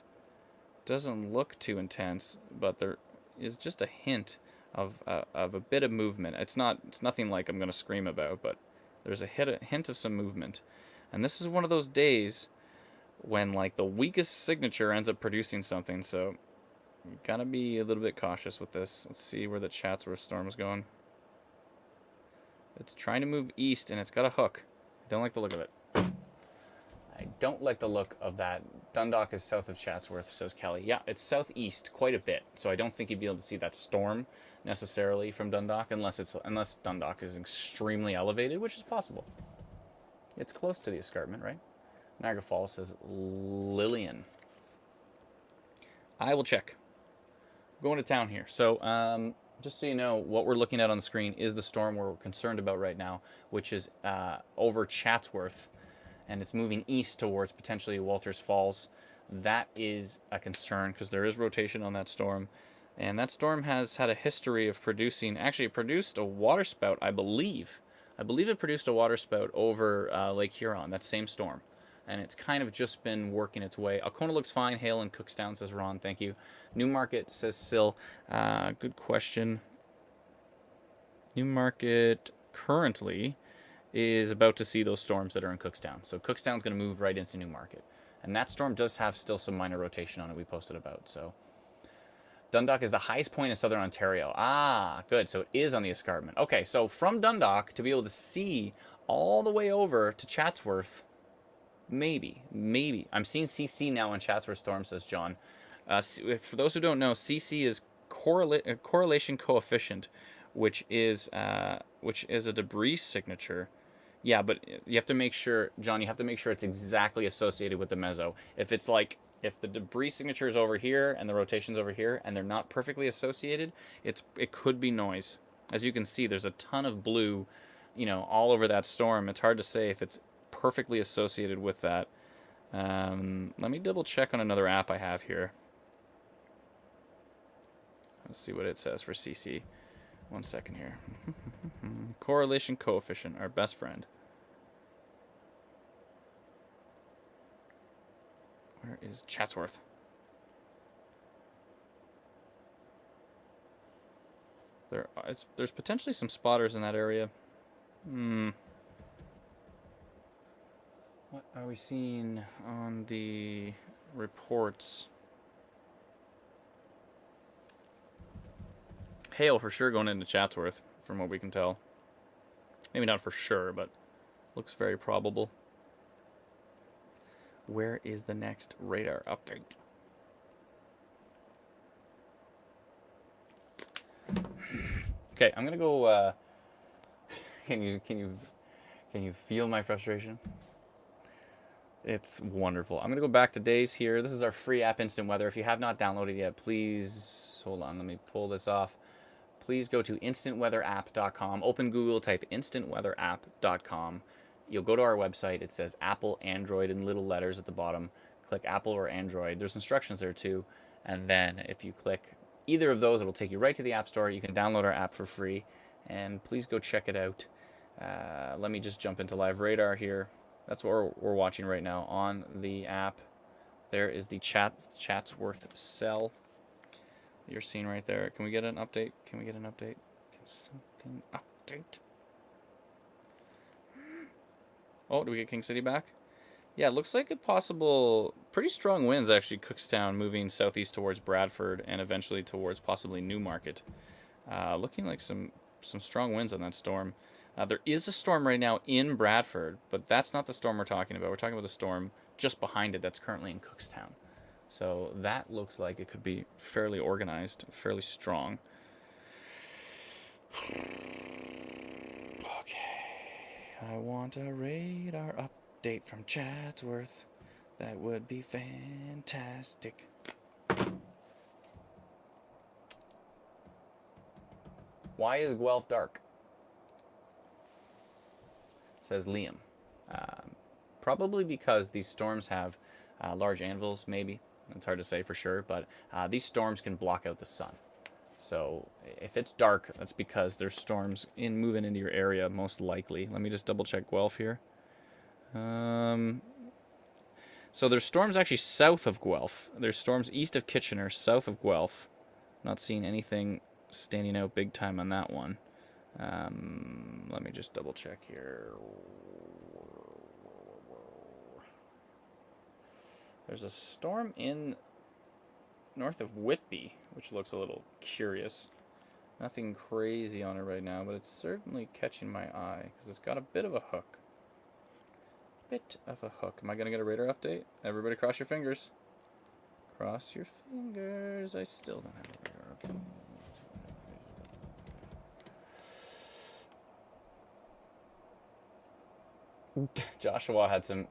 Doesn't look too intense, but there is just a hint of a bit of movement. It's nothing like I'm going to scream about, but there's a hint of some movement. And this is one of those days when like the weakest signature ends up producing something, so you gotta be a little bit cautious with this. Let's see where the Chatsworth storm is going. It's trying to move east, and it's got a hook. I don't like the look of it. I don't like the look of that. Dundalk is south of Chatsworth, says Kelly. Yeah, it's southeast quite a bit, so I don't think you'd be able to see that storm necessarily from Dundalk unless Dundalk is extremely elevated, which is possible. It's close to the escarpment, right? Niagara Falls, says Lillian. I will check. Going to town here. So, just so you know, what we're looking at on the screen is the storm we're concerned about right now, which is over Chatsworth, and it's moving east towards potentially Walters Falls. That is a concern because there is rotation on that storm, and that storm has had a history of producing. Actually, it produced a waterspout, I believe. I believe it produced a waterspout over Lake Huron, that same storm. and it's kind of just been working its way. Alcona looks fine. Hale and Cookstown, says Ron. Thank you. Newmarket, says Sil. Good question. Newmarket currently is about to see those storms that are in Cookstown. So Cookstown's going to move right into Newmarket. And that storm does have still some minor rotation on it we posted about. So Dundalk is the highest point in southern Ontario. Ah, good. So it is on the escarpment. Okay, so from Dundalk to be able to see all the way over to Chatsworth, maybe. I'm seeing CC now in Chatsworth storm, says John. For those who don't know, CC is correlation coefficient, which is a debris signature. Yeah, but you have to make sure, John, you have to make sure it's exactly associated with the meso. If it's like, if the debris signature is over here and the rotation's over here and they're not perfectly associated, it could be noise. As you can see, there's a ton of blue, all over that storm. It's hard to say if it's perfectly associated with that. Let me double check on another app I have here. Let's see what it says for CC. One second here. Correlation coefficient, our best friend. Where is Chatsworth? There's potentially some spotters in that area. What are we seeing on the reports? Hail for sure going into Chatsworth, from what we can tell. Maybe not for sure, but looks very probable. Where is the next radar update? Okay, I'm gonna go. Can you feel my frustration? It's wonderful. I'm gonna go back to days here. This is our free app, Instant Weather. If you have not downloaded yet, please hold on. Let me pull this off. Please go to instantweatherapp.com. Open Google, type instantweatherapp.com. You'll go to our website. It says Apple, Android in little letters at the bottom. Click Apple or Android. There's instructions there too. And then if you click either of those, it'll take you right to the App Store. You can download our app for free. And please go check it out. Let me just jump into live radar here. That's what we're watching right now on the app. There is the Chatsworth cell you're seeing right there. Can we get an update? Can we get an update? Can something update? Oh, do we get King City back? Yeah, it looks like a possible, pretty strong winds actually. Cookstown moving southeast towards Bradford and eventually towards possibly Newmarket. Looking like some strong winds on that storm. There is a storm right now in Bradford, but that's not the storm we're talking about. We're talking about the storm just behind it that's currently in Cookstown. So that looks like it could be fairly organized, fairly strong. Okay. I want a radar update from Chatsworth. That would be fantastic. Why is Guelph dark? Says Liam. Probably because these storms have large anvils, maybe. It's hard to say for sure, but these storms can block out the sun. So if it's dark, that's because there's storms moving into your area, most likely. Let me just double check Guelph here. So there's storms actually south of Guelph. There's storms east of Kitchener, south of Guelph. Not seeing anything standing out big time on that one. Let me just double check here. There's a storm in north of Whitby, which looks a little curious. Nothing crazy on it right now, but it's certainly catching my eye because it's got a bit of a hook. Am I going to get a radar update? Everybody cross your fingers. Cross your fingers. I still don't have a radar update. Joshua had some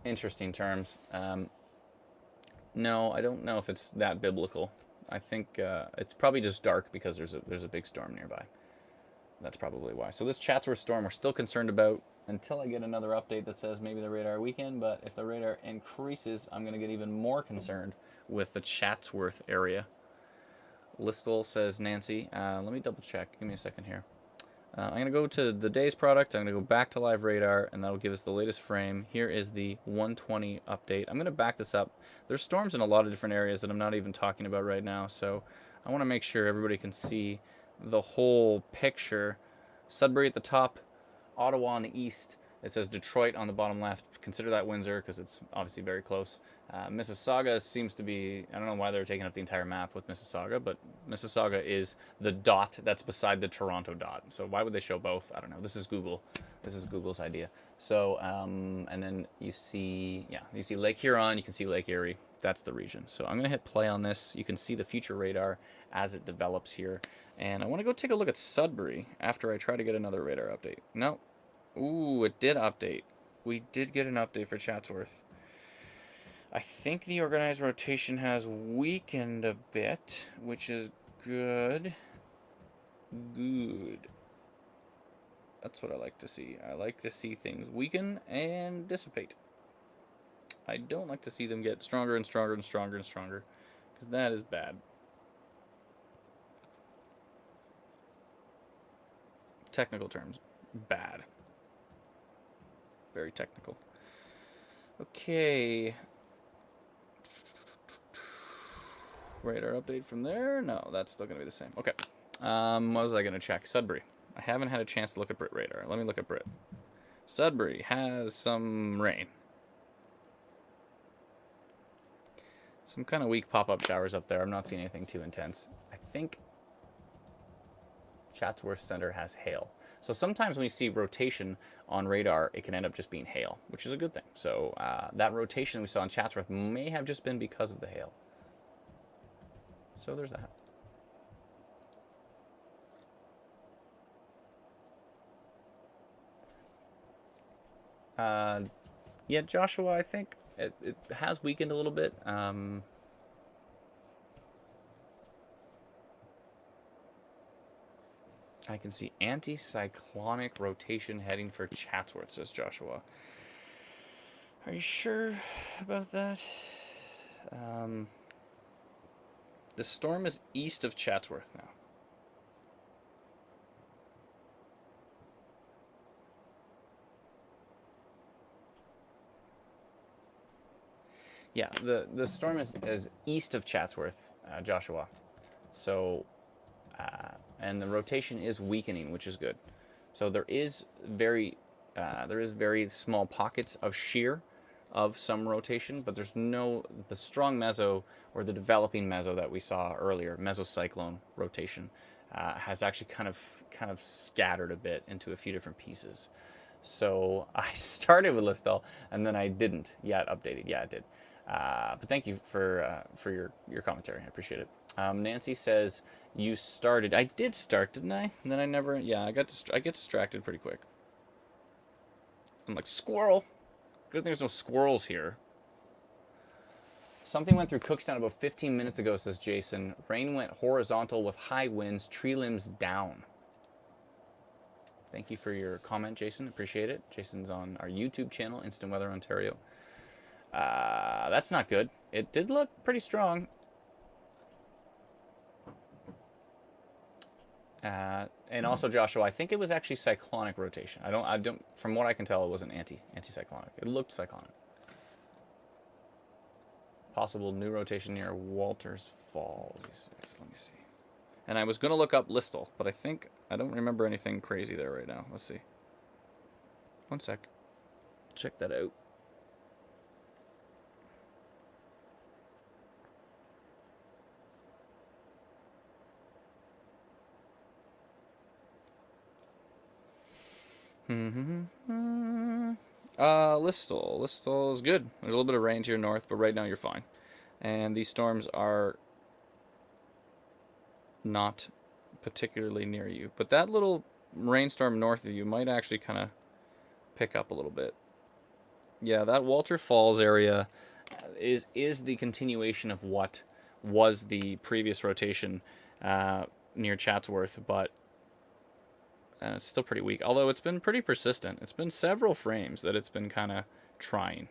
interesting terms. No, I don't know if it's that biblical. I think it's probably just dark because there's a big storm nearby. That's probably why. So this Chatsworth storm we're still concerned about until I get another update that says maybe the radar weakened. But if the radar increases, I'm going to get even more concerned with the Chatsworth area. Listel, says Nancy. Let me double check. Give me a second here. I'm going to go to the day's product. I'm going to go back to live radar, and that'll give us the latest frame. Here is the 120 update. I'm going to back this up. There's storms in a lot of different areas that I'm not even talking about right now, so I want to make sure everybody can see the whole picture. Sudbury at the top, Ottawa on the east. It says Detroit on the bottom left. Consider that Windsor because it's obviously very close. Mississauga seems to be, I don't know why they're taking up the entire map with Mississauga, but Mississauga is the dot that's beside the Toronto dot. So why would they show both? I don't know. This is Google. This is Google's idea. So, and then you see, yeah, you see Lake Huron, you can see Lake Erie. That's the region. So I'm going to hit play on this. You can see the future radar as it develops here. And I want to go take a look at Sudbury after I try to get another radar update. No. Ooh, it did update. We did get an update for Chatsworth. I think the organized rotation has weakened a bit, which is good. Good. That's what I like to see. I like to see things weaken and dissipate. I don't like to see them get stronger and stronger and stronger and stronger, because that is bad. Technical terms. Bad. Very technical. Okay. Radar update from there? No, that's still going to be the same. Okay. What was I going to check? Sudbury. I haven't had a chance to look at Brit radar. Let me look at Brit. Sudbury has some rain. Some kind of weak pop-up showers up there. I'm not seeing anything too intense. I think Chatsworth Center has hail. So sometimes when you see rotation on radar, it can end up just being hail, which is a good thing. So that rotation we saw in Chatsworth may have just been because of the hail. So there's that. Yeah, Joshua, I think it has weakened a little bit. I can see anticyclonic rotation heading for Chatsworth, says Joshua. Are you sure about that? The storm is east of Chatsworth now. Yeah, the storm is east of Chatsworth, Joshua. So, and the rotation is weakening, which is good. So there is very small pockets of shear of some rotation, but there's no, the strong meso or the developing meso that we saw earlier, mesocyclone rotation, has actually kind of scattered a bit into a few different pieces. So I started with Listel and then I didn't yet updated. Yeah, I did. But thank you for your commentary. I appreciate it. Nancy says you started. I did start, didn't I? And then I never. Yeah, I get distracted pretty quick. I'm like, squirrel. Good thing there's no squirrels here. Something went through Cookstown about 15 minutes ago, says Jason. Rain went horizontal with high winds, tree limbs down. Thank you for your comment, Jason. Appreciate it. Jason's on our YouTube channel, Instant Weather Ontario. That's not good. It did look pretty strong. And also, Joshua, I think it was actually cyclonic rotation. I don't. From what I can tell, it wasn't anti-cyclonic. It looked cyclonic. Possible new rotation near Walters Falls. Let me see. And I was gonna look up Listel, but I don't remember anything crazy there right now. Let's see. One sec. Check that out. Listel is good. There's a little bit of rain to your north, but right now you're fine. And these storms are not particularly near you. But that little rainstorm north of you might actually kind of pick up a little bit. Yeah, that Walter Falls area is the continuation of what was the previous rotation near Chatsworth, but it's still pretty weak. Although it's been pretty persistent. It's been several frames that it's been kind of trying.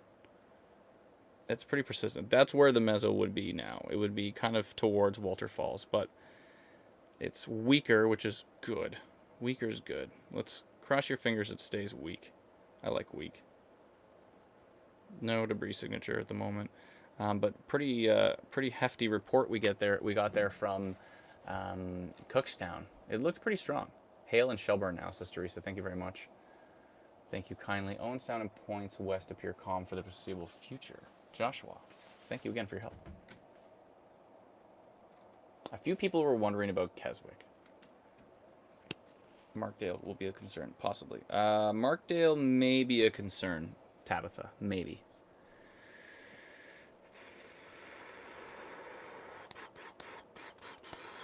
It's pretty persistent. That's where the meso would be now. It would be kind of towards Walter Falls, but it's weaker, which is good. Weaker's good. Let's cross your fingers it stays weak. I like weak. No debris signature at the moment. But pretty hefty report we got there from Cookstown. It looked pretty strong. Hail and Shelburne now, says Teresa. Thank you very much. Thank you kindly. Owen Sound and points west appear calm for the foreseeable future. Joshua, thank you again for your help. A few people were wondering about Keswick. Markdale will be a concern, possibly. Markdale may be a concern, Tabitha, maybe.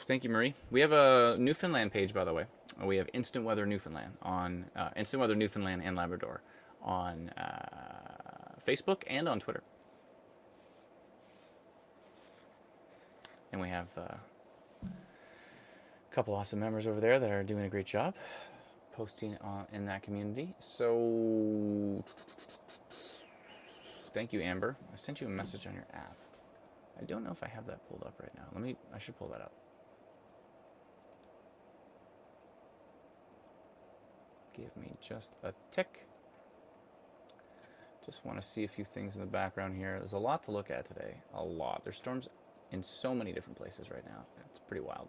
Thank you, Marie. We have a Newfoundland page, by the way. We have Instant Weather Newfoundland on Instant Weather Newfoundland and Labrador on Facebook and on Twitter. And we have a couple awesome members over there that are doing a great job posting in that community. So thank you, Amber. I sent you a message on your app. I don't know if I have that pulled up right now. I should pull that up. Give me just a tick. Just want to see a few things in the background here. There's a lot to look at today. A lot. There's storms in so many different places right now. It's pretty wild.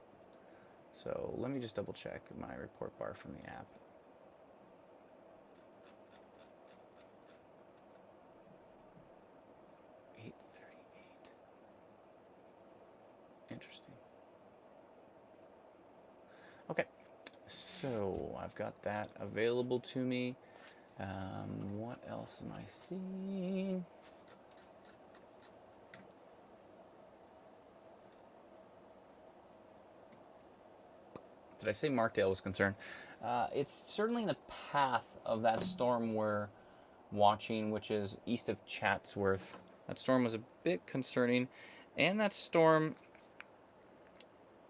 So let me just double check my report bar from the app. Interesting. Okay, so I've got that available to me. What else am I seeing? Did I say Markdale was concerned? It's certainly in the path of that storm we're watching, which is east of Chatsworth. That storm was a bit concerning, and that storm,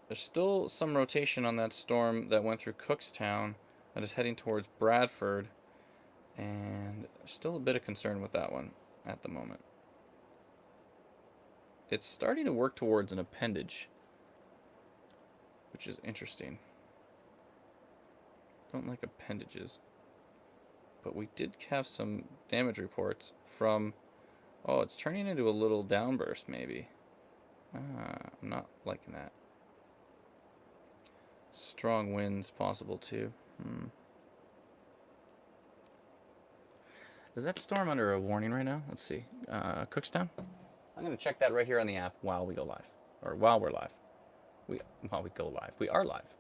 there's still some rotation on that storm that went through Cookstown that is heading towards Bradford, and still a bit of concern with that one at the moment. It's starting to work towards an appendage, which is interesting. Don't like appendages. But we did have some damage reports from... Oh, it's turning into a little downburst, maybe. I'm not liking that. Strong winds possible, too. Is that storm under a warning right now? Let's see. Cookstown? I'm going to check that right here on the app while we go live. Or while we're live. While we go live. We are live.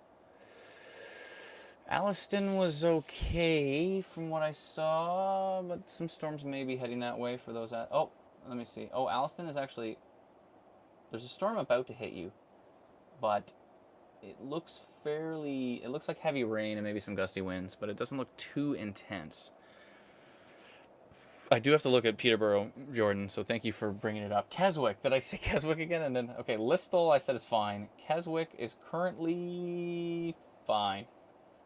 Alliston was okay from what I saw, but some storms may be heading that way for those. Oh, let me see. Oh, Alliston is actually... There's a storm about to hit you, but it looks fairly... It looks like heavy rain and maybe some gusty winds, but it doesn't look too intense. I do have to look at Peterborough, Jordan, so thank you for bringing it up. Keswick. Did I say Keswick again? And then, okay, Listowel I said is fine. Keswick is currently fine.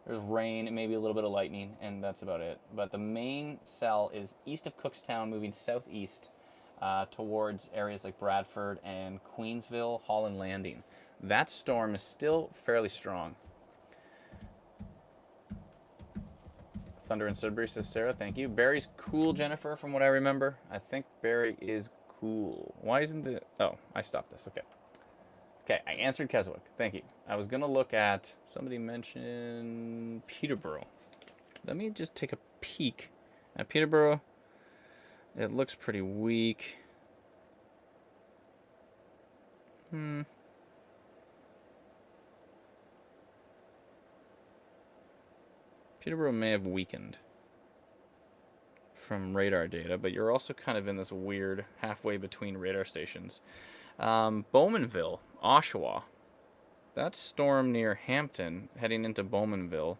There's rain, maybe a little bit of lightning, and that's about it. But the main cell is east of Cookstown, moving southeast towards areas like Bradford and Queensville, Holland Landing. That storm is still fairly strong. Thunder and Sudbury, says Sarah. Thank you. Barry's cool, Jennifer, from what I remember. I think Barry is cool. Why isn't the... Oh, I stopped this. Okay. Okay, I answered Keswick. Thank you. I was going to look at... Somebody mentioned Peterborough. Let me just take a peek at Peterborough. It looks pretty weak. Peterborough may have weakened from radar data, but you're also kind of in this weird halfway between radar stations. Bowmanville, Oshawa. That storm near Hampton, heading into Bowmanville,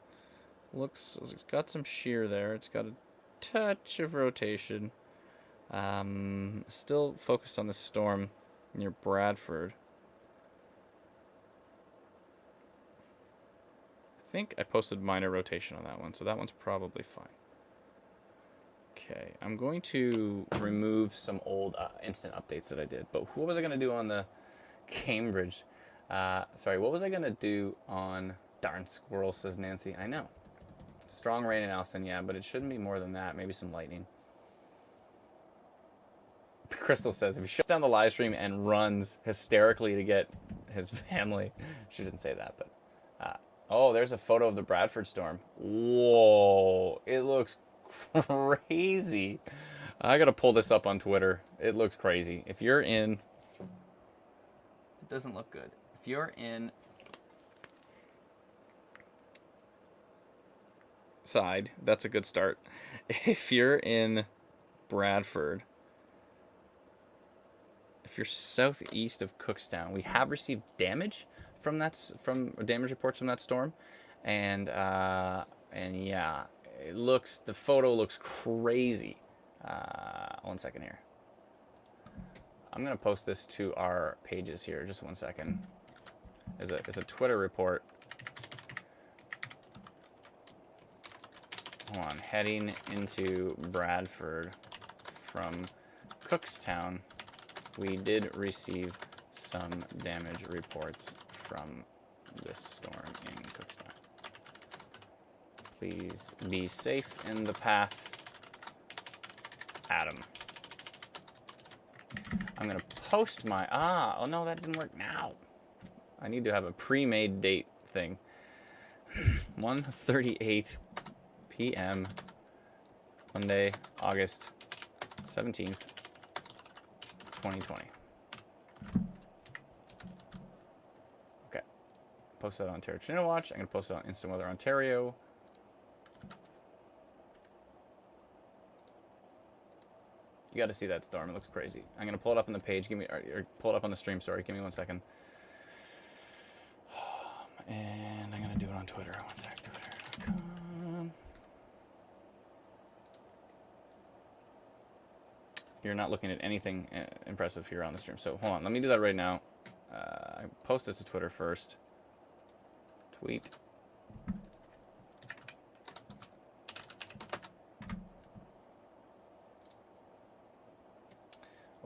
looks... It's got some shear there. It's got a touch of rotation. Still focused on this storm near Bradford. I think I posted minor rotation on that one, so that one's probably fine. Okay, I'm going to remove some old instant updates that I did. But what was I going to do on the Cambridge? Sorry, what was I going to do on Darn squirrel, says Nancy. I know. Strong rain in Alston, yeah, but it shouldn't be more than that. Maybe some lightning. Crystal says, if he shuts down the live stream and runs hysterically to get his family. She didn't say that, but... oh, there's a photo of the Bradford storm. Whoa. It looks crazy. I gotta pull this up on Twitter. It looks crazy. If you're in... It doesn't look good. If you're in... side, that's a good start. If you're in Bradford... If you're southeast of Cookstown, we have received damage from damage reports from that storm, and yeah, the photo looks crazy. 1 second here. I'm gonna post this to our pages here. Just 1 second. It's a Twitter report. Hold on. Heading into Bradford from Cookstown. We did receive some damage reports from this storm in Cookstown. Please be safe in the path, Adam. I'm going to post my... oh no, that didn't work now. I need to have a pre-made date thing. 1:38 p.m. Monday, August 17th. 2020. Okay. Post that on Ontario Tornado Watch. I'm going to post it on Instant Weather Ontario. You got to see that storm. It looks crazy. I'm going to pull it up on the page. Or pull it up on the stream. Sorry. Give me 1 second. And I'm going to do it on Twitter. 1 sec. Twitter.com. You're not looking at anything impressive here on the stream. So hold on, let me do that right now. I post it to Twitter first. Tweet.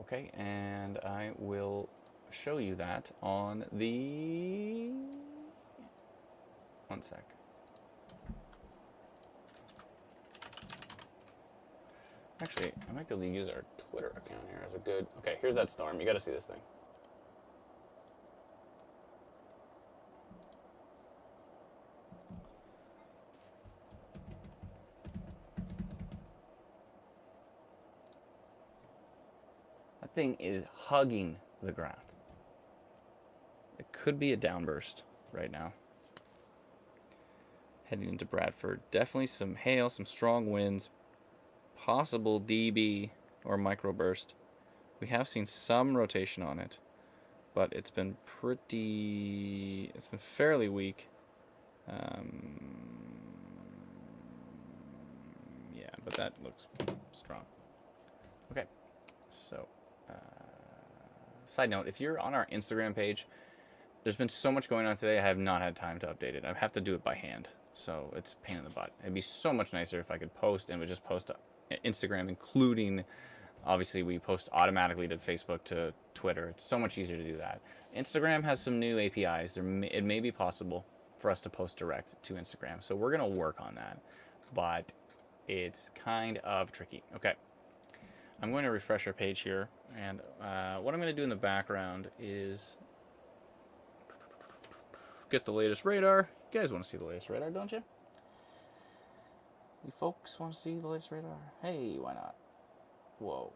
Okay, and I will show you that on the... 1 sec. Actually, I might be able to use our Twitter account here as a good... Okay, here's that storm. You got to see this thing. That thing is hugging the ground. It could be a downburst right now. Heading into Bradford. Definitely some hail, some strong winds. Possible dB or microburst. We have seen some rotation on it, but it's been fairly weak. Yeah, but that looks strong. Okay, so side note, if you're on our Instagram page, there's been so much going on today, I have not had time to update it. I have to do it by hand, so it's a pain in the butt. It'd be so much nicer if I could post and would just post Instagram, including, obviously we post automatically to Facebook, to Twitter. It's so much easier to do that. Instagram has some new APIs. It may be possible for us to post direct to Instagram. So we're going to work on that, but it's kind of tricky. Okay. I'm going to refresh our page here. And what I'm going to do in the background is get the latest radar. You guys want to see the latest radar, don't you? You folks want to see the latest radar? Hey, why not? Whoa.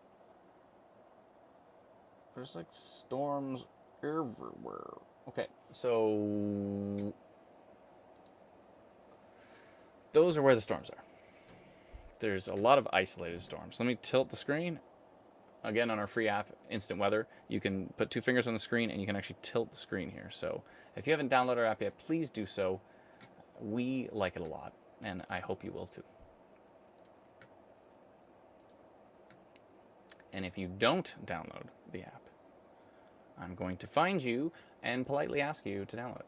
There's like storms everywhere. Okay, so those are where the storms are. There's a lot of isolated storms. Let me tilt the screen. Again, on our free app, Instant Weather, you can put 2 fingers on the screen and you can actually tilt the screen here. So if you haven't downloaded our app yet, please do so. We like it a lot, and I hope you will too. And if you don't download the app, I'm going to find you and politely ask you to download it.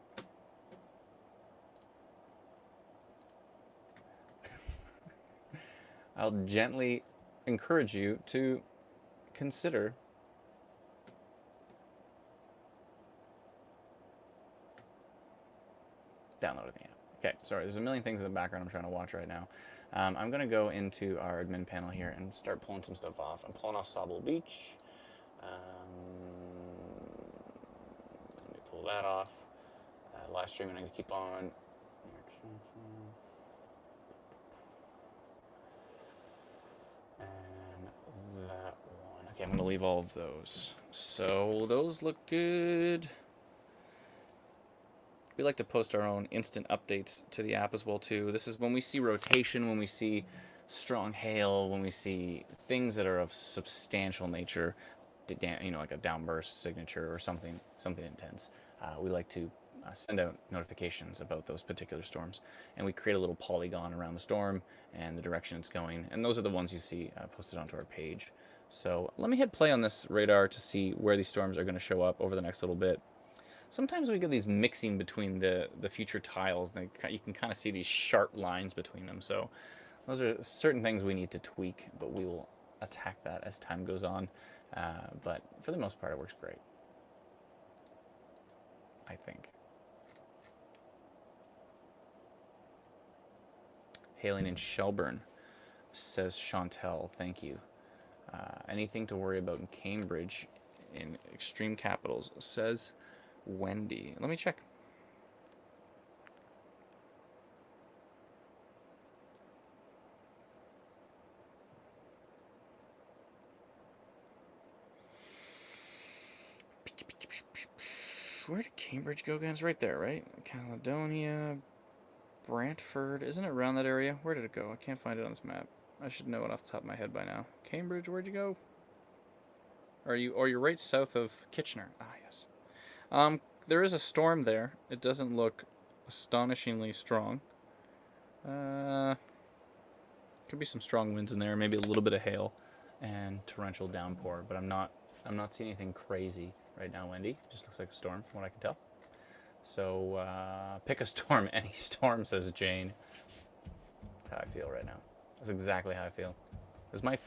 I'll gently encourage you to consider downloading the app. Okay, sorry, there's a million things in the background I'm trying to watch right now. I'm going to go into our admin panel here and start pulling some stuff off. I'm pulling off Sable Beach. Let me pull that off. Live stream, I'm going to keep on. And that one. Okay, I'm going to leave all of those. So those look good. We like to post our own instant updates to the app as well too. This is when we see rotation, when we see strong hail, when we see things that are of substantial nature, you know, like a downburst signature or something intense. We like to send out notifications about those particular storms, and we create a little polygon around the storm and the direction it's going, and those are the ones you see posted onto our page. So let me hit play on this radar to see where these storms are going to show up over the next little bit. Sometimes we get these mixing between the future tiles. You can kind of see these sharp lines between them. So those are certain things we need to tweak, but we will attack that as time goes on. But for the most part, it works great, I think. Hailing in Shelburne, says Chantel. Thank you. Anything to worry about in Cambridge in extreme capitals, says Wendy. Let me check. Where did Cambridge go again? It's right there, right? Caledonia, Brantford. Isn't it around that area? Where did it go? I can't find it on this map. I should know it off the top of my head by now. Cambridge, where'd you go? You're right south of Kitchener. Ah, yes. There is a storm there. It doesn't look astonishingly strong. Could be some strong winds in there, maybe a little bit of hail and torrential downpour, but I'm not seeing anything crazy right now, Wendy. It just looks like a storm from what I can tell. So pick a storm, any storm, says Jane. That's how I feel right now. That's exactly how I feel. Is my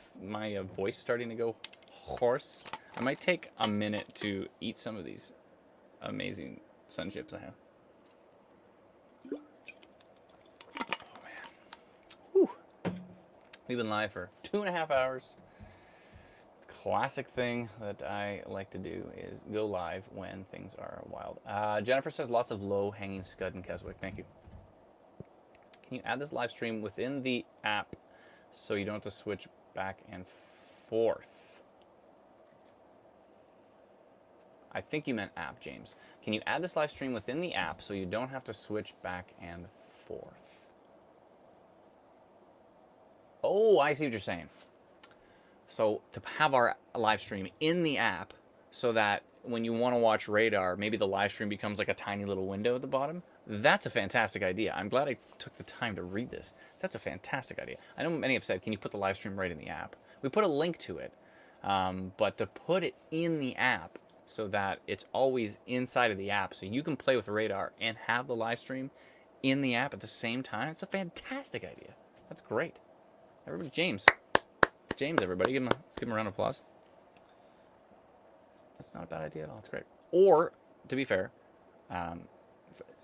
voice starting to go hoarse? I might take a minute to eat some of these amazing sun chips I have. Oh man. Whew. We've been live for 2.5 hours. It's a classic thing that I like to do is go live when things are wild. Jennifer says lots of low hanging scud in Keswick. Thank you. Can you add this live stream within the app so you don't have to switch back and forth? I think you meant app, James. Can you add this live stream within the app so you don't have to switch back and forth? Oh, I see what you're saying. So to have our live stream in the app so that when you want to watch radar, maybe the live stream becomes like a tiny little window at the bottom. That's a fantastic idea. I'm glad I took the time to read this. That's a fantastic idea. I know many have said, can you put the live stream right in the app? We put a link to it, but to put it in the app so that it's always inside of the app so you can play with radar and have the live stream in the app at the same time, it's a fantastic idea. That's great. Everybody, James, everybody, let's give him a round of applause. That's not a bad idea at all. It's great. Or, to be fair,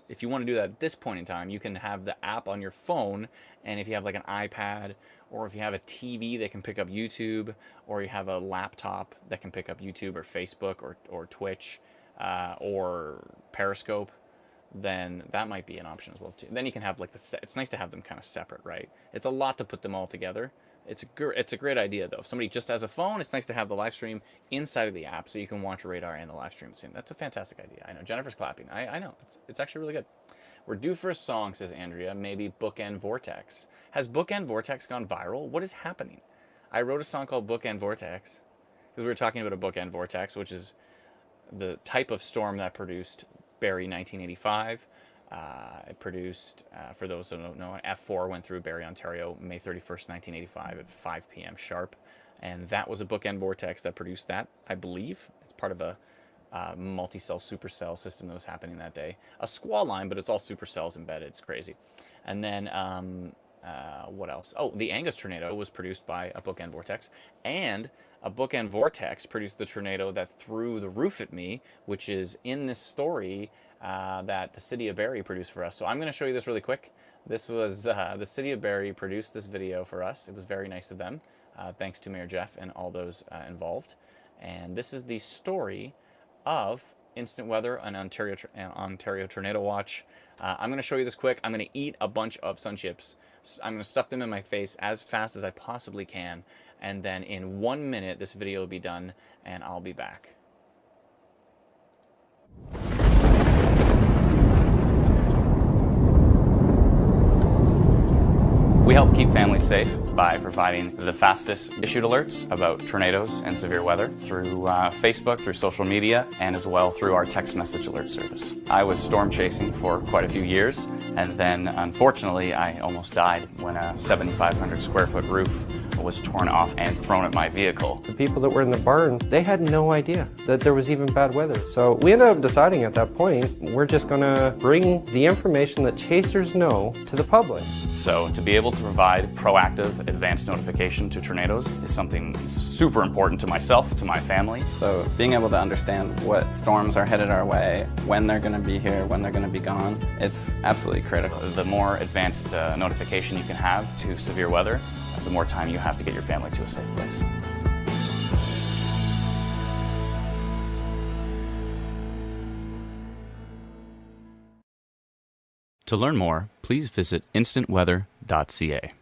if you want to do that at this point in time, you can have the app on your phone, and if you have like an iPad, or if you have a TV that can pick up YouTube, or you have a laptop that can pick up YouTube or Facebook or Twitch or Periscope, then that might be an option as well too. Then you can have like it's nice to have them kind of separate, right? It's a lot to put them all together. It's a great idea though. If somebody just has a phone, it's nice to have the live stream inside of the app so you can watch radar and the live stream soon. That's a fantastic idea. I know Jennifer's clapping. I know it's actually really good. We're due for a song, says Andrea. Maybe Bookend Vortex. Has Bookend Vortex gone viral? What is happening? I wrote a song called Bookend Vortex because we were talking about a bookend vortex, which is the type of storm that produced Barrie 1985. It produced, for those who don't know, an F4 went through Barrie, Ontario, May 31st, 1985 at 5 p.m. sharp. And that was a bookend vortex that produced that, I believe. It's part of a multi-cell supercell system that was happening that day. A squall line, but it's all supercells embedded. It's crazy. And then What else? Oh, the Angus tornado was produced by a bookend vortex, and a bookend vortex produced the tornado that threw the roof at me, which is in this story that the city of Barrie produced for us. So I'm going to show you this really quick. This was the city of Barrie produced this video for us. It was very nice of them. Thanks to Mayor Jeff and all those involved. And this is the story of instant weather and Ontario tornado watch. I'm going to show you this quick. I'm going to eat a bunch of sun chips. I'm going to stuff them in my face as fast as I possibly can. And then in 1 minute, this video will be done and I'll be back. We help keep families safe by providing the fastest issued alerts about tornadoes and severe weather through Facebook, through social media, and as well through our text message alert service. I was storm chasing for quite a few years, and then unfortunately I almost died when a 7,500 square foot roof was torn off and thrown at my vehicle. The people that were in the barn, they had no idea that there was even bad weather. So we ended up deciding at that point, we're just gonna bring the information that chasers know to the public. So to be able to provide proactive advanced notification to tornadoes is something super important to myself, to my family. So being able to understand what storms are headed our way, when they're gonna be here, when they're gonna be gone, it's absolutely critical. The more advanced notification you can have to severe weather, the more time you have to get your family to a safe place. To learn more, please visit instantweather.ca.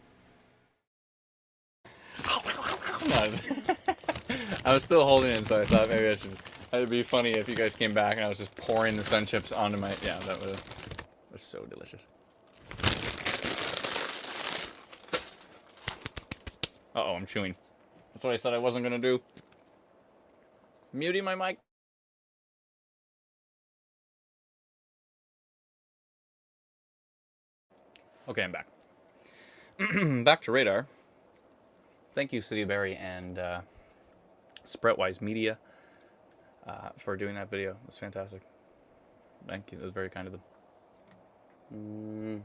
I was still holding it, so I thought maybe it'd be funny if you guys came back and I was just pouring the sun chips onto my, yeah, that was so delicious. Uh-oh, I'm chewing. That's what I said I wasn't gonna do. Muting my mic. Okay, I'm back. Back to radar. Thank you, City of Barrie and Sproutwise Media for doing that video. It was fantastic. Thank you. That was very kind of them.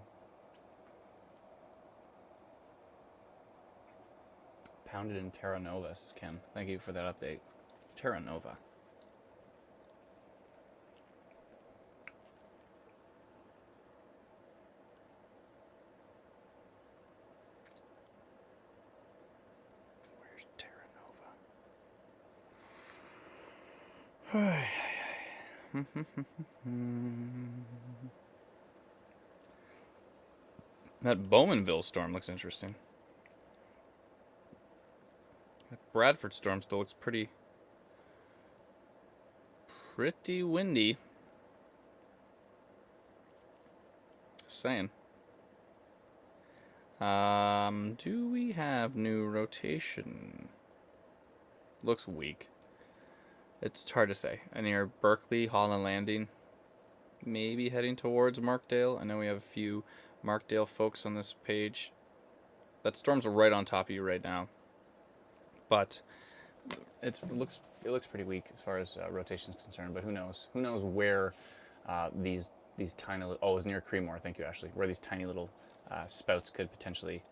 Pounded in Terra Nova, says Kim. Thank you for that update. Terra Nova. Where's Terra Nova? That Bowmanville storm looks interesting. That Bradford storm still looks pretty windy. Just saying. Do we have new rotation? Looks weak. It's hard to say. Near Berkeley, Holland Landing, maybe heading towards Markdale. I know we have a few Markdale folks on this page. That storm's right on top of you right now. But it looks pretty weak as far as rotation is concerned. But who knows? Who knows where these tiny little, oh, it was near Creemore. Thank you, Ashley. Where these tiny little spouts could potentially.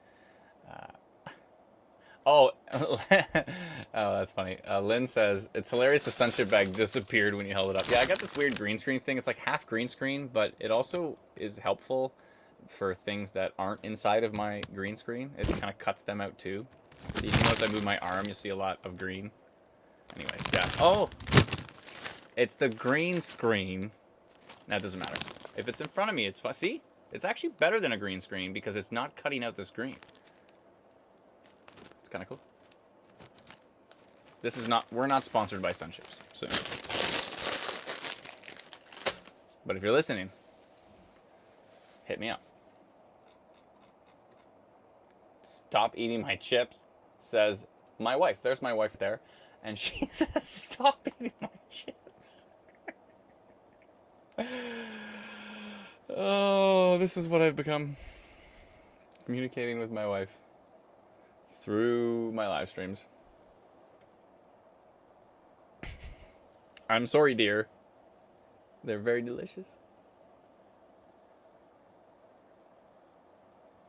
Oh, oh, that's funny. Lynn says it's hilarious. The sunship bag disappeared when you held it up. Yeah, I got this weird green screen thing. It's like half green screen, but it also is helpful for things that aren't inside of my green screen. It kind of cuts them out too. You can notice I move my arm, you see a lot of green. Anyways, yeah. Oh! It's the green screen. That doesn't matter. If it's in front of me, it's fine. See? It's actually better than a green screen because it's not cutting out this green. It's kind of cool. This is not, we're not sponsored by Sunships. So. But if you're listening, hit me up. Stop eating my chips, says my wife. There's my wife there. And she says, stop eating my chips. Oh, this is what I've become. Communicating with my wife through my live streams. I'm sorry, dear. They're very delicious.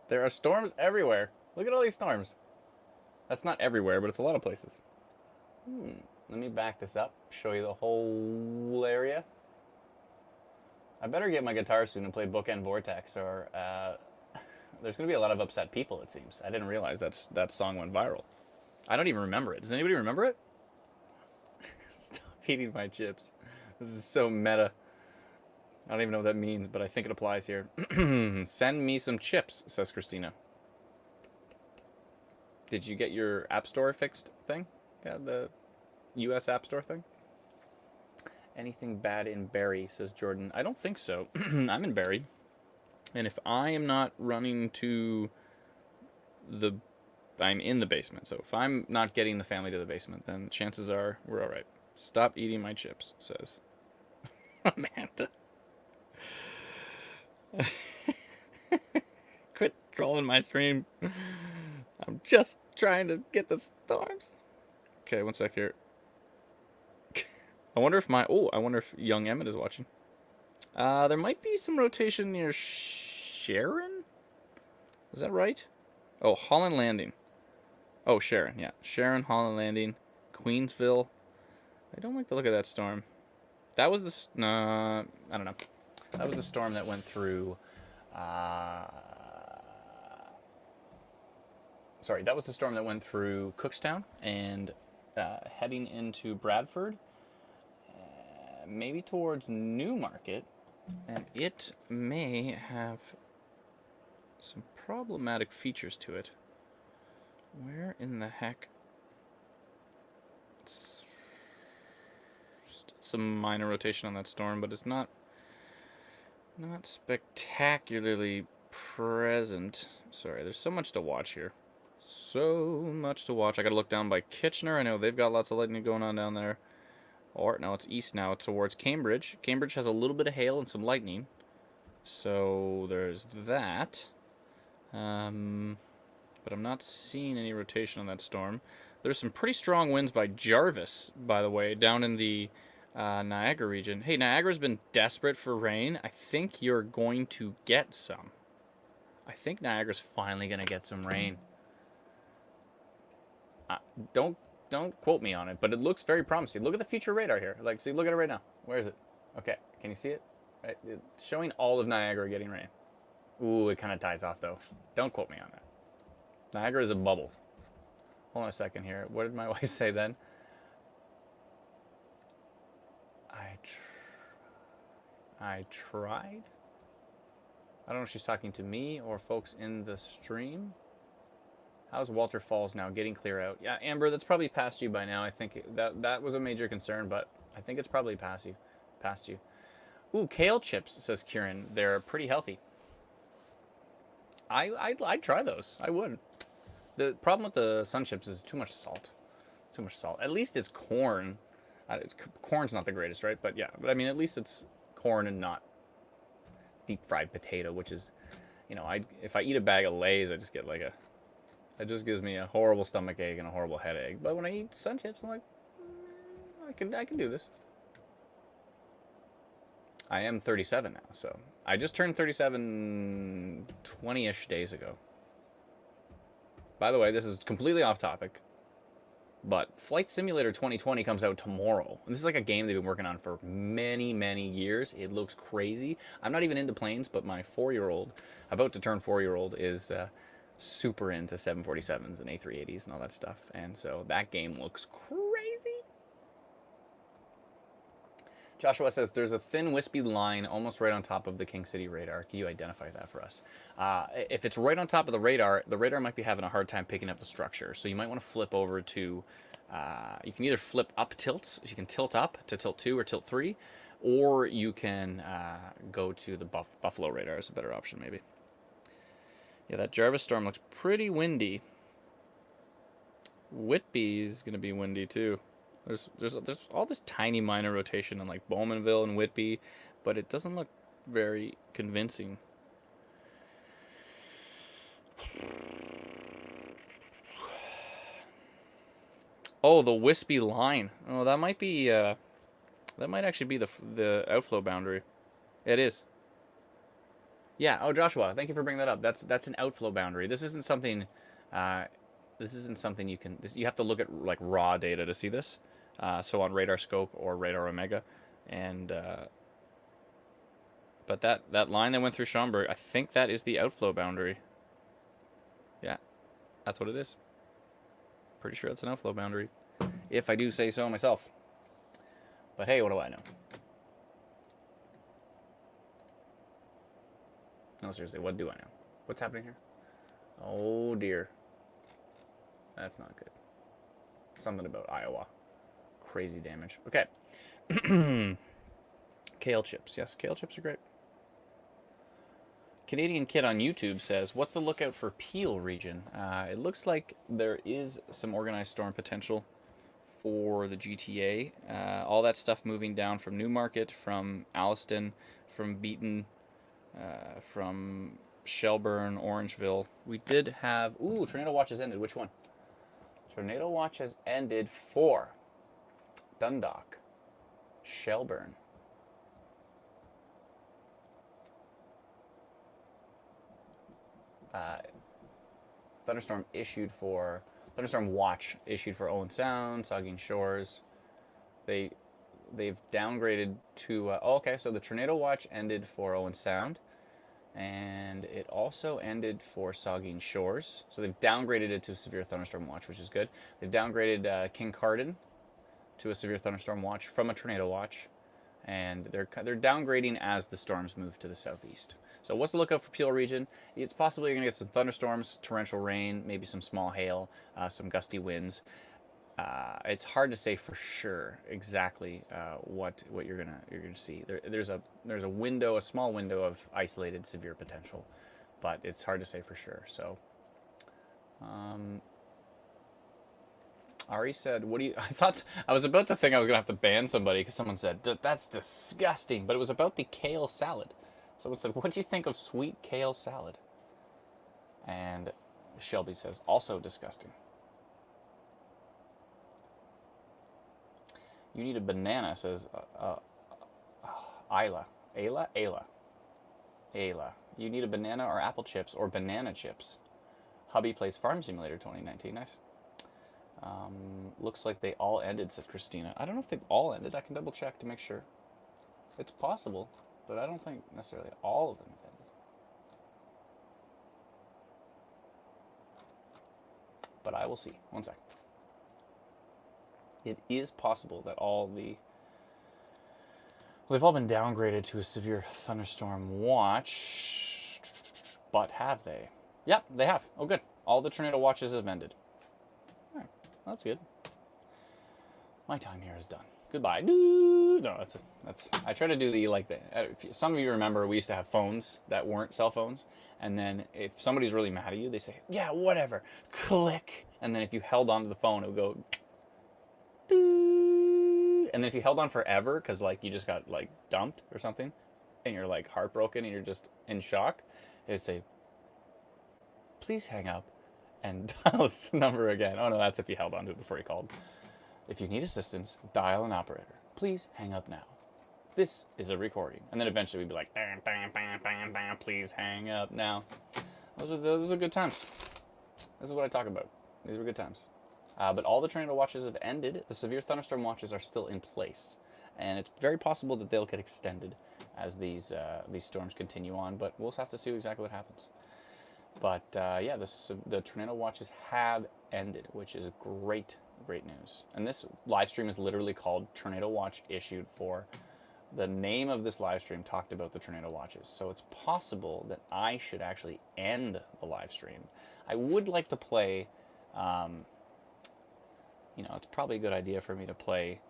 There are storms everywhere. Look at all these storms. That's not everywhere, but it's a lot of places. Let me back this up, show you the whole area. I better get my guitar soon and play Bookend Vortex, or there's going to be a lot of upset people, it seems. I didn't realize that song went viral. I don't even remember it. Does anybody remember it? Stop eating my chips. This is so meta. I don't even know what that means, but I think it applies here. Send me some chips, says Christina. Did you get your App Store fixed thing? Yeah, the US App Store thing? Anything bad in Barrie, says Jordan. I don't think so. I'm in Barrie. And if I am not running to the... I'm in the basement. So if I'm not getting the family to the basement, then chances are we're all right. Stop eating my chips, says Amanda. Quit trolling my stream. I'm just trying to get the storms. Okay, one sec here. I wonder if young Emmett is watching. There might be some rotation near Sharon? Is that right? Oh, Holland Landing. Oh, Sharon, yeah. Sharon, Holland Landing, Queensville. I don't like the look of that storm. That was the... I don't know. That was the storm that went through... sorry, that was the storm that went through Cookstown and heading into Bradford. Maybe towards Newmarket. And it may have some problematic features to it. Where in the heck? It's still some minor rotation on that storm, but it's not spectacularly present. Sorry, there's so much to watch here. So much to watch. I gotta look down by Kitchener. I know they've got lots of lightning going on down there. Or, no, it's east now. It's towards Cambridge. Cambridge has a little bit of hail and some lightning. So there's that. But I'm not seeing any rotation on that storm. There's some pretty strong winds by Jarvis, by the way, down in the Niagara region. Hey, Niagara's been desperate for rain. I think you're going to get some. I think Niagara's finally going to get some rain. Don't quote me on it, but it looks very promising. Look at the future radar here. Like, see, look at it right now. Where is it? Okay, can you see it? Right, it's showing all of Niagara getting rain. Ooh, it kind of dies off, though. Don't quote me on that. Niagara is a bubble. Hold on a second here. What did my wife say then? I tried? I don't know if she's talking to me or folks in the stream. How's Walter Falls now? Getting clear out. Yeah, Amber, that's probably past you by now. I think that was a major concern, but I think it's probably past you. Ooh, kale chips, says Kieran. They're pretty healthy. I'd try those. I would. The problem with the sun chips is too much salt. Too much salt. At least it's corn. Corn's not the greatest, right? But yeah, but I mean, at least it's corn and not deep fried potato, which is, you know, if I eat a bag of Lay's, I just get like it just gives me a horrible stomach ache and a horrible headache. But when I eat sun chips, I'm like, I can do this. I am 37 now, so I just turned 37 20-ish days ago. By the way, this is completely off topic, but Flight Simulator 2020 comes out tomorrow. And this is like a game they've been working on for many, many years. It looks crazy. I'm not even into planes, but my 4-year-old, about to turn 4-year-old, is super into 747s and A380s and all that stuff. And so that game looks crazy. Joshua says, there's a thin, wispy line almost right on top of the King City radar. Can you identify that for us? If it's right on top of the radar might be having a hard time picking up the structure. So you might want to flip over to, you can either flip up tilts, so you can tilt up to tilt 2 or tilt 3, or you can go to the Buffalo radar is a better option maybe. Yeah, that Jarvis storm looks pretty windy. Whitby's going to be windy too. There's all this tiny minor rotation in like Bowmanville and Whitby, but it doesn't look very convincing. Oh, the wispy line. Oh, that might be that might actually be the outflow boundary. It is. Yeah. Oh, Joshua, thank you for bringing that up. That's an outflow boundary. This isn't something. This isn't something you can. You have to look at like raw data to see this. So on Radar Scope or Radar Omega, and but that line that went through Schaumburg, I think that is the outflow boundary. Yeah, that's what it is. Pretty sure it's an outflow boundary, if I do say so myself. But hey, what do I know? No, seriously, what do I know? What's happening here? Oh dear. That's not good. Something about Iowa. Crazy damage. Okay. Kale chips. Yes, kale chips are great. Canadian Kid on YouTube says, what's the lookout for Peel region? It looks like there is some organized storm potential for the GTA. All that stuff moving down from Newmarket, from Alliston, from Beaton, from Shelburne, Orangeville. We did have... Ooh, Tornado Watch has ended. Which one? Tornado Watch has ended for Dundalk, Shelburne, thunderstorm watch issued for Owen Sound, Saugeen Shores. They've downgraded to okay, so the tornado watch ended for Owen Sound, and it also ended for Saugeen Shores. So they've downgraded it to a severe thunderstorm watch, which is good. They've downgraded Kincardine to a severe thunderstorm watch from a tornado watch, and they're downgrading as the storms move to the southeast. So what's the lookout for Peel region? It's possible you're going to get some thunderstorms, torrential rain, maybe some small hail, some gusty winds. It's hard to say for sure exactly what you're gonna see. There's a window, a small window of isolated severe potential, but it's hard to say for sure. So, Ari said, "What do you?" I was about to think I was gonna have to ban somebody because someone said that's disgusting, but it was about the kale salad. Someone said, "What do you think of sweet kale salad?" And Shelby says, "Also disgusting." You need a banana, says Ayla. Ayla. You need a banana or apple chips or banana chips. Hubby plays Farm Simulator 2019. Nice. Looks like they all ended, said Christina. I don't know if they've all ended. I can double check to make sure. It's possible, but I don't think necessarily all of them have ended. But I will see. One sec. It is possible that they've all been downgraded to a severe thunderstorm watch, but have they? Yep, they have. Oh, good. All the tornado watches have ended. All right, well, that's good. My time here is done. Goodbye. No, that's. I try to do some of you remember we used to have phones that weren't cell phones, and then if somebody's really mad at you, they say, "Yeah, whatever." Click, and then if you held onto the phone, it would go. And then if you held on forever because like you just got like dumped or something and you're like heartbroken and you're just in shock, it'd say, "Please hang up and dial this number again." Oh no, that's if you held on to it before you called. "If you need assistance, dial an operator. Please hang up now. This is a recording." And then eventually we'd be like, "Bam, bam, bam, bam, bam, please hang up now." Those are good times. This is what I talk about. These were good times. But all the tornado watches have ended. The severe thunderstorm watches are still in place, and it's very possible that they'll get extended as these storms continue on. But we'll have to see exactly what happens. But yeah, the tornado watches have ended, which is great news. And this live stream is literally called "Tornado Watch Issued for." The name of this live stream talked about the tornado watches, so it's possible that I should actually end the live stream. I would like to play. It's probably a good idea for me to play.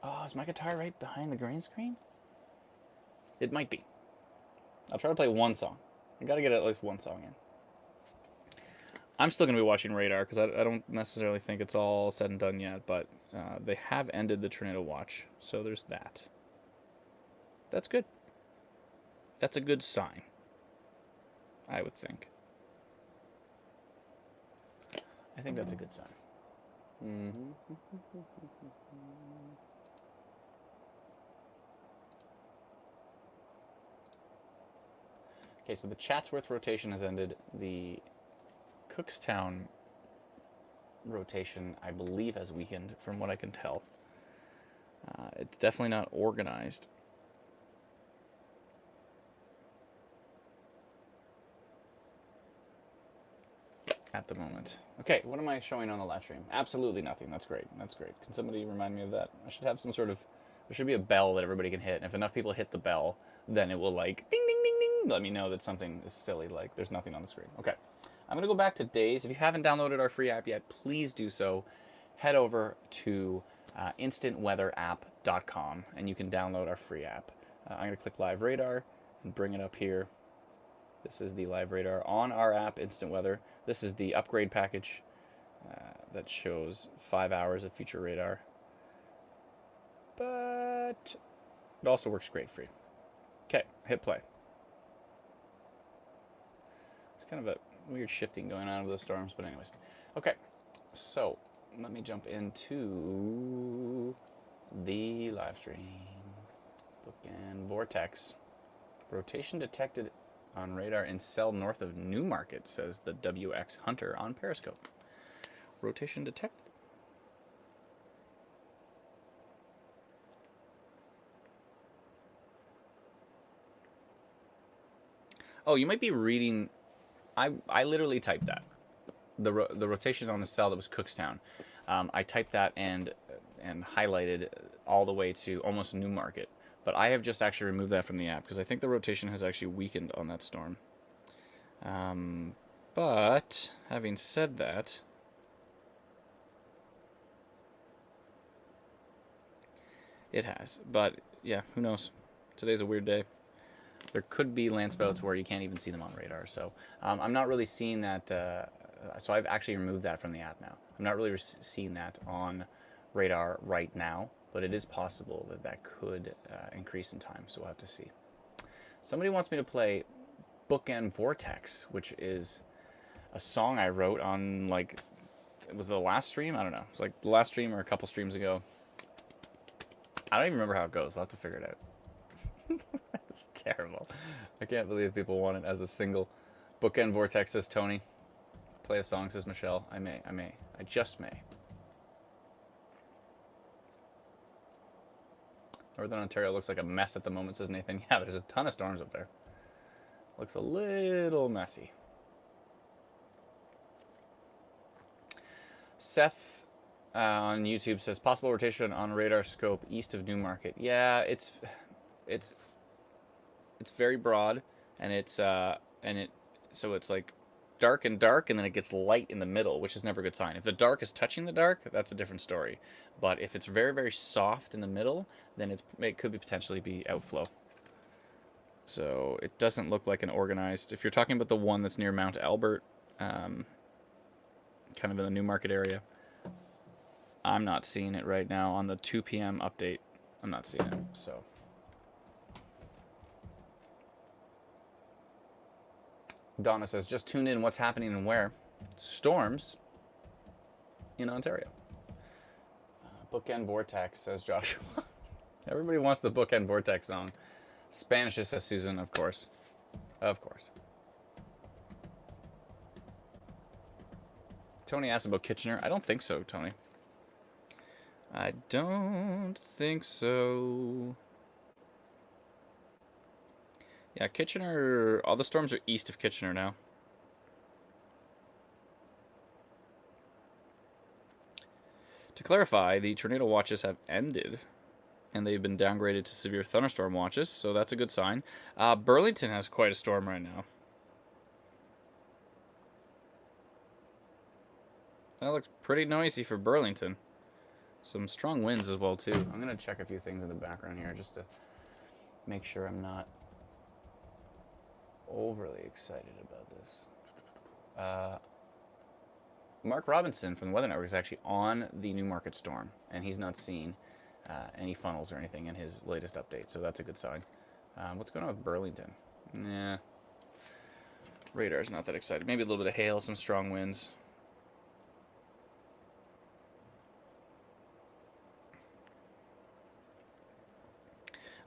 Oh, is my guitar right behind the green screen? It might be. I'll try to play one song. I gotta get at least one song in. I'm still gonna be watching Radar because I don't necessarily think it's all said and done yet, but they have ended the tornado watch, so there's that. That's good. That's a good sign, I would think. I think that's a good sign. Okay, so the Chatsworth rotation has ended. The Cookstown rotation, I believe, has weakened, from what I can tell. It's definitely not organized. At the moment. Okay, what am I showing on the live stream? Absolutely nothing. That's great. That's great. Can somebody remind me of that? I should have some sort of... There should be a bell that everybody can hit, and if enough people hit the bell, then it will, like, ding, ding, ding, ding, let me know that something is silly, like there's nothing on the screen. Okay, I'm going to go back to days. If you haven't downloaded our free app yet, please do so. Head over to instantweatherapp.com, and you can download our free app. I'm going to click Live Radar and bring it up here. This is the live radar on our app, Instant Weather. This is the upgrade package that shows 5 hours of future radar. But it also works great free. Okay, hit play. It's kind of a weird shifting going on with the storms, but anyways. Okay, so let me jump into the live stream. Bookend vortex. Rotation detected on radar in cell north of Newmarket, says the WX Hunter on Periscope. Rotation detected. Oh, you might be reading... I literally typed that. The rotation on the cell that was Cookstown. I typed that and highlighted all the way to almost Newmarket. But I have just actually removed that from the app because I think the rotation has actually weakened on that storm. But having said that, it has. But yeah, who knows? Today's a weird day. There could be landspouts where you can't even see them on radar. So I'm not really seeing that. So I've actually removed that from the app now. I'm not really seeing that on radar right now. But it is possible that that could increase in time, so we'll have to see. Somebody wants me to play Bookend Vortex, which is a song I wrote on, like, was it the last stream? I don't know. It's like the last stream or a couple streams ago. I don't even remember how it goes. We'll have to figure it out. It's terrible. I can't believe people want it as a single. Bookend Vortex, says Tony. Play a song, says Michelle. I may. I just may. Northern Ontario looks like a mess at the moment, says Nathan. Yeah, there's a ton of storms up there. Looks a little messy. Seth on YouTube says possible rotation on radar scope east of Newmarket. Yeah, it's very broad, and so it's like dark and dark, and then it gets light in the middle, which is never a good sign. If the dark is touching the dark, that's a different story. But if it's very, very soft in the middle, then it could potentially be outflow. So it doesn't look like an organized... If you're talking about the one that's near Mount Albert, kind of in the Newmarket area, I'm not seeing it right now. On the 2 p.m. update, I'm not seeing it, so... Donna says, just tuned in. What's happening and where? Storms in Ontario. Bookend Vortex, says Joshua. Everybody wants the Bookend Vortex song. Spanish, says Susan, of course. Of course. Tony asked about Kitchener. I don't think so, Tony. I don't think so. Yeah, Kitchener, all the storms are east of Kitchener now. To clarify, the tornado watches have ended, and they've been downgraded to severe thunderstorm watches, so that's a good sign. Burlington has quite a storm right now. That looks pretty noisy for Burlington. Some strong winds as well, too. I'm going to check a few things in the background here just to make sure I'm not overly excited about this. Mark Robinson from the Weather Network is actually on the Newmarket storm, and he's not seen any funnels or anything in his latest update, so that's a good sign. What's going on with Burlington? Nah. Radar's not that excited. Maybe a little bit of hail, some strong winds.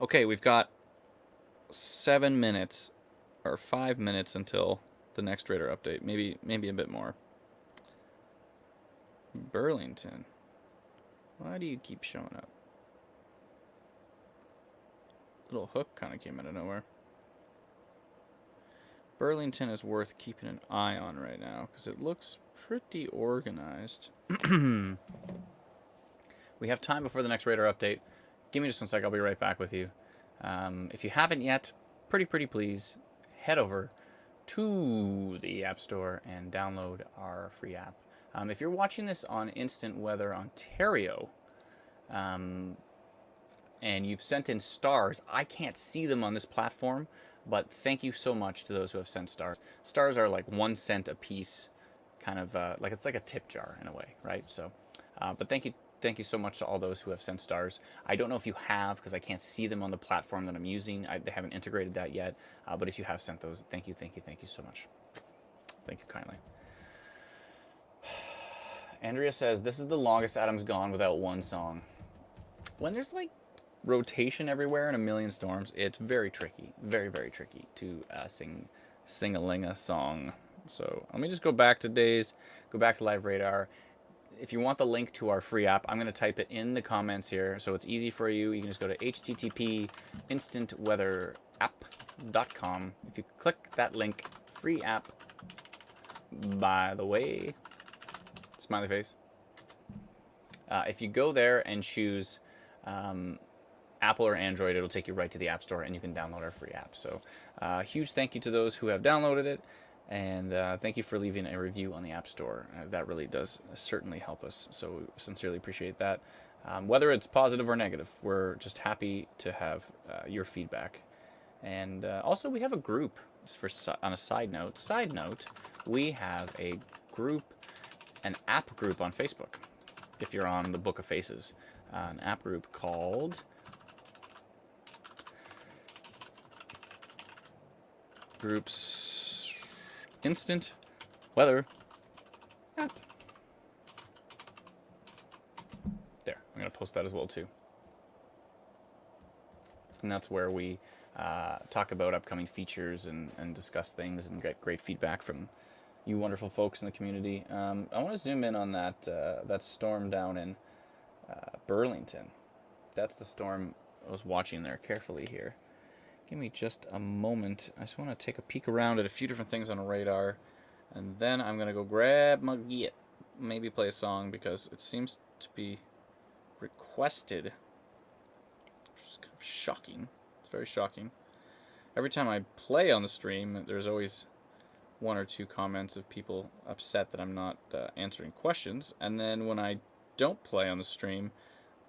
Okay, we've got 7 minutes or 5 minutes until the next radar update. Maybe a bit more. Burlington. Why do you keep showing up? Little hook kind of came out of nowhere. Burlington is worth keeping an eye on right now because it looks pretty organized. We have time before the next radar update. Give me just 1 sec. I'll be right back with you. If you haven't yet, pretty please head over to the App Store and download our free app. If you're watching this on Instant Weather Ontario, and you've sent in stars, I can't see them on this platform, but thank you so much to those who have sent stars. Stars are like 1 cent a piece, kind of like it's like a tip jar in a way, right? So, but thank you so much to all those who have sent stars. I don't know if you have because I can't see them on the platform that I'm using. They haven't integrated that yet, but if you have sent those, thank you so much. Thank you kindly. Andrea says, this is the longest Adam's gone without one song. When there's like rotation everywhere and a million storms, it's very tricky, very tricky to sing-a-ling a song. So let me just go back to days, go back to Live Radar. If you want the link to our free app, I'm going to type it in the comments here, so it's easy for you. You can just go to http://instantweatherapp.com. If you click that link, free app, by the way, smiley face. If you go there and choose Apple or Android, it'll take you right to the App Store, and you can download our free app. So huge thank you to those who have downloaded it, and thank you for leaving a review on the App Store. That really does certainly help us, so we sincerely appreciate that. Whether it's positive or negative, we're just happy to have your feedback. And also, we have a group. On a side note, we have a group, an app group on Facebook. If you're on the Book of Faces, an app group called Groups Instant Weather App. There, I'm going to post that as well too. And that's where we talk about upcoming features and discuss things and get great feedback from you wonderful folks in the community. I want to zoom in on that storm down in Burlington. That's the storm I was watching there carefully here. Give me just a moment. I just want to take a peek around at a few different things on a radar, and then I'm going to go grab my Git, maybe play a song, because it seems to be requested, which is kind of shocking. It's very shocking. Every time I play on the stream, there's always 1 or 2 comments of people upset that I'm not answering questions, and then when I don't play on the stream,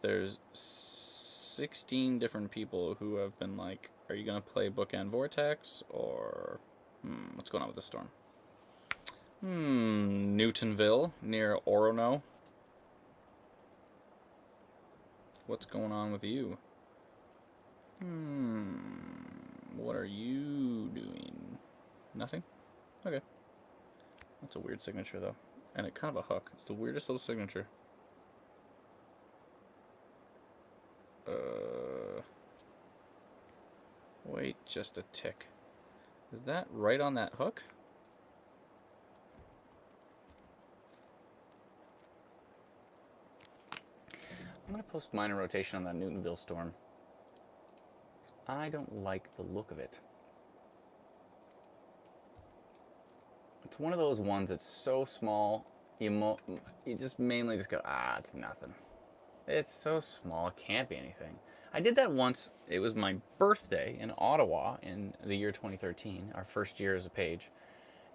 there's 16 different people who have been like, are you going to play Bookend Vortex, or what's going on with the storm? Newtonville, near Orono. What's going on with you? What are you doing? Nothing? Okay. That's a weird signature, though. And it kind of a hook. It's the weirdest little signature. Wait just a tick. Is that right on that hook? I'm going to post minor rotation on that Newtonville storm. I don't like the look of it. It's one of those ones that's so small, you just mainly just go, it's nothing. It's so small, it can't be anything. I did that once. It was my birthday in Ottawa in the year 2013, our first year as a page.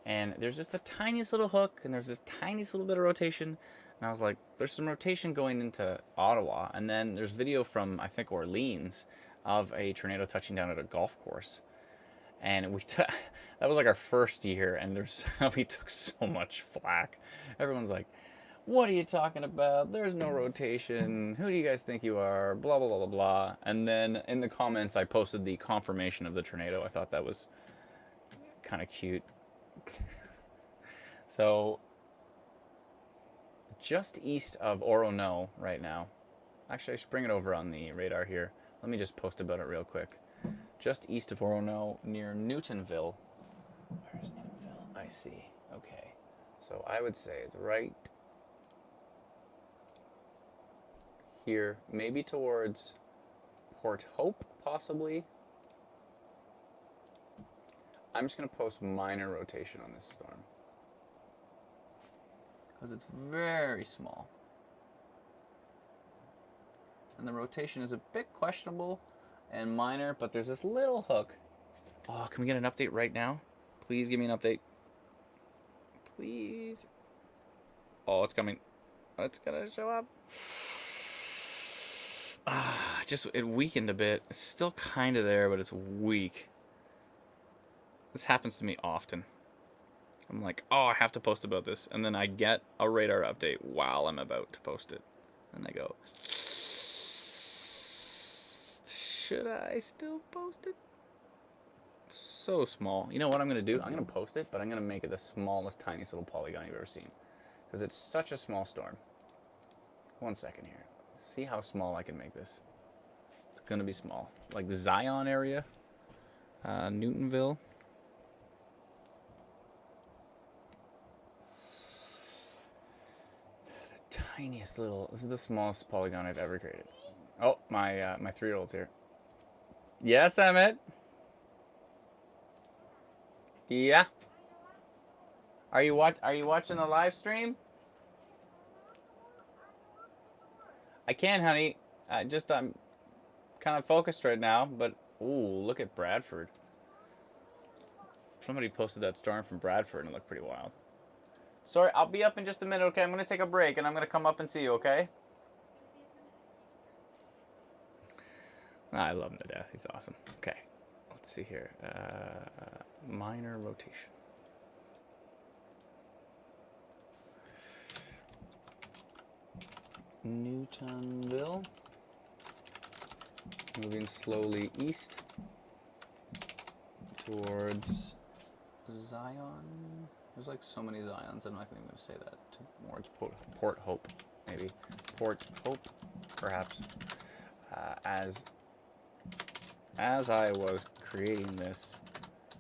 And there's just the tiniest little hook, and there's this tiniest little bit of rotation. And I was like, there's some rotation going into Ottawa. And then there's video from, I think, Orleans of a tornado touching down at a golf course. And that was like our first year, and we took so much flack. Everyone's like, what are you talking about? There's no rotation. Who do you guys think you are? Blah, blah, blah, blah, blah. And then in the comments, I posted the confirmation of the tornado. I thought that was kind of cute. So, just east of Orono right now. Actually, I should bring it over on the radar here. Let me just post about it real quick. Just east of Orono, near Newtonville, I see. Okay. So I would say it's right here, maybe towards Port Hope, possibly. I'm just going to post minor rotation on this storm, because it's very small. And the rotation is a bit questionable and minor, but there's this little hook. Oh, can we get an update right now? Please give me an update. Please. Oh, it's coming. It's gonna show up. Just, it weakened a bit. It's still kind of there, but it's weak. This happens to me often. I'm like, oh, I have to post about this. And then I get a radar update while I'm about to post it. And I go, should I still post it? So small. You know what I'm going to do? I'm going to post it, but I'm going to make it the smallest, tiniest little polygon you've ever seen. Because it's such a small storm. 1 second here. See how small I can make this. It's going to be small. Like the Zion area. Newtonville. The tiniest little... This is the smallest polygon I've ever created. Oh, my 3-year-old's here. Yes, Emmett. Yeah. Are you watching the live stream? I can, honey. I'm kind of focused right now, but ooh, look at Bradford. Somebody posted that storm from Bradford and it looked pretty wild. Sorry, I'll be up in just a minute, okay? I'm going to take a break and I'm going to come up and see you, okay? I love him to death. He's awesome. Okay, let's see here. Minor rotation. Newtonville. Moving slowly east towards Zion. There's like so many Zions, I'm not even going to say that. Towards Port Hope, maybe. Port Hope, perhaps. As I was creating this,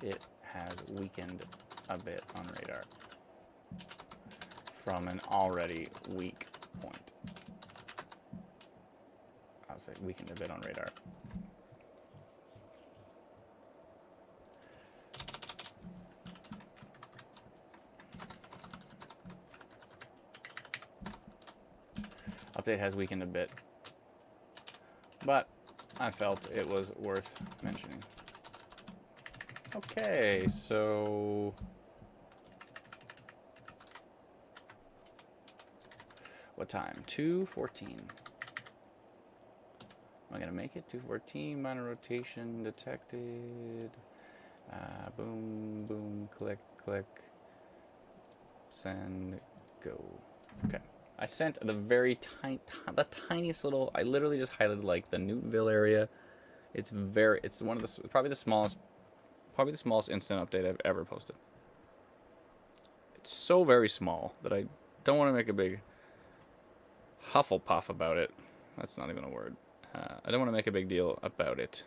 it has weakened a bit on radar from an already weak point. I'll say weakened a bit on radar. Update has weakened a bit, but I felt it was worth mentioning. Okay, so what time? 2:14. Am I gonna make it? 2:14. Minor rotation detected. Boom, boom, click, click. Send, go. Okay. I sent the very the tiniest little. I literally just highlighted like the Newtonville area. It's one of the probably the smallest instant update I've ever posted. It's so very small that I don't want to make a big Hufflepuff about it. That's not even a word. I don't want to make a big deal about it,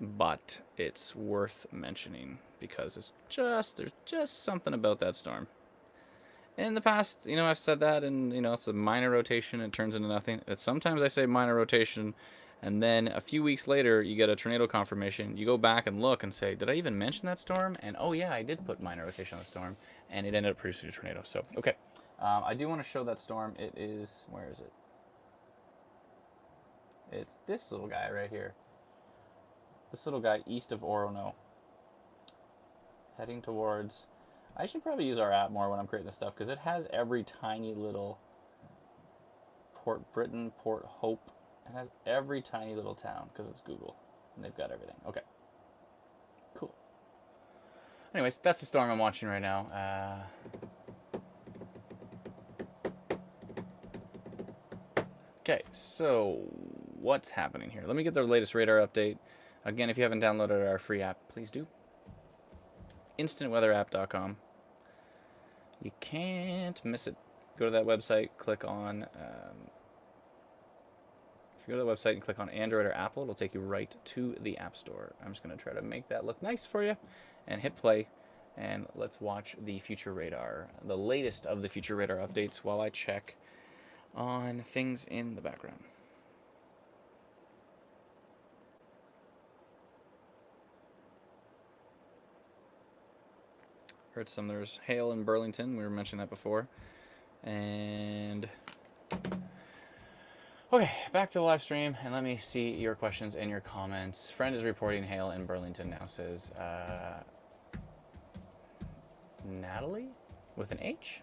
but it's worth mentioning because there's just something about that storm. In the past, I've said that, and it's a minor rotation. It turns into nothing. Sometimes I say minor rotation, and then a few weeks later, you get a tornado confirmation. You go back and look and say, did I even mention that storm? And oh yeah, I did put minor rotation on the storm, and it ended up producing a tornado. So okay, I do want to show that storm. It is, where is it? It's this little guy right here. This little guy east of Orono, heading towards. I should probably use our app more when I'm creating this stuff because it has every tiny little Port Britain, Port Hope. It has every tiny little town because it's Google and they've got everything. Okay, cool. Anyways, that's the storm I'm watching right now. Okay, so what's happening here? Let me get the latest radar update. Again, if you haven't downloaded our free app, please do. InstantWeatherApp.com. You can't miss it. Go to that website, click on, if you go to the website and click on Android or Apple, it'll take you right to the App Store. I'm just going to try to make that look nice for you and hit play. and let's watch the future radar, the latest of the future radar updates, while I check on things in the background. Heard there's hail in Burlington. We were mentioning that before. And okay, back to the live stream, and let me see your questions and your comments. Friend is reporting hail in Burlington now, says Natalie with an H?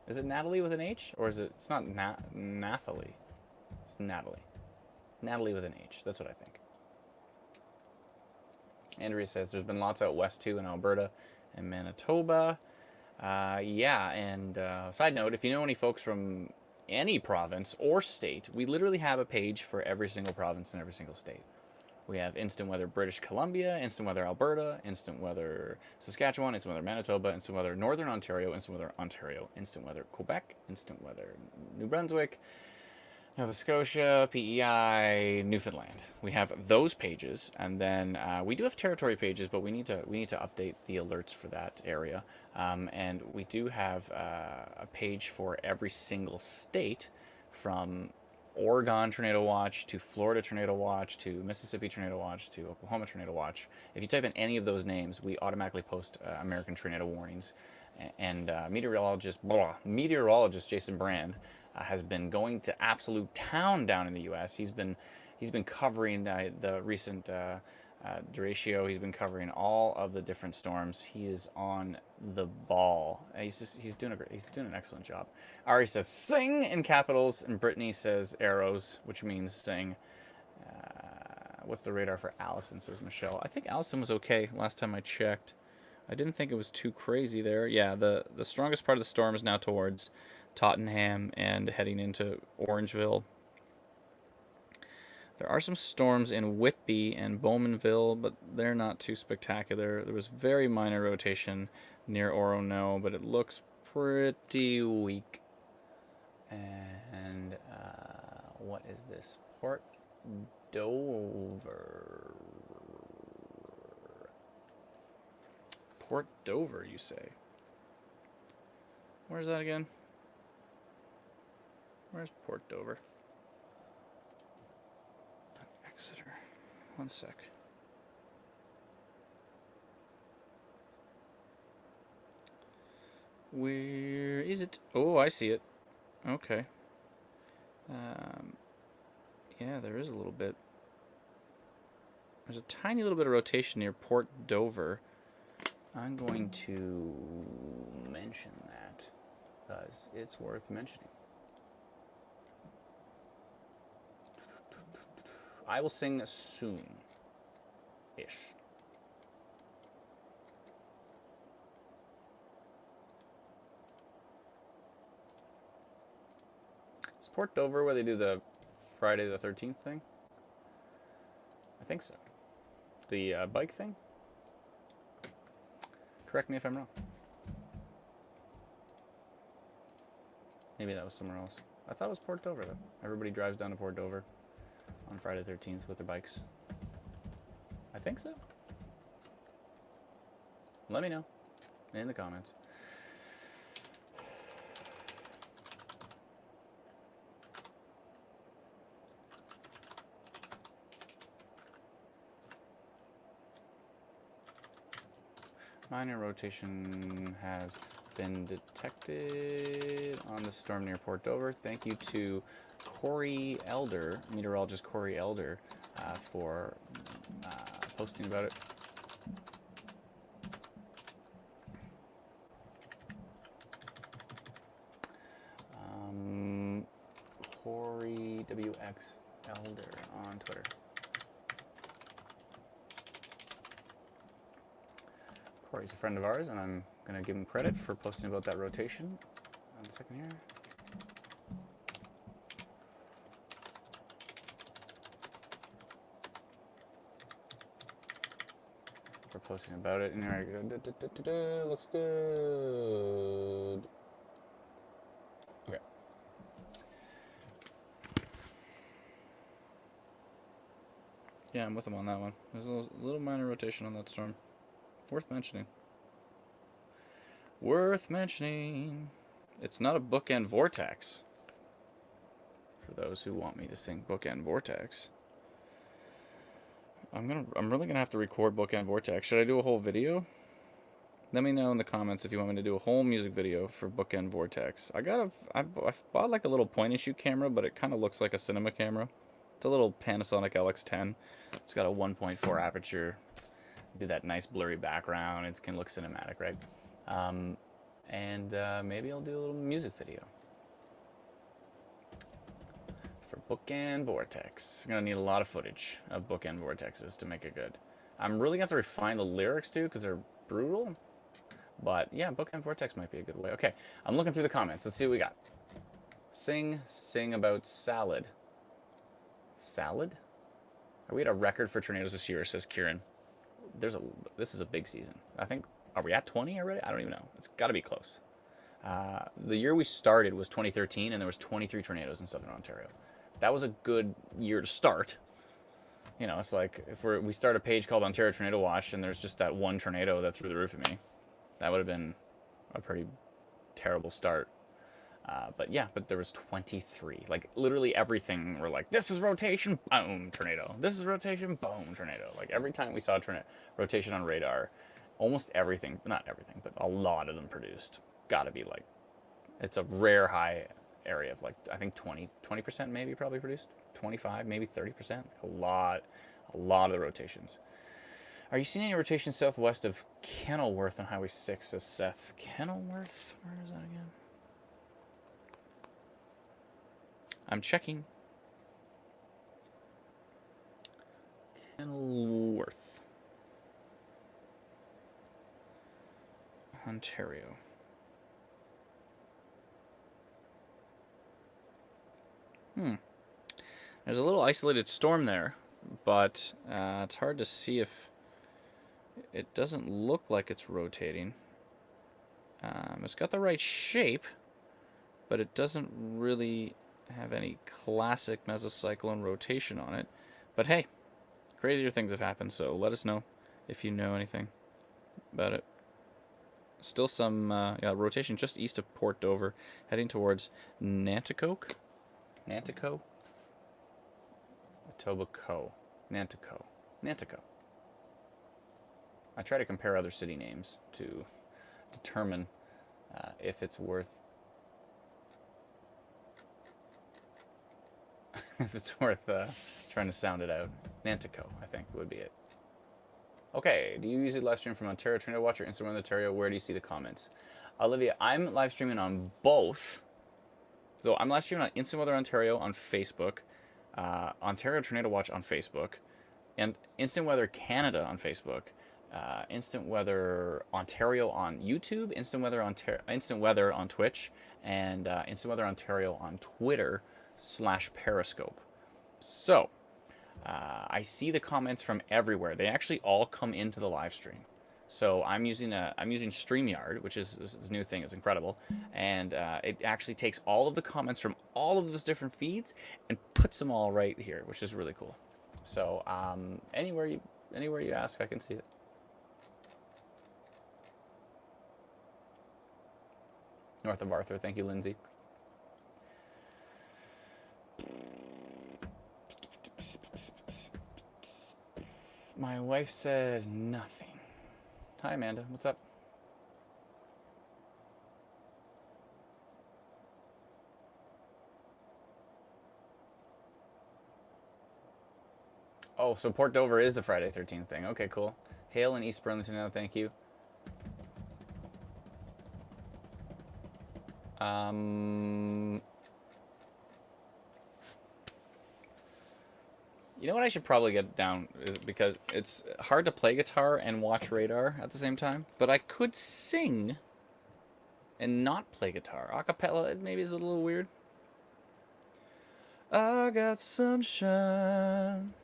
Is it Natalie with an H? Or is it, it's not Nathalie. It's Natalie. Natalie with an H. That's what I think. Andrea says there's been lots out west too in Alberta and Manitoba. Yeah, and side note, if you know any folks from any province or state, we literally have a page for every single province and every single state. We have instant weather British Columbia, instant weather Alberta, instant weather Saskatchewan, instant weather Manitoba, instant weather Northern Ontario, instant weather Ontario, instant weather Quebec, instant weather New Brunswick, Nova Scotia, PEI, Newfoundland. We have those pages, and then we do have territory pages, but we need to update the alerts for that area. And we do have a page for every single state, from Oregon Tornado Watch to Florida Tornado Watch to Mississippi Tornado Watch to Oklahoma Tornado Watch. If you type in any of those names, we automatically post American tornado warnings. And meteorologist Jason Brand has been going to absolute town down in the U.S. He's been covering the recent derecho. He's been covering all of the different storms. He is on the ball. He's doing an excellent job. Ari says sing in capitals, and Brittany says arrows, which means sing. What's the radar for Allison? Says Michelle. I think Allison was okay last time I checked. I didn't think it was too crazy there. Yeah, the strongest part of the storm is now towards Tottenham and heading into Orangeville. There are some storms in Whitby and Bowmanville, but they're not too spectacular. There was very minor rotation near Orono, but it looks pretty weak. And what is this? Port Dover. Port Dover, you say? Where's that again? Where's Port Dover? Exeter. One sec. Where is it? Oh, I see it. Okay. Yeah, there is a little bit. There's a tiny little bit of rotation near Port Dover. I'm going to mention that because it's worth mentioning. I will sing soon-ish. Is Port Dover where they do the Friday the 13th thing? I think so. The bike thing? Correct me if I'm wrong. Maybe that was somewhere else. I thought it was Port Dover, though. Everybody drives down to Port Dover on Friday the 13th with their bikes. I think so. Let me know in the comments. Minor rotation has been detected on the storm near Port Dover. Thank you to Corey Elder, meteorologist Corey Elder, for posting about it. Corey WX Elder on Twitter. Corey's a friend of ours, and I'm going to give him credit for posting about that rotation. One second here. For posting about it. And there we go. Looks good. Okay. Yeah, I'm with him on that one. There's a little minor rotation on that storm. Worth mentioning. Worth mentioning, it's not a bookend vortex. For those who want me to sing bookend vortex, I'm really gonna have to record bookend vortex. Should I do a whole video? Let me know in the comments if you want me to do a whole music video for bookend vortex. I bought like a little point and shoot camera, but it kind of looks like a cinema camera. It's a little Panasonic LX10. It's got a 1.4 aperture. Do that nice blurry background. It can look cinematic, right? Maybe I'll do a little music video for bookend vortex. I'm gonna need a lot of footage of bookend vortexes to make it good. I'm really gonna have to refine the lyrics too, because they're brutal. But yeah, bookend vortex might be a good way. Okay, I'm looking through the comments. Let's see what we got. Sing about salad. Salad? Are we at a record for tornadoes this year? Says Kieran. This is a big season. I think, are we at 20 already? I don't even know. It's got to be close. The year we started was 2013, and there was 23 tornadoes in southern Ontario. That was a good year to start. You know, it's like if we start a page called Ontario Tornado Watch, and there's just that one tornado that threw the roof of me, that would have been a pretty terrible start. But there was 23. Like, literally everything, we're like, this is rotation, boom, tornado. This is rotation, boom, tornado. Like, every time we saw a rotation on radar, almost everything, not everything, but a lot of them produced. Gotta be like, it's a rare high area of like, I think 20% maybe probably produced. 25, maybe 30%. A lot of the rotations. Are you seeing any rotations southwest of Kenilworth on Highway 6, says Seth? Kenilworth? Where is that again? I'm checking. Kenilworth, Ontario. There's a little isolated storm there, but it's hard to see if it doesn't look like it's rotating. It's got the right shape, but it doesn't really have any classic mesocyclone rotation on it. But hey, crazier things have happened, so let us know if you know anything about it. Still some rotation just east of Port Dover, heading towards Nanticoke. Nantico? Etobicoke. Nantico. I try to compare other city names to determine if it's worth trying to sound it out. Nantico, I think, would be it. Okay, do you usually live stream from Ontario Tornado Watch or Instagram Ontario? Where do you see the comments? Olivia, I'm live streaming on both. So I'm live streaming on Instant Weather Ontario on Facebook, Ontario Tornado Watch on Facebook, and Instant Weather Canada on Facebook, Instant Weather Ontario on YouTube, Instant Weather on Twitch, and Instant Weather Ontario on Twitter /Periscope. So I see the comments from everywhere. They actually all come into the live stream. So I'm using StreamYard, which is this new thing. It's incredible, and it actually takes all of the comments from all of those different feeds and puts them all right here, which is really cool. So anywhere you ask, I can see it. North of Arthur, thank you, Lindsay. My wife said nothing. Hi, Amanda. What's up? Oh, so Port Dover is the Friday 13th thing. Okay, cool. Hail in East Burlington now, thank you. You know what I should probably get down is because it's hard to play guitar and watch radar at the same time, but I could sing and not play guitar. Acapella maybe is a little weird. I got sunshine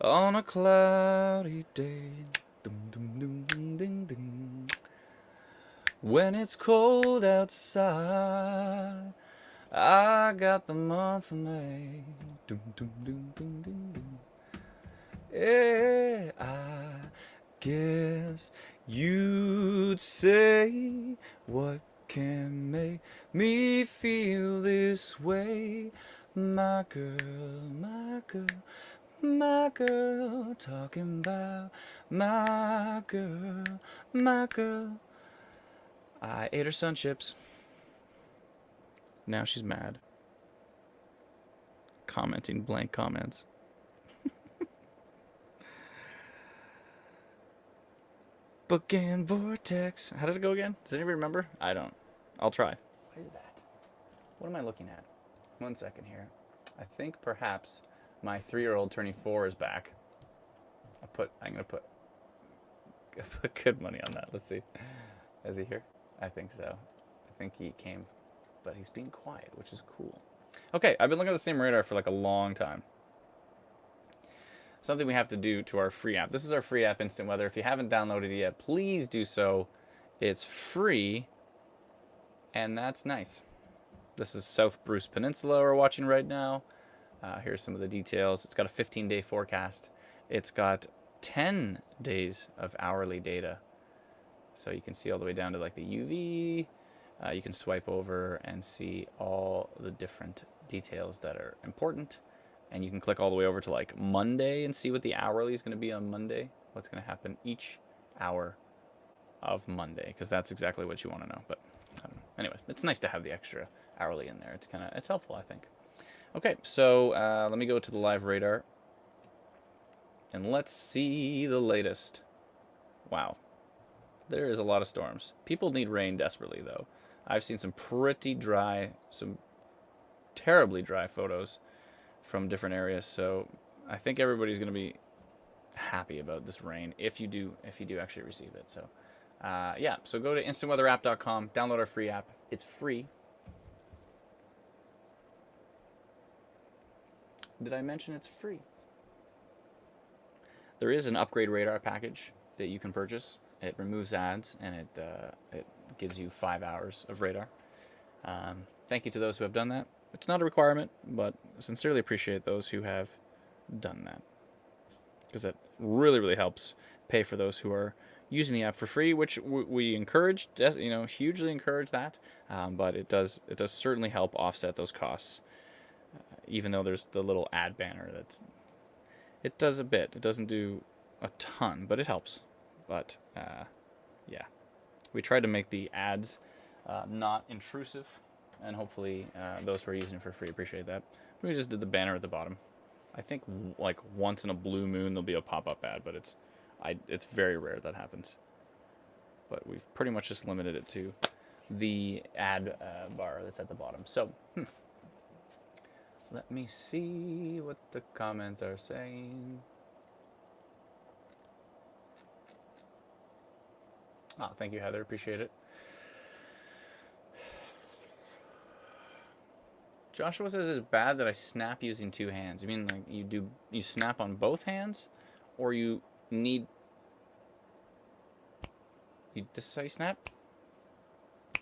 on a cloudy day. Dum, dum, dum, dum, dum, dum. When it's cold outside, I got the month of May. Dum, dum, dum, dum, dum, dum. Yeah, I guess You'd say, what can make me feel this way? My girl, my girl, my girl, talking about my girl, my girl. I ate her sun chips. Now she's mad. Commenting blank comments. Book and vortex. How did it go again? Does anybody remember? I don't. I'll try. What is that? What am I looking at? 1 second here. I think perhaps my 3-year-old turning 4 is back. I'm gonna put good money on that. Let's see. Is he here? I think so. I think he came, but he's being quiet, which is cool. Okay, I've been looking at the same radar for like a long time. Something we have to do to our free app. This is our free app, Instant Weather. If you haven't downloaded it yet, please do so. It's free, and that's nice. This is South Bruce Peninsula we're watching right now. Here's some of the details. It's got a 15-day forecast. It's got 10 days of hourly data. So you can see all the way down to like the UV. You can swipe over and see all the different details that are important. And you can click all the way over to like Monday and see what the hourly is going to be on Monday. What's going to happen each hour of Monday, because that's exactly what you want to know. But I don't know. Anyway, it's nice to have the extra hourly in there. It's helpful, I think. Okay, so let me go to the live radar. And let's see the latest. Wow. There is a lot of storms. People need rain desperately, though. I've seen some pretty dry, some terribly dry photos from different areas. So I think everybody's going to be happy about this rain if you do actually receive it. So yeah, so go to instantweatherapp.com, download our free app. It's free. Did I mention it's free? There is an upgrade radar package that you can purchase. It removes ads, and it gives you 5 hours of radar. Thank you to those who have done that. It's not a requirement, but I sincerely appreciate those who have done that, because that really, really helps pay for those who are using the app for free, which we encourage, hugely encourage that. But it does certainly help offset those costs, even though there's the little ad banner it does a bit. It doesn't do a ton, but it helps. But yeah, we tried to make the ads not intrusive, and hopefully those who are using it for free appreciate that. We just did the banner at the bottom. I think like once in a blue moon there'll be a pop-up ad, but it's very rare that happens. But we've pretty much just limited it to the ad bar that's at the bottom. So let me see what the comments are saying. Oh, thank you, Heather. Appreciate it. Joshua says it's bad that I snap using 2 hands. You mean like you snap on both hands, or this is how you snap? I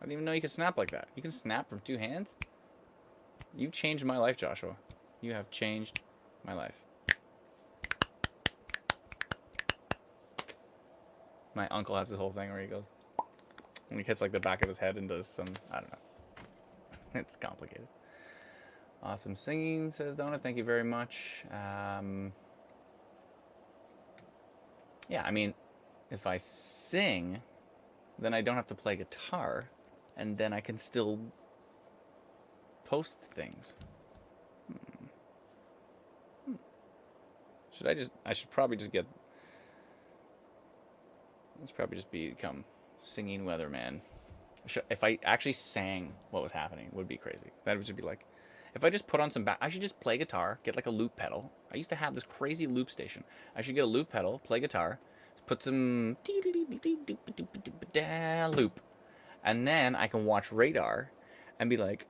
didn't even know you could snap like that. You can snap from 2 hands? You've changed my life, Joshua. You have changed my life. My uncle has this whole thing where he goes, when he hits like the back of his head and does some, I don't know. It's complicated. Awesome singing, says Donna. Thank you very much. Yeah, I mean, if I sing, then I don't have to play guitar, and then I can still post things. I should probably just get, let's probably just become singing weatherman. If I actually sang what was happening, it would be crazy. That would just be like, if I just put on some I should just play guitar, get like a loop pedal. I used to have this crazy loop station. I should get a loop pedal, play guitar, put some loop, and then I can watch radar and be like,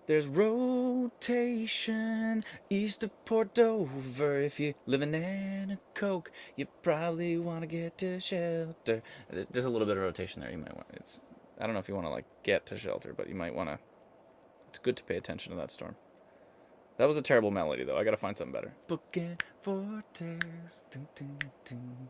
there's rotation east of Port Dover. If you're living in a Coke, you probably want to get to shelter. There's a little bit of rotation there. You might want. I don't know if you want to like get to shelter, but you might want to. It's good to pay attention to that storm. That was a terrible melody, though. I gotta find something better. Book and vortex. Dun, dun, dun.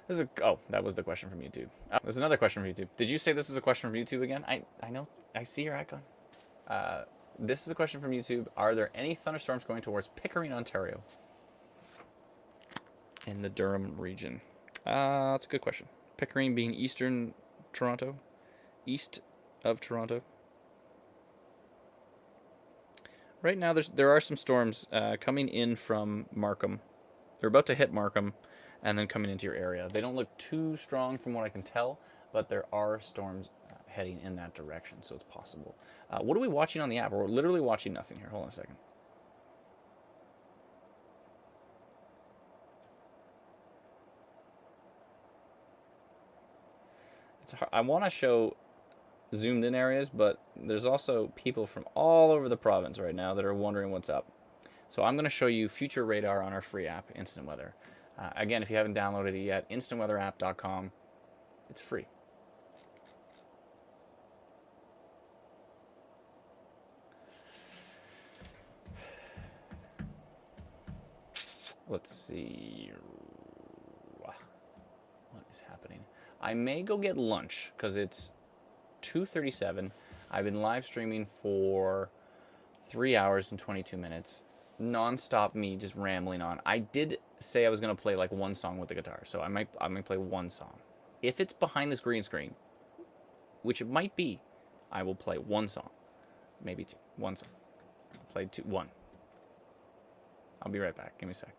This is oh, that was the question from YouTube. There's another question from YouTube. Did you say this is a question from YouTube again? I know, I see your icon. This is a question from YouTube. Are there any thunderstorms going towards Pickering, Ontario? In the Durham region? That's a good question. Pickering being eastern Toronto, east of Toronto. Right now, there are some storms coming in from Markham. They're about to hit Markham and then coming into your area. They don't look too strong from what I can tell, but there are storms heading in that direction, so it's possible. What are we watching on the app? We're literally watching nothing here. Hold on a second. It's hard. I want to show zoomed in areas, but there's also people from all over the province right now that are wondering what's up. So I'm going to show you future radar on our free app, Instant Weather. Again, if you haven't downloaded it yet, instantweatherapp.com. It's free. Let's see. What is happening? I may go get lunch because it's 2:37. I've been live streaming for 3 hours and 22 minutes. Non-stop me just rambling on. I did say I was going to play like one song with the guitar, so I might play one song. If it's behind this green screen, which it might be, I will play one song, maybe two. One song. I'll play one. I'll be right back. Give me a sec.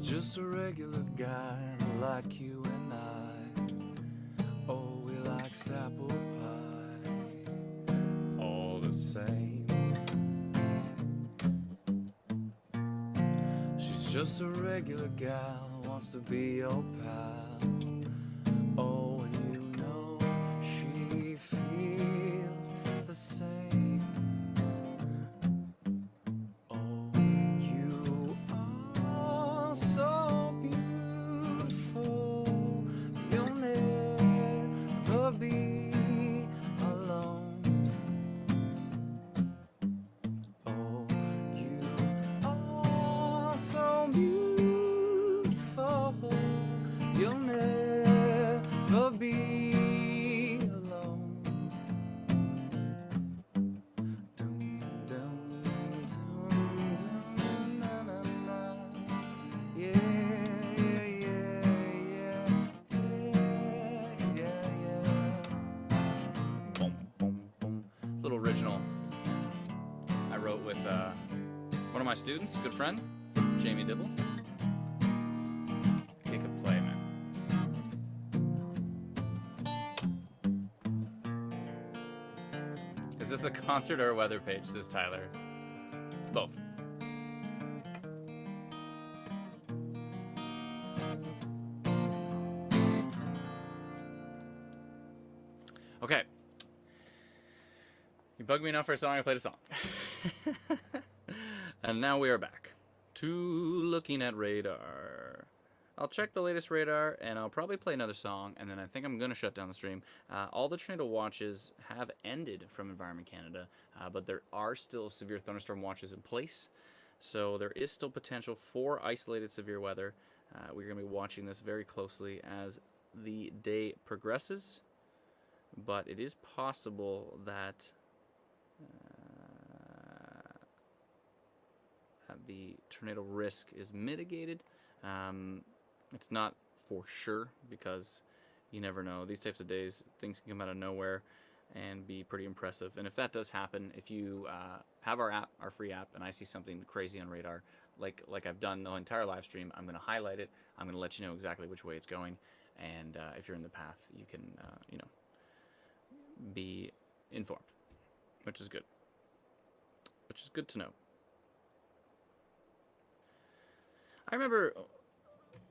Just a regular guy like you and I. Oh, we like likes apple pie, all the same. She's just a regular gal, wants to be your pal. Oh, and you know she feels the same. Oh, you are so beautiful, you'll never be alone. Oh, you are so beautiful, you'll never be alone. Dum, dum, dum, dum, na, na, na. Yeah, yeah, yeah, yeah, yeah, yeah. Boom, boom, boom. It's a little original I wrote with one of my students, good friend, Jamie Dibble. He could play, man. Is this a concert or a weather page, says Tyler? Both. Okay. You bugged me enough for a song, I played a song. And now we are back to looking at radar. I'll check the latest radar, and I'll probably play another song, and then I think I'm going to shut down the stream. All the tornado watches have ended from Environment Canada, but there are still severe thunderstorm watches in place. So there is still potential for isolated severe weather. We're going to be watching this very closely as the day progresses. But it is possible that the tornado risk is mitigated. It's not for sure because you never know. These types of days, things can come out of nowhere and be pretty impressive. And if that does happen, if you have our app, our free app, and I see something crazy on radar, like I've done the entire live stream, I'm going to highlight it. I'm going to let you know exactly which way it's going. And if you're in the path, you can, you know, be informed, which is good. Which is good to know. I remember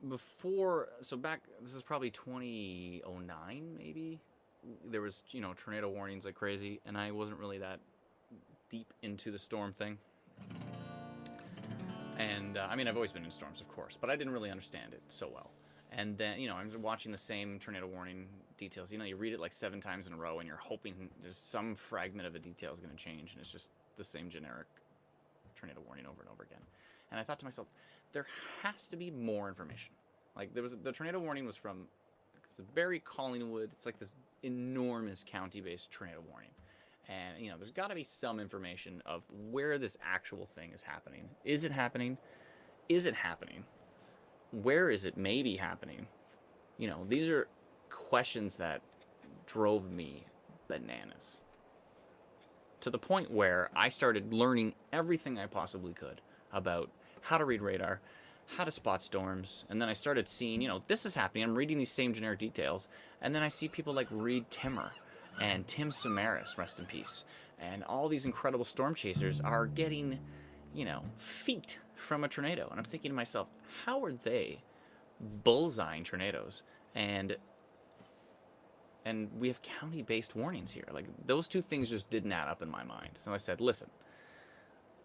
before, so back, this is probably 2009 maybe, there was, you know, tornado warnings like crazy, and I wasn't really that deep into the storm thing. And, I mean, I've always been in storms, of course, but I didn't really understand it so well. And then, you know, I'm watching the same tornado warning details. You know, you read it like 7 times in a row, and you're hoping there's some fragment of a detail is going to change, and it's just the same generic tornado warning over and over again. And I thought to myself, there has to be more information. Like, there was the tornado warning was from Barrie Collingwood. It's like this enormous county-based tornado warning. And, you know, there's got to be some information of where this actual thing is happening. Is it happening? Is it happening? Where is it maybe happening? You know, these are questions that drove me bananas. To the point where I started learning everything I possibly could about how to read radar, how to spot storms, and then I started seeing, you know, this is happening. I'm reading these same generic details, and then I see people like Reed Timmer and Tim Samaras, rest in peace, and all these incredible storm chasers are getting, you know, feet from a tornado. And I'm thinking to myself, how are they bullseyeing tornadoes? And we have county-based warnings here. Like, those two things just didn't add up in my mind. So I said, listen,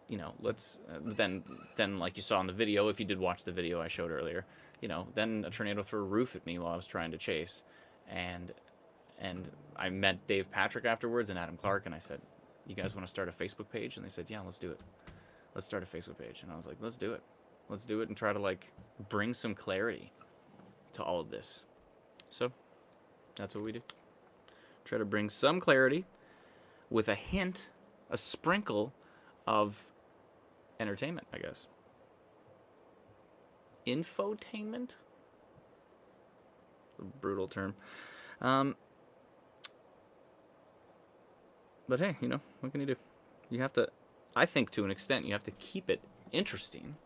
you know, let's, then like you saw in the video, if you did watch the video I showed earlier, you know, then a tornado threw a roof at me while I was trying to chase. And I met Dave Patrick afterwards and Adam Clark, and I said, you guys want to start a Facebook page? And they said, yeah, let's do it. Let's start a Facebook page. And I was like, let's do it. Let's do it and try to, like, bring some clarity to all of this. So that's what we do. Try to bring some clarity with a hint, a sprinkle of entertainment, I guess. Infotainment? A brutal term. But hey, you know, what can you do? You have to, I think to an extent, you have to keep it interesting.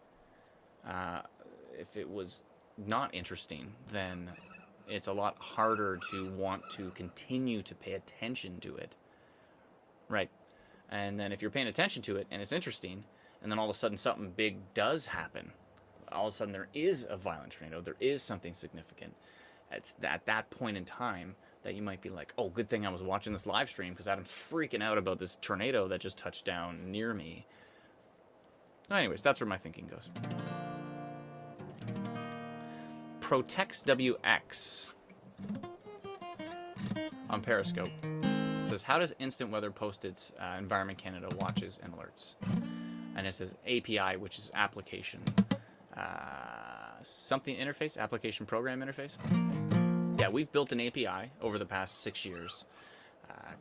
If it was not interesting, then it's a lot harder to want to continue to pay attention to it. Right. And then if you're paying attention to it and it's interesting, and then all of a sudden something big does happen, all of a sudden there is a violent tornado, there is something significant. It's at that point in time that you might be like, oh, good thing I was watching this live stream because Adam's freaking out about this tornado that just touched down near me. Anyways, that's where my thinking goes. ProtextWX on Periscope says, how does Instant Weather post its Environment Canada watches and alerts? And it says API, which is application something interface, application program interface. Yeah, we've built an API over the past 6 years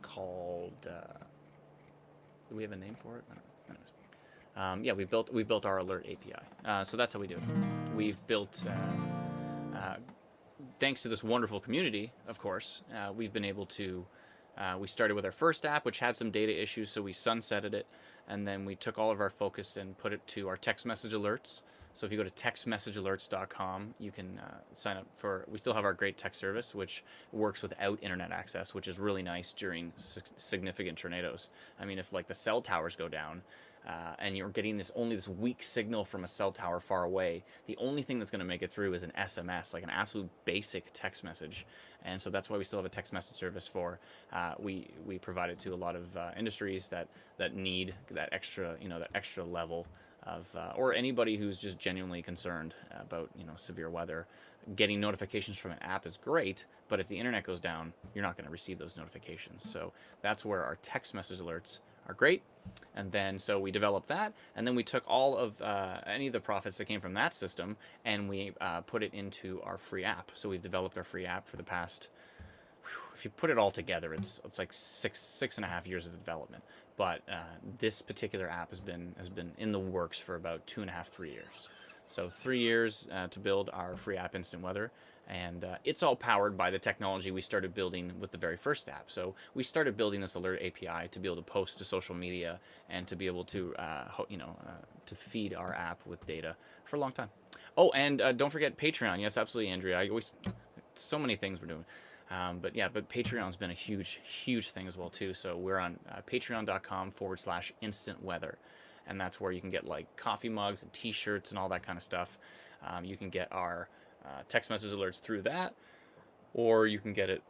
called. Do we have a name for it? I don't know. Yeah, we built our alert API. So that's how we do it. We've built. Thanks to this wonderful community, of course, we've been able to. We started with our first app, which had some data issues, so we sunsetted it, and then we took all of our focus and put it to our text message alerts. So if you go to textmessagealerts.com, you can sign up for. We still have our great text service, which works without internet access, which is really nice during significant tornadoes. I mean, if like the cell towers go down, and you're getting only this weak signal from a cell tower far away, the only thing that's going to make it through is an SMS, like an absolute basic text message. And so that's why we still have a text message service for. We provide it to a lot of industries that need that extra, that extra level of, or anybody who's just genuinely concerned about, severe weather. Getting notifications from an app is great, but if the internet goes down, you're not going to receive those notifications. So that's where our text message alerts are great. And then so we developed that, and then we took all of any of the profits that came from that system, and we put it into our free app. So we've developed our free app for the past, if you put it all together, it's like six and a half years of development. But this particular app has been in the works for about 2.5, 3 years. So 3 years to build our free app, Instant Weather. And it's all powered by the technology we started building with the very first app. So we started building this alert API to be able to post to social media and to be able to, to feed our app with data for a long time. Oh, and don't forget Patreon. Yes, absolutely, Andrea. So many things we're doing. But Patreon's been a huge, huge thing as well too. So we're on patreon.com/instant weather. And that's where you can get like coffee mugs and t-shirts and all that kind of stuff. You can get our text message alerts through that, or you can get it,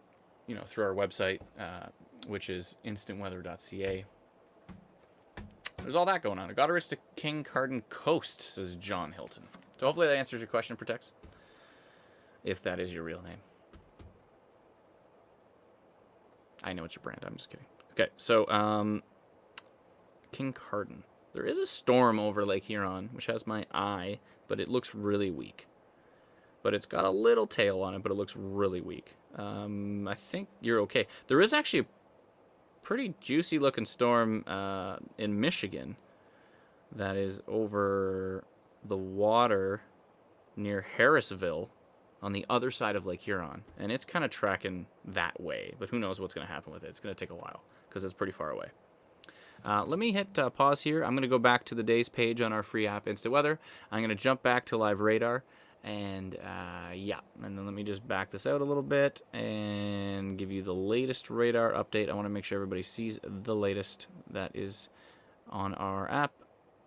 through our website, which is instantweather.ca. There's all that going on. Goderich to King Carden Coast, says John Hilton. So hopefully that answers your question, Protex, if that is your real name. I know it's your brand. I'm just kidding. Okay, so King Carden. There is a storm over Lake Huron, which has my eye, but it looks really weak. But it's got a little tail on it, but it looks really weak. I think you're okay. There is actually a pretty juicy looking storm in Michigan that is over the water near Harrisville on the other side of Lake Huron. And it's kind of tracking that way, but who knows what's going to happen with it. It's going to take a while because it's pretty far away. Let me hit pause here. I'm going to go back to the day's page on our free app, Instant Weather. I'm going to jump back to live radar. And and then let me just back this out a little bit and give you the latest radar update. I want to make sure everybody sees the latest that is on our app.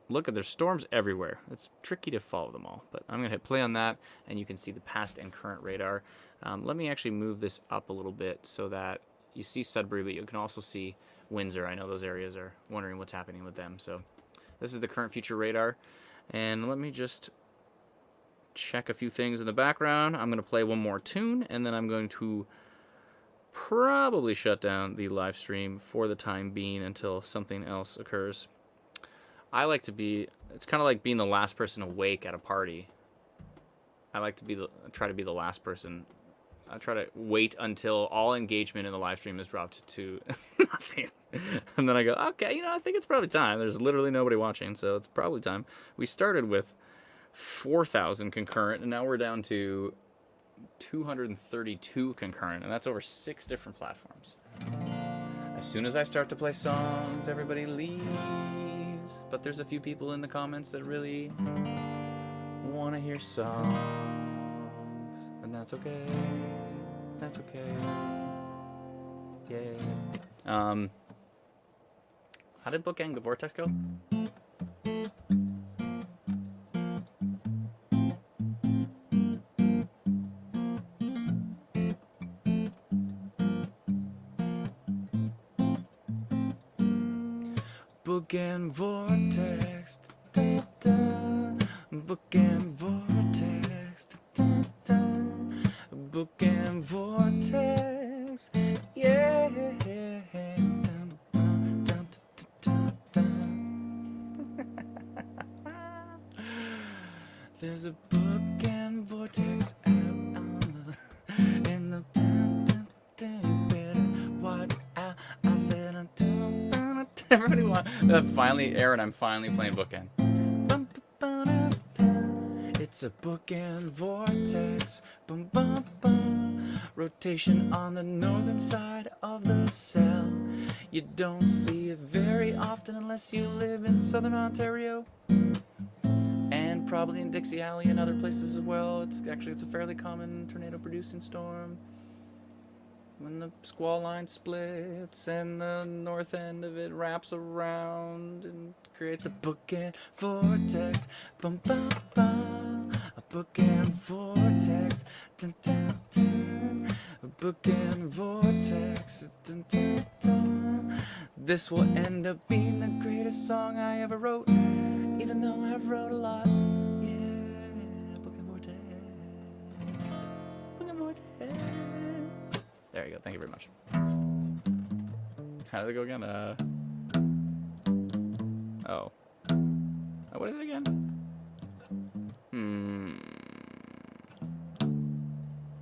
Look, there's storms everywhere. It's tricky to follow them all, but I'm going to hit play on that, and you can see the past and current radar. Let me actually move this up a little bit so that you see Sudbury, but you can also see Windsor. I know those areas are wondering what's happening with them. So this is the current future radar, and let me just check a few things in the background. I'm going to play one more tune, and then I'm going to probably shut down the live stream for the time being until something else occurs. I like to be, it's kind of like being the last person awake at a party. I like to try to be the last person. I try to wait until all engagement in the live stream is dropped to nothing. And then I go, okay, I think it's probably time. There's literally nobody watching, so it's probably time. We started with 4,000 concurrent, and now we're down to 232 concurrent, and that's over 6 different platforms. As soon as I start to play songs, everybody leaves, but there's a few people in the comments that really want to hear songs, and that's okay. That's okay. Yeah. How did Bookend Vortex go? Bookend Vortex. Da, da, da. Bookend Vortex. Da, da, da. Bookend Vortex. Yeah. Dun, dun, dun, dun, dun. There's a bookend vortex out on the in the you better watch out. I said everybody want finally, Aaron, I'm finally playing bookend. It's a bookend vortex. Bum, bum, bum. Rotation on the northern side of the cell. You don't see it very often unless you live in southern Ontario. And probably in Dixie Alley and other places as well. It's a fairly common tornado producing storm. When the squall line splits and the north end of it wraps around and creates a bookend vortex. Bum, bum, bum. A bookend vortex. Dun, dun, dun. A bookend vortex. Dun, dun, dun. This will end up being the greatest song I ever wrote, even though I've wrote a lot. Yeah, bookend vortex. Bookend vortex. There you go. Thank you very much. How did it go again? Oh. What is it again?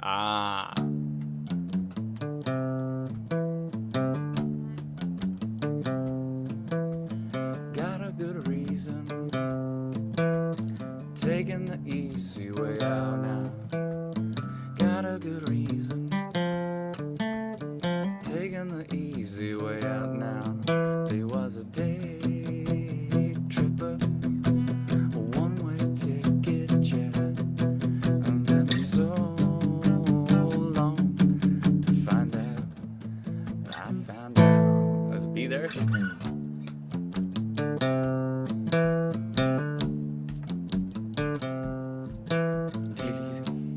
Ah. Got a good reason. Taking the easy way out now. Got a good reason. Taking the easy way out now. There was a day tripper, a one-way ticket jet, and then so long to find out. I found out. Let's be there.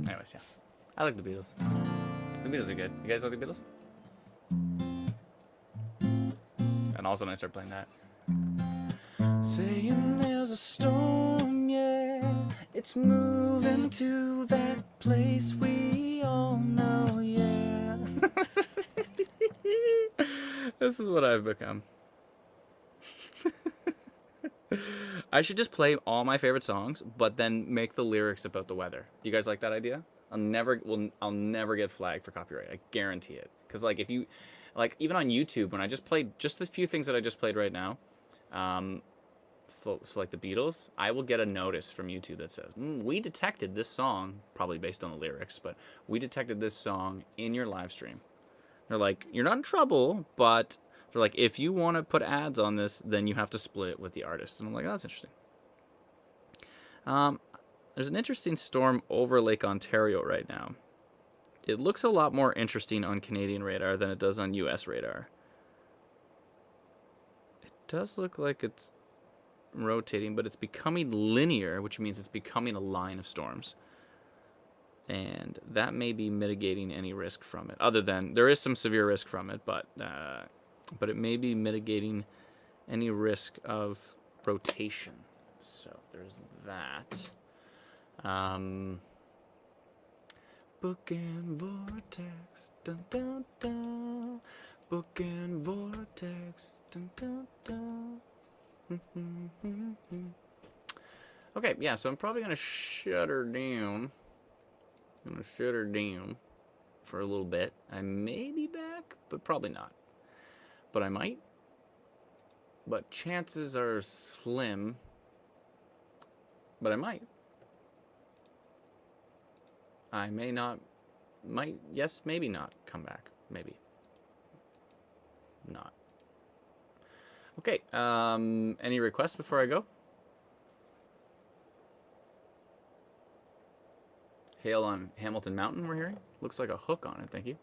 Anyways, yeah. I like the Beatles. The Beatles are good. You guys like the Beatles? And all of a sudden I start playing that. Saying there's a storm, yeah. It's moving to that place we all know, yeah. This is what I've become. I should just play all my favorite songs, but then make the lyrics about the weather. Do you guys like that idea? I'll never get flagged for copyright. I guarantee it. Because like if you, like even on YouTube, when I just played just the few things that I just played right now, so like the Beatles, I will get a notice from YouTube that says, we detected this song, probably based on the lyrics, but we detected this song in your live stream. They're like, you're not in trouble, but they're like, if you want to put ads on this, then you have to split with the artist. And I'm like, oh, that's interesting. There's an interesting storm over Lake Ontario right now. It looks a lot more interesting on Canadian radar than it does on US radar. It does look like it's rotating, but it's becoming linear, which means it's becoming a line of storms. And that may be mitigating any risk from it. Other than, there is some severe risk from it, but it may be mitigating any risk of rotation. So there's that. Bookend vortex, dun dun dun. Bookend vortex, dun dun dun. Okay, yeah, so I'm probably gonna shut her down. I'm gonna shut her down for a little bit. I may be back, but probably not. But I might. But chances are slim. But I might. I may not, might, yes, maybe not come back. Maybe. Not. Okay, any requests before I go? Hail on Hamilton Mountain, we're hearing. Looks like a hook on it, thank you.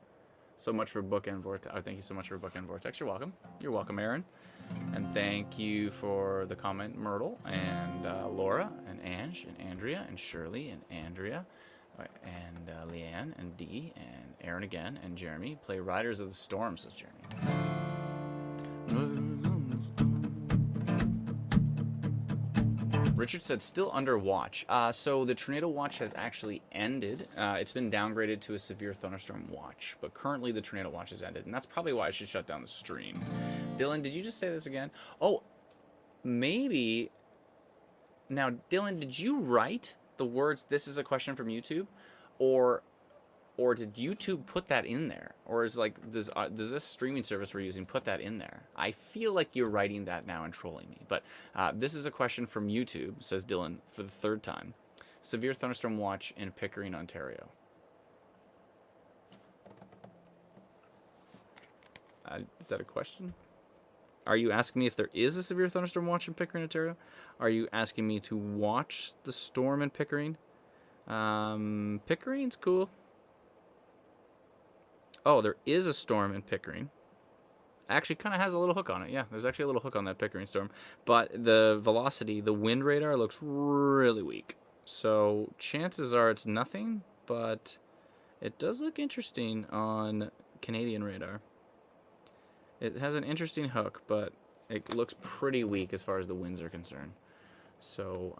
So much for Bookend Vortex. Oh, thank you so much for Bookend Vortex. You're welcome. You're welcome, Aaron. And thank you for the comment, Myrtle, and Laura, and Ange, and Andrea, and Shirley, and Andrea, and Leanne, and Dee, and Aaron again, and Jeremy. Play Riders of the Storm, says Jeremy. Richard said, still under watch. So the tornado watch has actually ended. It's been downgraded to a severe thunderstorm watch, but currently the tornado watch has ended, and that's probably why I should shut down the stream. Dylan, did you just say this again? Oh, maybe. Now, Dylan, did you write the words, this is a question from YouTube? Or did YouTube put that in there? Or is like, does this streaming service we're using put that in there? I feel like you're writing that now and trolling me. But this is a question from YouTube, says Dylan, for the third time. Severe thunderstorm watch in Pickering, Ontario. Is that a question? Are you asking me if there is a severe thunderstorm watch in Pickering, Ontario? Are you asking me to watch the storm in Pickering? Pickering's cool. Oh, there is a storm in Pickering. Actually, kind of has a little hook on it. Yeah, there's actually a little hook on that Pickering storm. But the velocity, the wind radar looks really weak. So chances are it's nothing, but it does look interesting on Canadian radar. It has an interesting hook, but it looks pretty weak as far as the winds are concerned. So,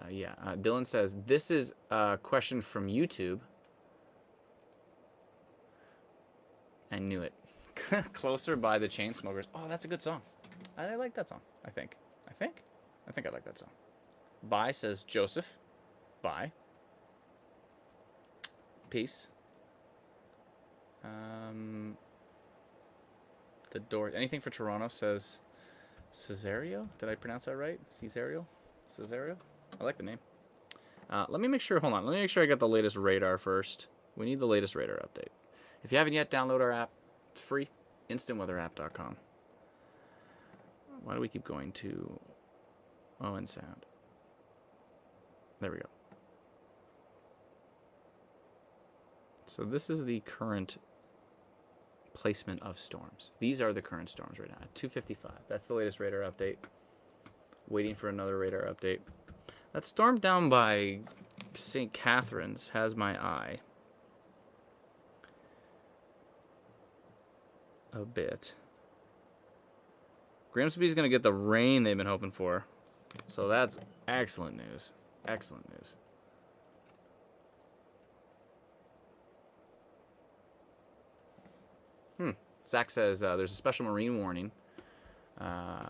yeah. Dylan says, this is a question from YouTube. I knew it. Closer by the Chainsmokers. Oh, that's a good song. I like that song, I think. I think I like that song. Bye, says Joseph. Bye. Peace. The door. Anything for Toronto, says Cesario? Did I pronounce that right? Cesario? Cesario? I like the name. Let me make sure, hold on. Let me make sure I got the latest radar first. We need the latest radar update. If you haven't yet, download our app. It's free. InstantWeatherApp.com. Why do we keep going to and sound? There we go. So this is the current placement of storms. These are the current storms right now at 2:55. That's the latest radar update. Waiting for another radar update. That storm down by St. Catharines has my eye a bit. Grimsby's going to get the rain they've been hoping for. So that's excellent news. Excellent news. Zach says there's a special marine warning. A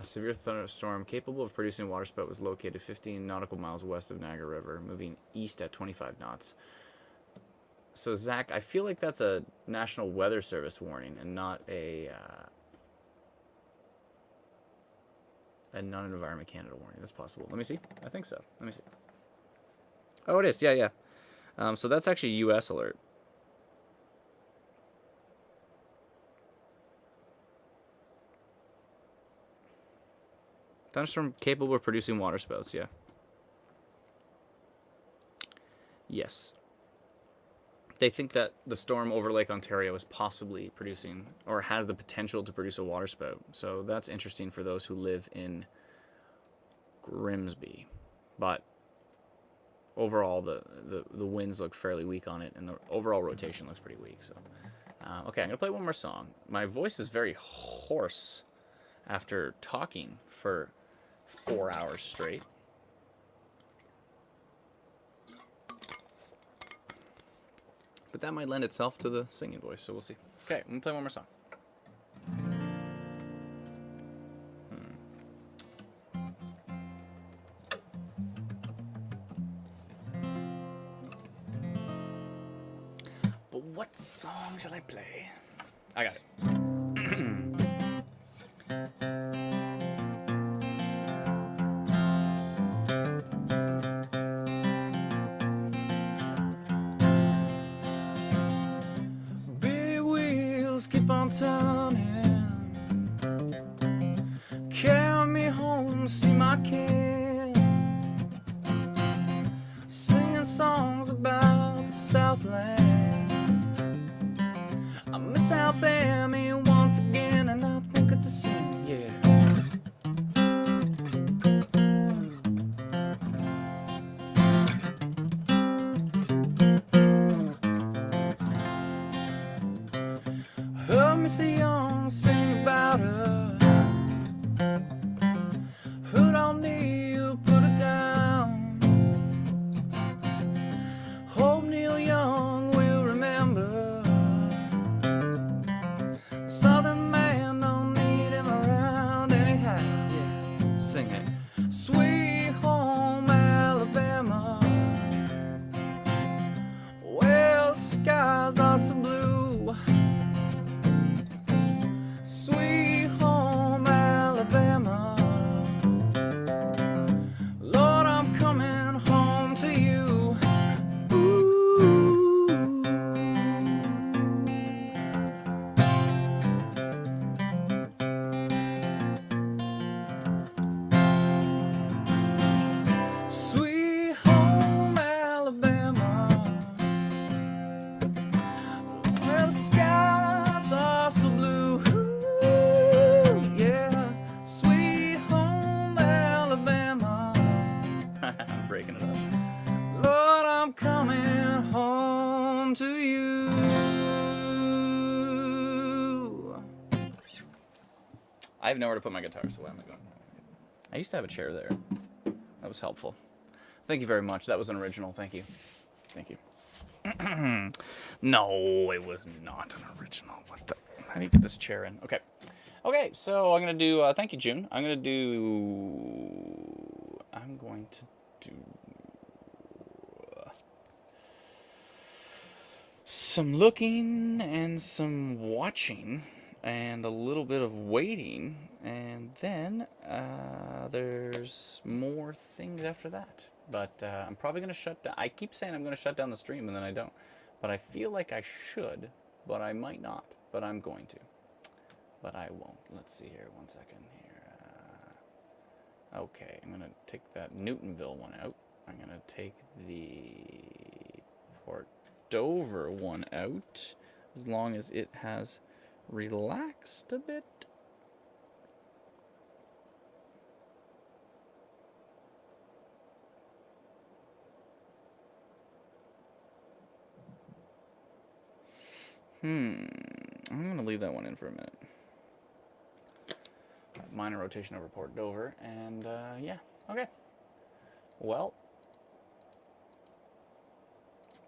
severe thunderstorm capable of producing a waterspout was located 15 nautical miles west of Niagara River, moving east at 25 knots. So, Zach, I feel like that's a National Weather Service warning and not a Non-Environment Canada warning. That's possible. Let me see. I think so. Let me see. Oh, it is. Yeah, yeah. So that's actually a U.S. alert. Thunderstorm capable of producing waterspouts, yeah. Yes. They think that the storm over Lake Ontario is possibly producing, or has the potential to produce a waterspout. So that's interesting for those who live in Grimsby. But overall, the winds look fairly weak on it, and the overall rotation looks pretty weak. So, okay, I'm going to play one more song. My voice is very hoarse after talking for 4 hours straight. But that might lend itself to the singing voice, so we'll see. Okay, I'm going to play one more song. But what song shall I play? I got it. Keep on turning, carry me home, see my king, singing songs about the Southland. I miss Alabama once again, and I think it's a sin, yeah. Heard Missy Young sing about her. Who don't need you, put it down. Hope Neil Young will remember. The Southern man don't need him around anyhow. Yeah, sing it. Sweet home Alabama. Well, the skies are so blue. Sweet home Alabama. Lord, I'm coming home to you. Ooh. Sweet home Alabama. Well, the skies are so blue. Yeah, sweet home Alabama. I'm breaking it up. Lord, I'm coming home to you. I have nowhere to put my guitar, so why am I going? I used to have a chair there. That was helpful. Thank you very much. That was an original. Thank you. Thank you. No, it was not an original. What the? I need to get this chair in. Okay. Okay, so I'm going to do, thank you, June. I'm going to do some looking and some watching and a little bit of waiting, and then there's more things after that. But I'm probably going to shut down. I keep saying I'm going to shut down the stream, and then I don't. But I feel like I should, but I might not. But I'm going to. But I won't. Let's see here. 1 second here. Okay, I'm going to take that Newtonville one out. I'm going to take the Port Dover one out, as long as it has relaxed a bit. I'm going to leave that one in for a minute. Minor rotation over Port Dover, and yeah, okay. Well,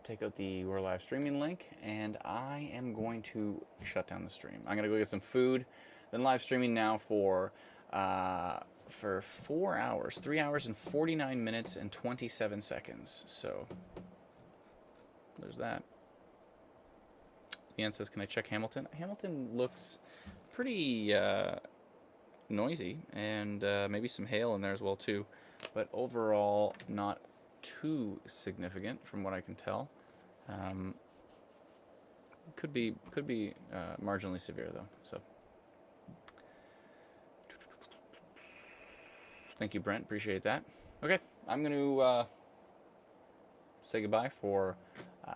take out the We're Live streaming link, and I am going to shut down the stream. I'm going to go get some food, then live streaming now for 4 hours, 3 hours and 49 minutes and 27 seconds. So there's that. Leanne says, can I check Hamilton? Hamilton looks pretty noisy, and maybe some hail in there as well too, but overall not too significant from what I can tell. Could be marginally severe though. So thank you, Brent, appreciate that. Okay, I'm going to say goodbye for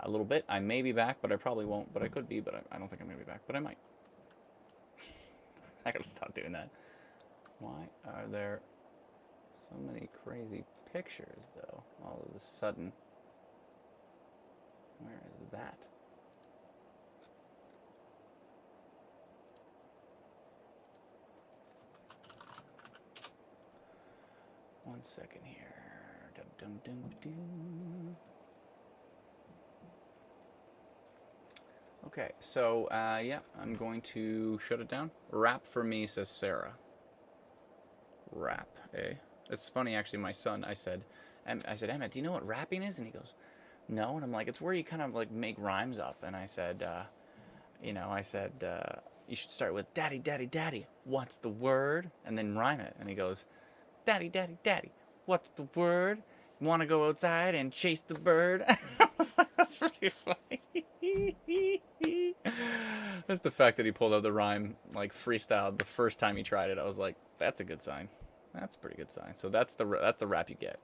a little bit. I may be back, but I probably won't, but I could be, but I don't think I'm going to be back, but I might. I gotta stop doing that. Why are there so many crazy pictures, though, all of a sudden? Where is that? One second here. Dum, dum, dum, dum. Okay, so, yeah, I'm going to shut it down. Rap for me, says Sarah. Rap, eh? It's funny, actually, my son, I said, Emmett, do you know what rapping is? And he goes, no. And I'm like, it's where you kind of, like, make rhymes up. And I said, you should start with, daddy, daddy, daddy, what's the word? And then rhyme it. And he goes, daddy, daddy, daddy, what's the word? Want to go outside and chase the bird? That's pretty funny. That's the fact that he pulled out the rhyme, like freestyled the first time he tried it. I was like, that's a good sign. That's a pretty good sign. So that's the rap you get.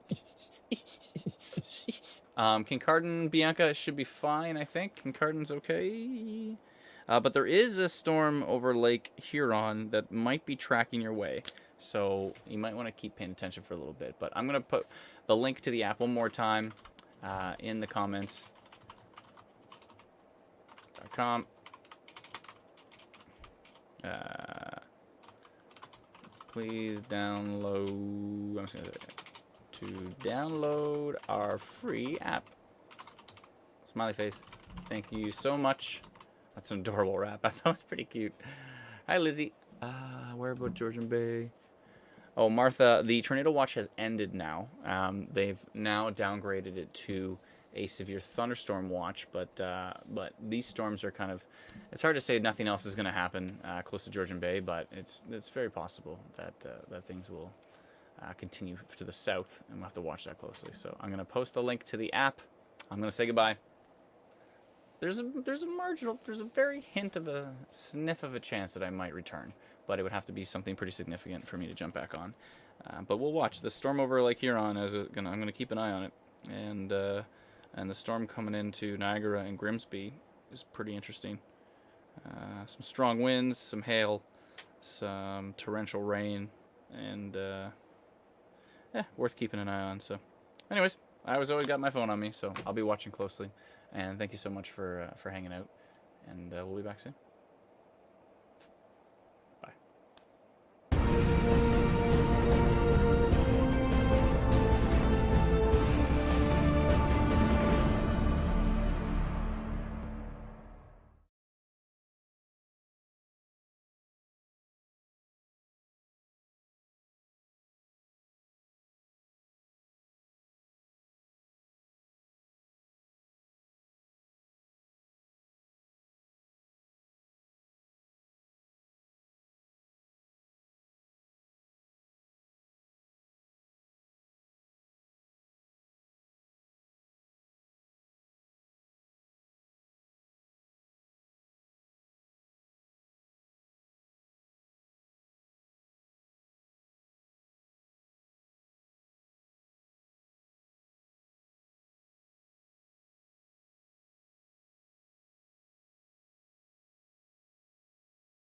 Kincardine, Bianca should be fine, I think. Kincardine's okay. But there is a storm over Lake Huron that might be tracking your way. So you might want to keep paying attention for a little bit. But I'm going to put the link to the app one more time in the comments. .com. Please download. I'm just gonna to download our free app. Smiley face. Thank you so much. That's an adorable rap. I thought it was pretty cute. Hi, Lizzie. Where about Georgian Bay? Oh, Martha, the tornado watch has ended now. They've now downgraded it to a severe thunderstorm watch, but these storms are kind of, it's hard to say nothing else is going to happen close to Georgian Bay, but it's very possible that that things will continue to the south, and we'll have to watch that closely. So I'm going to post a link to the app. I'm going to say goodbye. There's a very hint of a sniff of a chance that I might return, but it would have to be something pretty significant for me to jump back on. But we'll watch the storm over Lake Huron. I'm going to keep an eye on it, and the storm coming into Niagara and Grimsby is pretty interesting. Some strong winds, some hail, some torrential rain, and worth keeping an eye on. So, anyways, I always got my phone on me, so I'll be watching closely. And thank you so much for hanging out, and we'll be back soon.